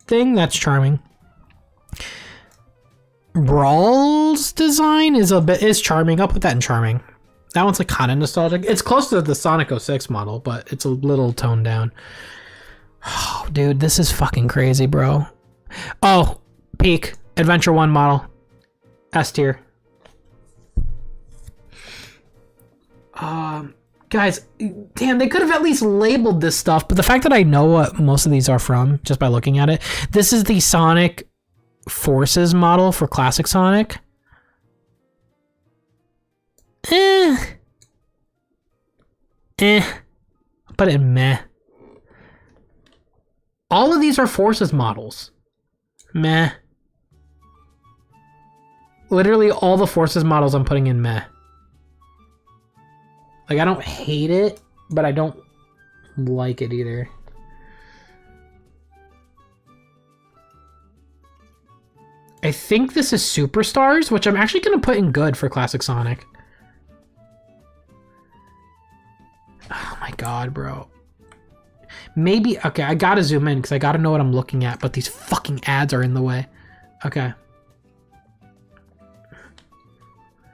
thing. That's charming. Brawl's design is charming. I'll put that in charming. That one's like kind of nostalgic. It's close to the Sonic 06 model, but it's a little toned down. Oh, dude, this is fucking crazy, bro. Oh, peak. Adventure 1 model. S tier. Guys, damn, they could have at least labeled this stuff, but the fact that I know what most of these are from, just by looking at it, this is the Sonic Forces model for Classic Sonic. Put it in meh. All of these are Forces models. Meh. Literally all the Forces models I'm putting in meh. Like, I don't hate it, but I don't like it either. I think this is Superstars, which I'm actually going to put in good for Classic Sonic. Oh my god, bro. Maybe, okay, I gotta zoom in because I gotta know what I'm looking at, but these fucking ads are in the way. Okay.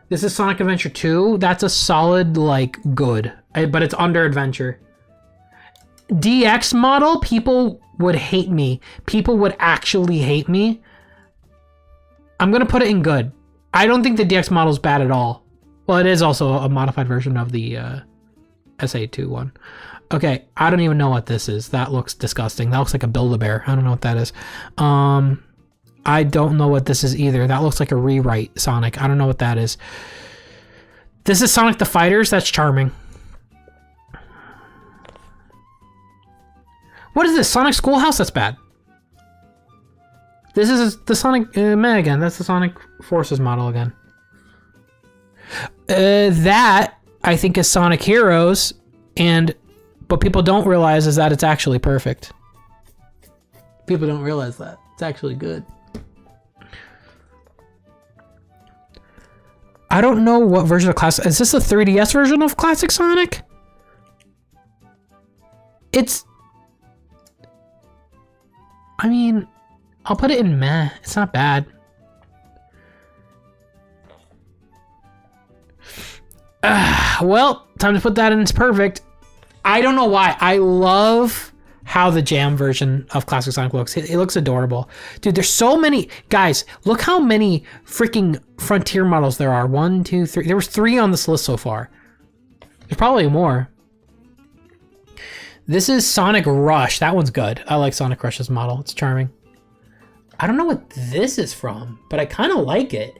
This is Sonic Adventure 2. That's a solid, like, good. But it's under Adventure. DX model, people would hate me. People would actually hate me. I'm going to put it in good. I don't think the DX model is bad at all. Well, it is also a modified version of the SA2 one. Okay, I don't even know what this is. That looks disgusting. That looks like a Build-A-Bear. I don't know what that is. I don't know what this is either. That looks like a rewrite Sonic. I don't know what that is. This is Sonic the Fighters. That's charming. What is this? Sonic Schoolhouse? That's bad. This is the Sonic meh again. That's the Sonic Forces model again. That I think is Sonic Heroes, but people don't realize is that it's actually perfect. People don't realize that it's actually good. I don't know what version of Classic... Is this the 3DS version of Classic Sonic? It's... I mean, I'll put it in meh. It's not bad. Well, time to put that in. It's perfect. I don't know why. I love how the Jam version of Classic Sonic looks. It looks adorable. Dude, there's so many... Guys, look how many freaking Frontier models there are. 1, 2, 3. There was 3 on this list so far. There's probably more. This is Sonic Rush. That one's good. I like Sonic Rush's model. It's charming. I don't know what this is from, but I kind of like it.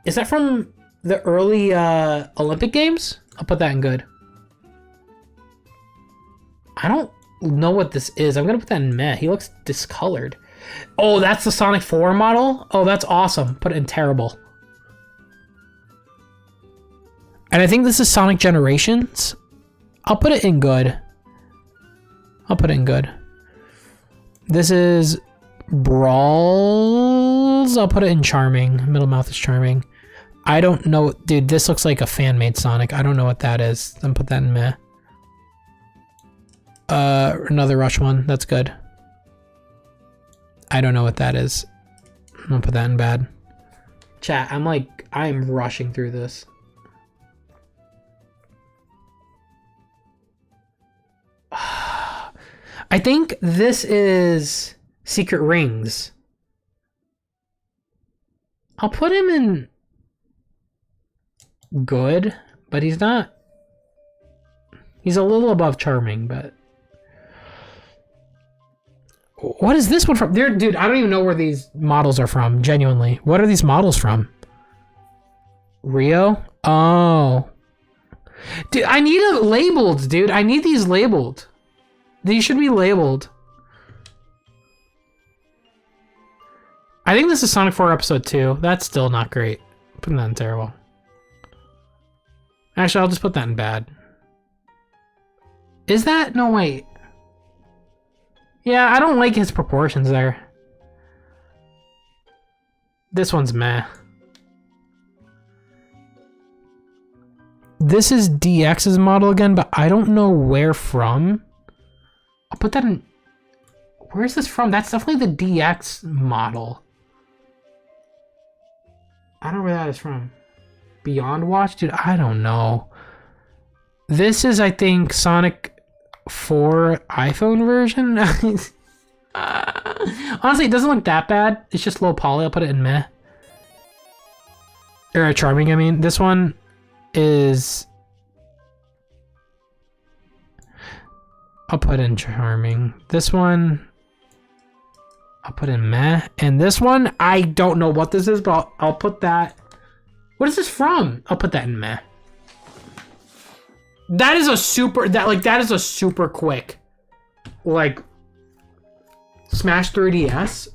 Is that from the early Olympic Games? I'll put that in good. I don't know what this is. I'm going to put that in meh. He looks discolored. Oh, that's the Sonic 4 model? Oh, that's awesome. Put it in terrible. And I think this is Sonic Generations. I'll put it in good. I'll put it in good. This is Brawls. I'll put it in charming. Middle mouth is charming. I don't know. Dude, this looks like a fan-made Sonic. I don't know what that is. Then put that in meh. Another Rush one. That's good. I don't know what that is. I'm gonna put that in bad. Chat, I am rushing through this. I think this is Secret Rings. I'll put him in good, but he's not. He's a little above charming, but. What is this one from? Dude, I don't even know where these models are from, genuinely. What are these models from? Rio? Oh. Dude, I need it labeled, dude. I need these labeled. These should be labeled. I think this is Sonic 4 Episode 2. That's still not great. Putting that in terrible. Actually, I'll just put that in bad. Is that? No, wait. Yeah, I don't like his proportions there. This one's meh. This is DX's model again, but I don't know where from. I'll put that in... Where's this from? That's definitely the DX model. I don't know where that is from. Beyond Watch? Dude, I don't know. This is, I think, Sonic 4 iPhone version? Honestly, it doesn't look that bad. It's just low poly. I'll put it in meh. Or charming, I mean. This one is... I'll put in charming. This one... I'll put in meh. And this one, I don't know what this is, but I'll put that... What is this from? I'll put that in meh. That is a super... That is a super quick... Like... Smash 3DS.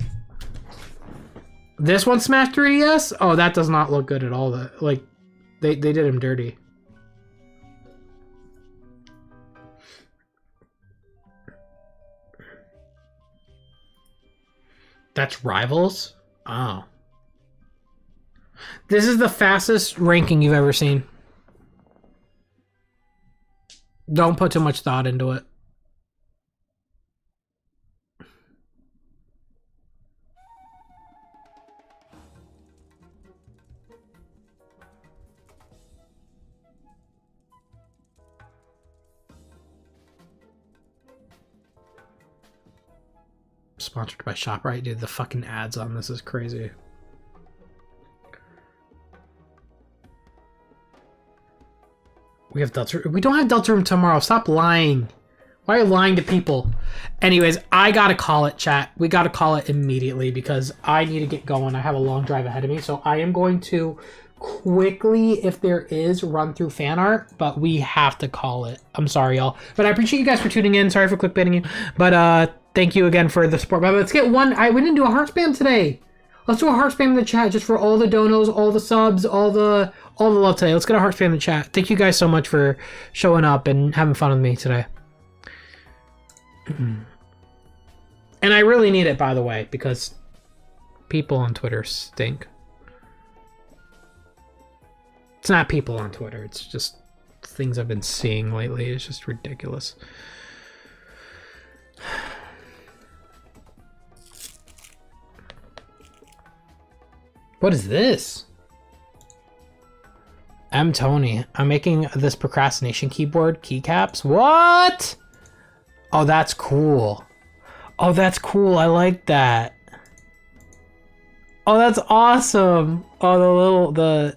This one Smash 3DS? Oh, that does not look good at all. Like, they did him dirty. That's Rivals? Oh. This is the fastest ranking you've ever seen. Don't put too much thought into it. Sponsored by ShopRite, dude. The fucking ads on this is crazy. We have Delta. We don't have Delta Room tomorrow. Stop lying. Why are you lying to people? Anyways, I gotta call it, chat. We gotta call it immediately because I need to get going. I have a long drive ahead of me, so I am going to quickly, if there is, run through fan art, but we have to call it. I'm sorry, y'all. But I appreciate you guys for tuning in. Sorry for clickbaiting you. But, thank you again for the support. But let's get one. We didn't do a heart spam today. Let's do a heart spam in the chat just for all the donos, all the subs, all the love today. Let's get a heart spam in the chat. Thank you guys so much for showing up and having fun with me today. And I really need it, by the way, because people on Twitter stink. It's not people on Twitter. It's just things I've been seeing lately. It's just ridiculous. What is this? I'm Tony. I'm making this procrastination keyboard keycaps. What? Oh, that's cool. Oh, that's cool. I like that. Oh, that's awesome. Oh,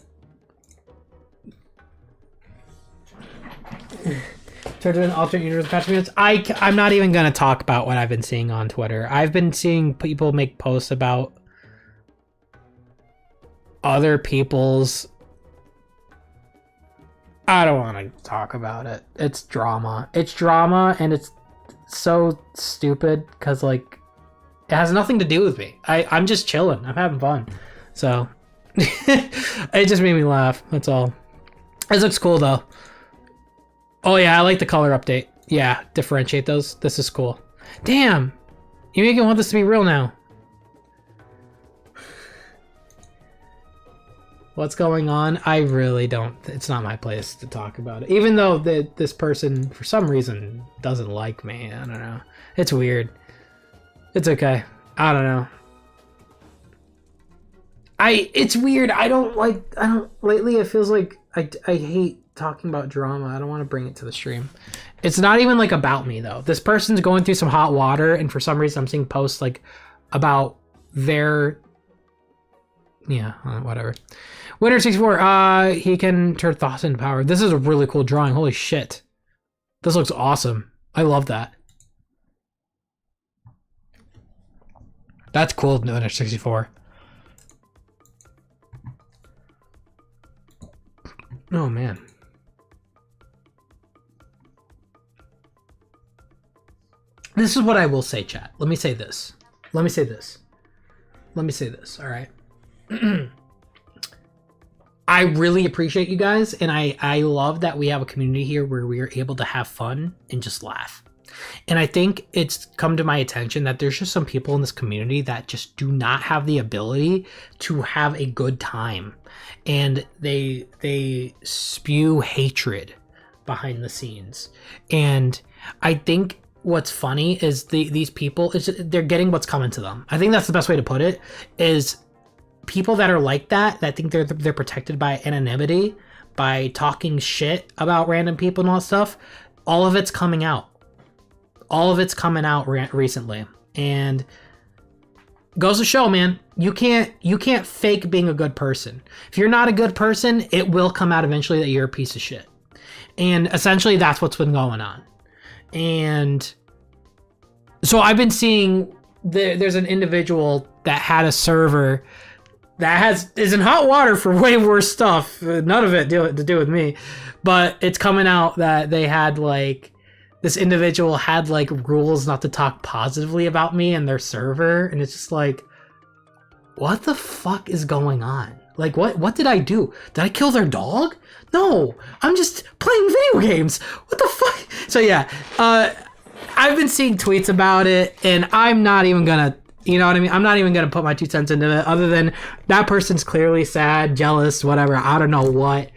Turn to an alternate universe patch minutes. I'm not even gonna talk about what I've been seeing on Twitter. I've been seeing people make posts about other people's... I don't want to talk about it. It's drama. It's drama, and it's so stupid because, like, it has nothing to do with me. I'm just chilling. I'm having fun. So, it just made me laugh. That's all. This looks cool, though. Oh, yeah, I like the color update. Yeah, differentiate those. This is cool. Damn! You make me want this to be real now. What's going on? I really don't. It's not my place to talk about it. Even though this person, for some reason, doesn't like me. I don't know. It's weird. It's okay. I don't know. It's weird. Lately it feels like I hate talking about drama. I don't want to bring it to the stream. It's not even like about me though. This person's going through some hot water, and for some reason I'm seeing posts like about their... Yeah, whatever. Winner 64, he can turn thoughts into power. This is a really cool drawing. Holy shit. This looks awesome. I love that. That's cool, Winner 64. Oh, man. This is what I will say, chat. Let me say this. All right. I really appreciate you guys, and I love that we have a community here where we are able to have fun and just laugh. And I think it's come to my attention that there's just some people in this community that just do not have the ability to have a good time, and they spew hatred behind the scenes. And I think what's funny is these people, they're getting what's coming to them. I think that's the best way to put it, is people that are like that think they're protected by anonymity, by talking shit about random people and all that stuff. All of it's coming out. Recently. And goes to show, man, you can't fake being a good person. If you're not a good person, it will come out eventually that you're a piece of shit. And essentially that's what's been going on. And so I've been seeing there's an individual that had a server that is in hot water for way worse stuff. None of it to do with me, but it's coming out that they had this individual had rules not to talk positively about me and their server. And it's just what the fuck is going on? What did I do? Did I kill their dog? No, I'm just playing video games. What the fuck? So yeah, I've been seeing tweets about it, and I'm not even gonna, you know what I mean? I'm not even gonna put my 2 cents into it, other than that person's clearly sad, jealous, whatever. I don't know what.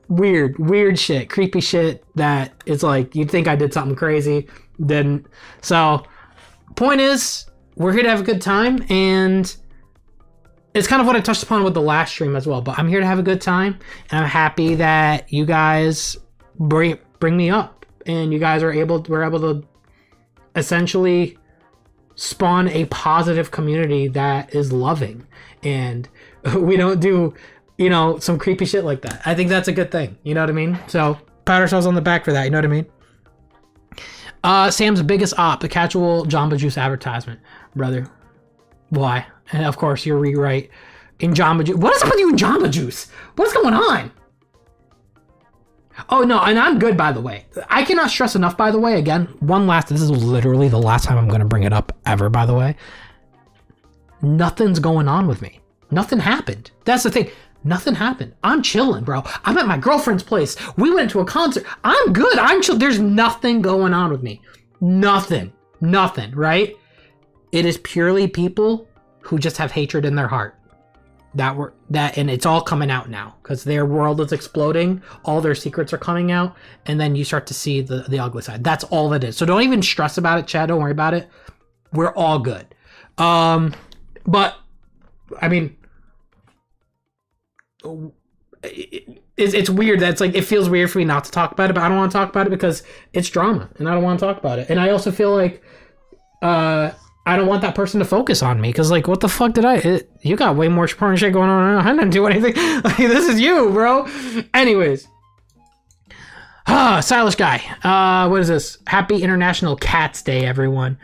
Weird shit, creepy shit that it's you'd think I did something crazy. Didn't. So, point is, we're here to have a good time, and it's kind of what I touched upon with the last stream as well, but I'm here to have a good time, and I'm happy that you guys bring me up, and you guys we're able to essentially spawn a positive community that is loving, and we don't do, some creepy shit like that. I think that's a good thing, you know what I mean? So, pat ourselves on the back for that, you know what I mean? Sam's biggest op, the casual Jamba Juice advertisement. Brother, why? And of course, your rewrite in Jamba Juice. What is up with you in Jamba Juice? What's going on? Oh, no, and I'm good, by the way. I cannot stress enough, by the way, again, this is literally the last time I'm going to bring it up ever, by the way. Nothing's going on with me. Nothing happened. That's the thing. Nothing happened. I'm chilling, bro. I'm at my girlfriend's place. We went to a concert. I'm good. I'm chill. There's nothing going on with me. Nothing, right? It is purely people who just have hatred in their heart. And it's all coming out now because their world is exploding. All their secrets are coming out, and then you start to see the ugly side. That's all it is. So don't even stress about it, Chad. Don't worry about it. We're all good. But I mean, it's weird. That's it feels weird for me not to talk about it, but I don't want to talk about it because it's drama, and I don't want to talk about it. And I also feel I don't want that person to focus on me because, what the fuck did you got way more important shit going on. I didn't do anything. This is you, bro. Anyways. Stylish guy. What is this? Happy International Cats Day, everyone.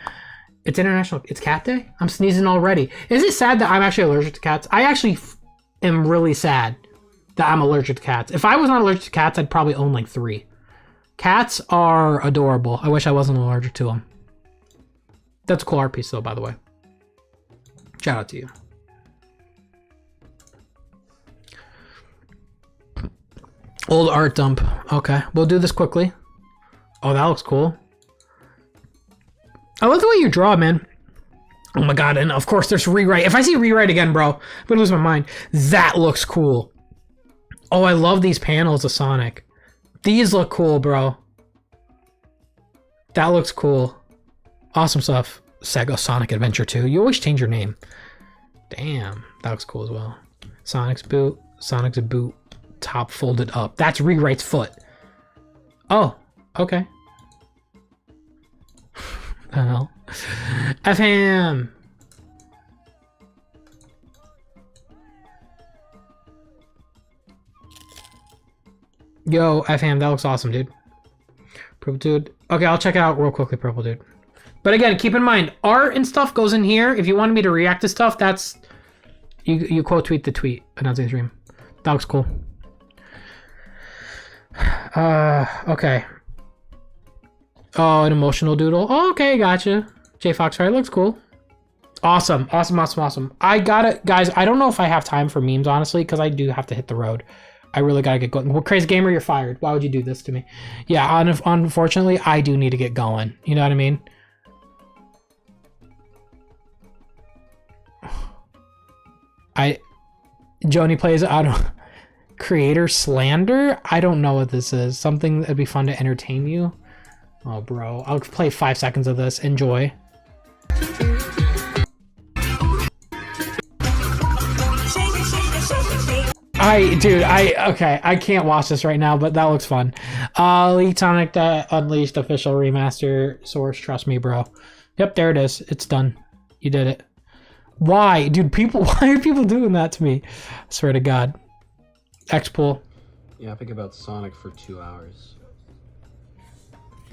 It's Cat Day? I'm sneezing already. Is it sad that I'm actually allergic to cats? I actually am really sad that I'm allergic to cats. If I was not allergic to cats, I'd probably own 3. Cats are adorable. I wish I wasn't allergic to them. That's a cool art piece, though, by the way. Shout out to you. Old art dump. Okay, we'll do this quickly. Oh, that looks cool. I love the way you draw, man. Oh my god, and of course there's rewrite. If I see rewrite again, bro, I'm gonna lose my mind. That looks cool. Oh, I love these panels of Sonic. These look cool, bro. That looks cool. Awesome stuff. Sega Sonic Adventure 2. You always change your name. Damn, that looks cool as well. Sonic's boot. Top folded up. That's Rewrite's foot. Oh, okay. The hell? FM. Yo, FM, that looks awesome, dude. Purple Dude. Okay, I'll check it out real quickly, Purple Dude. But again, keep in mind, art and stuff goes in here. If you wanted me to react to stuff, that's... You quote tweet the tweet. Announcing the stream. That looks cool. Okay. Oh, an emotional doodle. Oh, okay, gotcha. J Fox, right? Looks cool. Awesome. I gotta, guys, I don't know if I have time for memes, honestly, because I do have to hit the road. I really gotta get going. Well, Crazy Gamer, you're fired. Why would you do this to me? Yeah, unfortunately, I do need to get going. You know what I mean? Joni plays creator slander? I don't know what this is. Something that'd be fun to entertain you. Oh, bro. I'll play 5 seconds of this. Enjoy. Okay, I can't watch this right now, but that looks fun. Elite Sonic Unleashed official remaster source. Trust me, bro. Yep, there it is. It's done. You did it. Why? Dude, why are people doing that to me? I swear to God. X-Pool. Yapping about Sonic for 2 hours.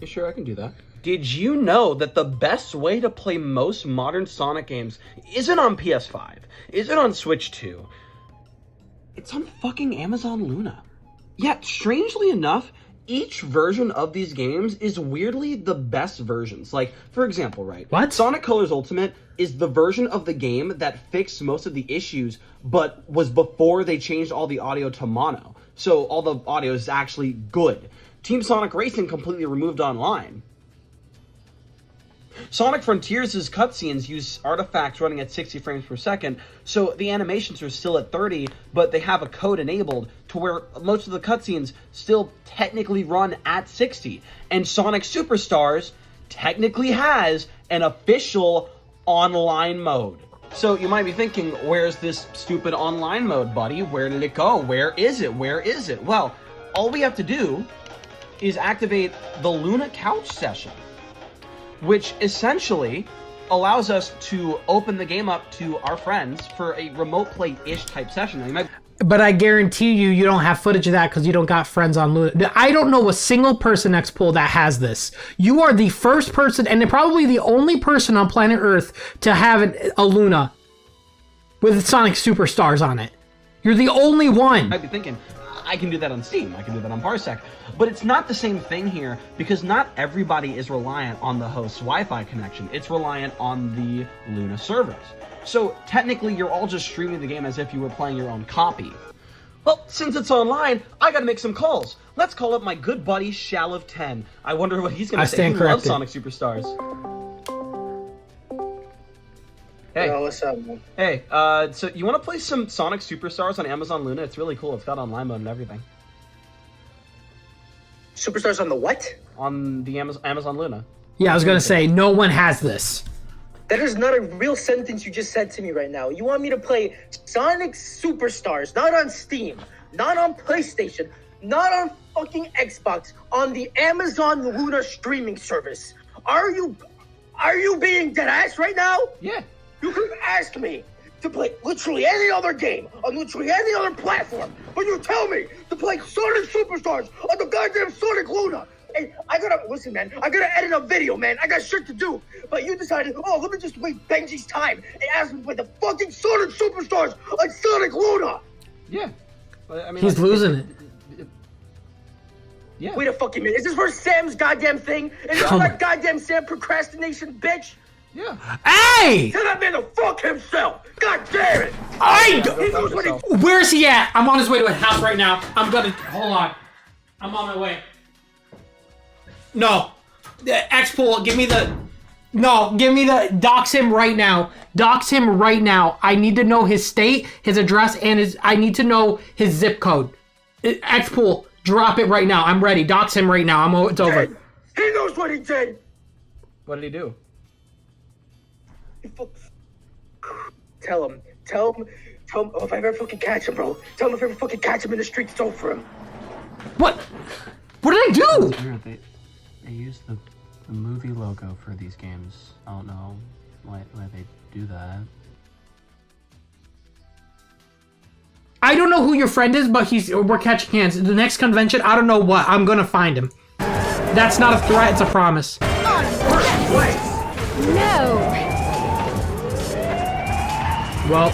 Yeah, sure, I can do that. Did you know that the best way to play most modern Sonic games isn't on PS5, isn't on Switch 2? It's on fucking Amazon Luna. Yet, strangely enough, each version of these games is weirdly the best versions. Like, for example, right? What? Sonic Colors Ultimate is the version of the game that fixed most of the issues, but was before they changed all the audio to mono. So all the audio is actually good. Team Sonic Racing completely removed online. Sonic Frontiers' cutscenes use artifacts running at 60 frames per second, so the animations are still at 30, but they have a code enabled to where most of the cutscenes still technically run at 60. And Sonic Superstars technically has an official online mode. So you might be thinking, where's this stupid online mode, buddy? Where did it go? Where is it? Well, all we have to do is activate the Luna Couch session, which essentially allows us to open the game up to our friends for a remote play-ish type session. Now, But I guarantee you don't have footage of that because you don't got friends on Luna. I don't know a single person, X-Pool, that has this. You are the first person, and probably the only person on planet Earth to have a Luna with Sonic Superstars on it. You're the only one. I'd be thinking, I can do that on Steam, I can do that on Parsec, but it's not the same thing here because not everybody is reliant on the host's Wi-Fi connection. It's reliant on the Luna servers. So technically you're all just streaming the game as if you were playing your own copy. Well, since it's online, I gotta make some calls. Let's call up my good buddy Shal-of-10. I wonder what he's gonna say. He loves Sonic Superstars. Hey. Yo, what's up, man? Hey, so you want to play some Sonic Superstars on Amazon Luna? It's really cool. It's got online mode and everything. Superstars on the what? On the Amazon Luna. Yeah, I was gonna say, no one has this. That is not a real sentence you just said to me right now. You want me to play Sonic Superstars, not on Steam, not on PlayStation, not on fucking Xbox, on the Amazon Luna streaming service. Are you being dead ass right now? Yeah. You could ask me to play literally any other game on literally any other platform, but you tell me to play Sonic Superstars on the goddamn Sonic Luna. Hey, listen, man, I gotta edit a video, man. I got shit to do. But you decided, let me just waste Benji's time and ask him to play the fucking Sonic Superstars on Sonic Luna. Yeah. I mean, he's losing it. Yeah. Wait a fucking minute. Is this for Sam's goddamn thing? Is this for that goddamn Sam procrastination bitch? Yeah. Hey! Tell that man to fuck himself! God damn it! Where is he at? I'm on his way to a house right now. Hold on. I'm on my way. No. X-Pool, dox him right now. Dox him right now. I need to know his state, his address, and I need to know his zip code. X-Pool, drop it right now. I'm ready. Dox him right now. It's over. He knows what he did! What did he do? Tell him, if I ever fucking catch him, bro. Tell him if I ever fucking catch him in the streets, it's over for him. What? What did I do? They use the movie logo for these games. I don't know why they do that. I don't know who your friend is, but we're catching hands. The next convention, I don't know what. I'm gonna find him. That's not a threat, it's a promise. No. Well,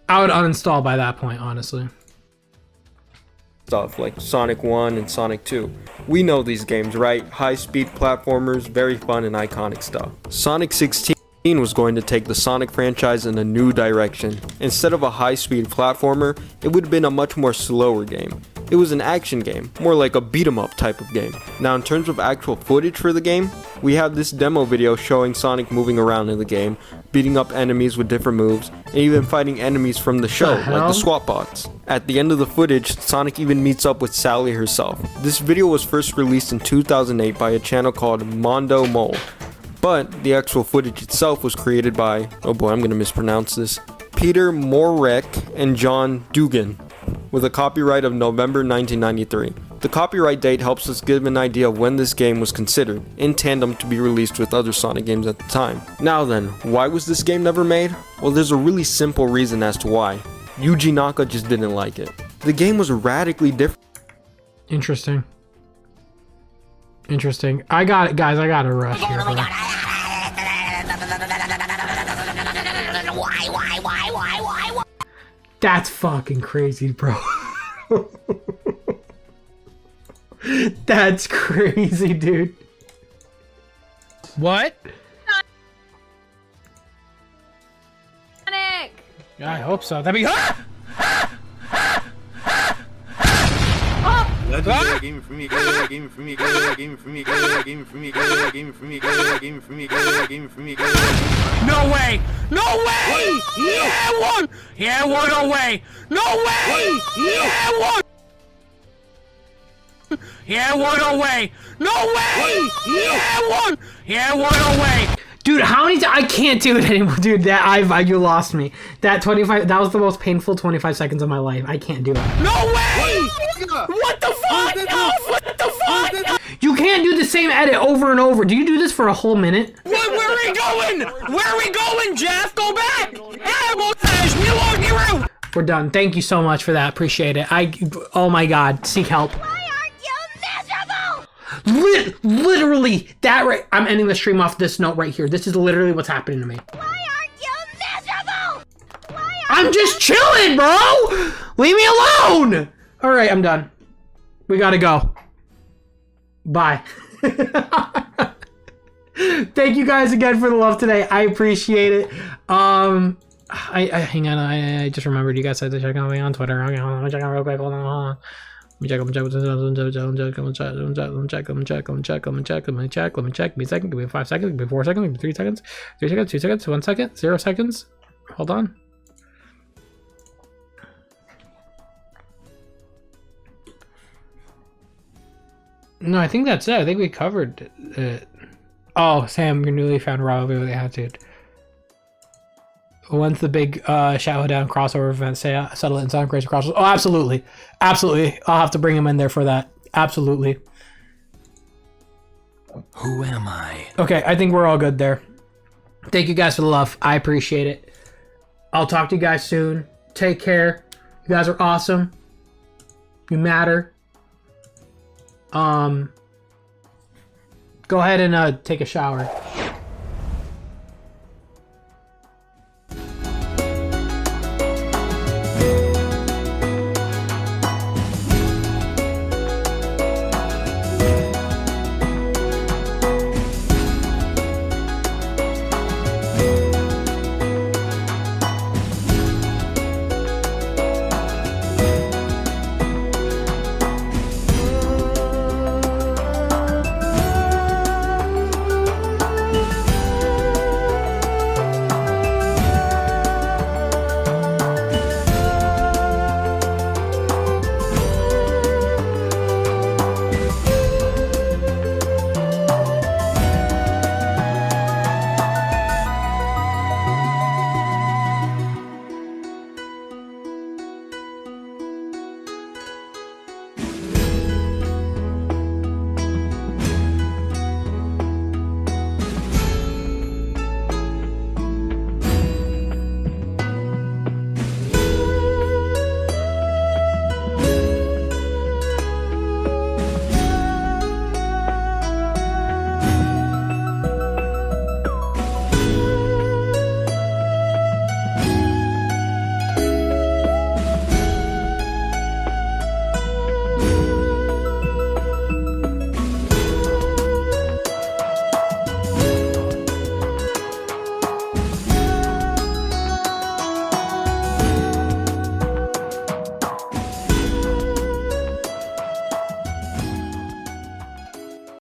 I would uninstall by that point, honestly. stuff like Sonic 1 and Sonic 2. We know these games, right? High-speed platformers, very fun and iconic stuff. Sonic 16 was going to take the Sonic franchise in a new direction. Instead of a high-speed platformer, it would have been a much more slower game. It was an action game, more like a beat-em-up type of game. Now in terms of actual footage for the game, we have this demo video showing Sonic moving around in the game, beating up enemies with different moves, and even fighting enemies from the show, like the SWAT bots. At the end of the footage, Sonic even meets up with Sally herself. This video was first released in 2008 by a channel called Mondo Mole, but the actual footage itself was created by, oh boy, I'm gonna mispronounce this, Peter Morek and John Dugan, with a copyright of November 1993. The copyright date helps us give an idea of when this game was considered, in tandem to be released with other Sonic games at the time. Now then, why was this game never made? Well, there's a really simple reason as to why. Yuji Naka just didn't like it. The game was radically different. Interesting. Interesting. I got it, guys. I got to rush here. Bro. Why? That's fucking crazy, bro. That's crazy, dude. What? Sonic! Yeah, I hope so. That'd be. Legendary game for me, good game for me, good game for me, good game for me, good game for me, good game for me, good game for me, good. No way! No way! Yeah, one! Yeah, one, no way! No way! Yeah, one! Yeah, one, no way! No way! Yeah, one! Yeah, one, no way! Dude, how many times? I can't do it anymore, dude. You lost me. That was the most painful 25 seconds of my life. I can't do it. No way! What the fuck? No, what the fuck? You can't do the same edit over and over. Do you do this for a whole minute? Where are we going? Where are we going, Jeff? Go back! We're done. Thank you so much for that. Appreciate it. Oh my god. Seek help. Literally, that right. I'm ending the stream off this note right here. This is literally what's happening to me. Why aren't you miserable? I'm just chilling, bro. Leave me alone. All right, I'm done. We gotta go. Bye. Thank you guys again for the love today. I appreciate it. Hang on. I just remembered you guys said to check out me on Twitter. Okay, hold on. Let me check out real quick. Hold on. Let me check. Let me check. Give me a second. Give me 5 seconds. Give me 4 seconds. Give me 3 seconds. 3 seconds. 2 seconds. 1 second. 0 seconds. Hold on. No, I think that's it. I think we covered it. Oh, Sam, your newly found rivalry attitude. When's the big Shadowdown crossover event? Settle it in Sonic Racer crossover. Oh, absolutely. Absolutely. I'll have to bring him in there for that. Absolutely. Who am I? Okay, I think we're all good there. Thank you guys for the love. I appreciate it. I'll talk to you guys soon. Take care. You guys are awesome. You matter. Go ahead and take a shower.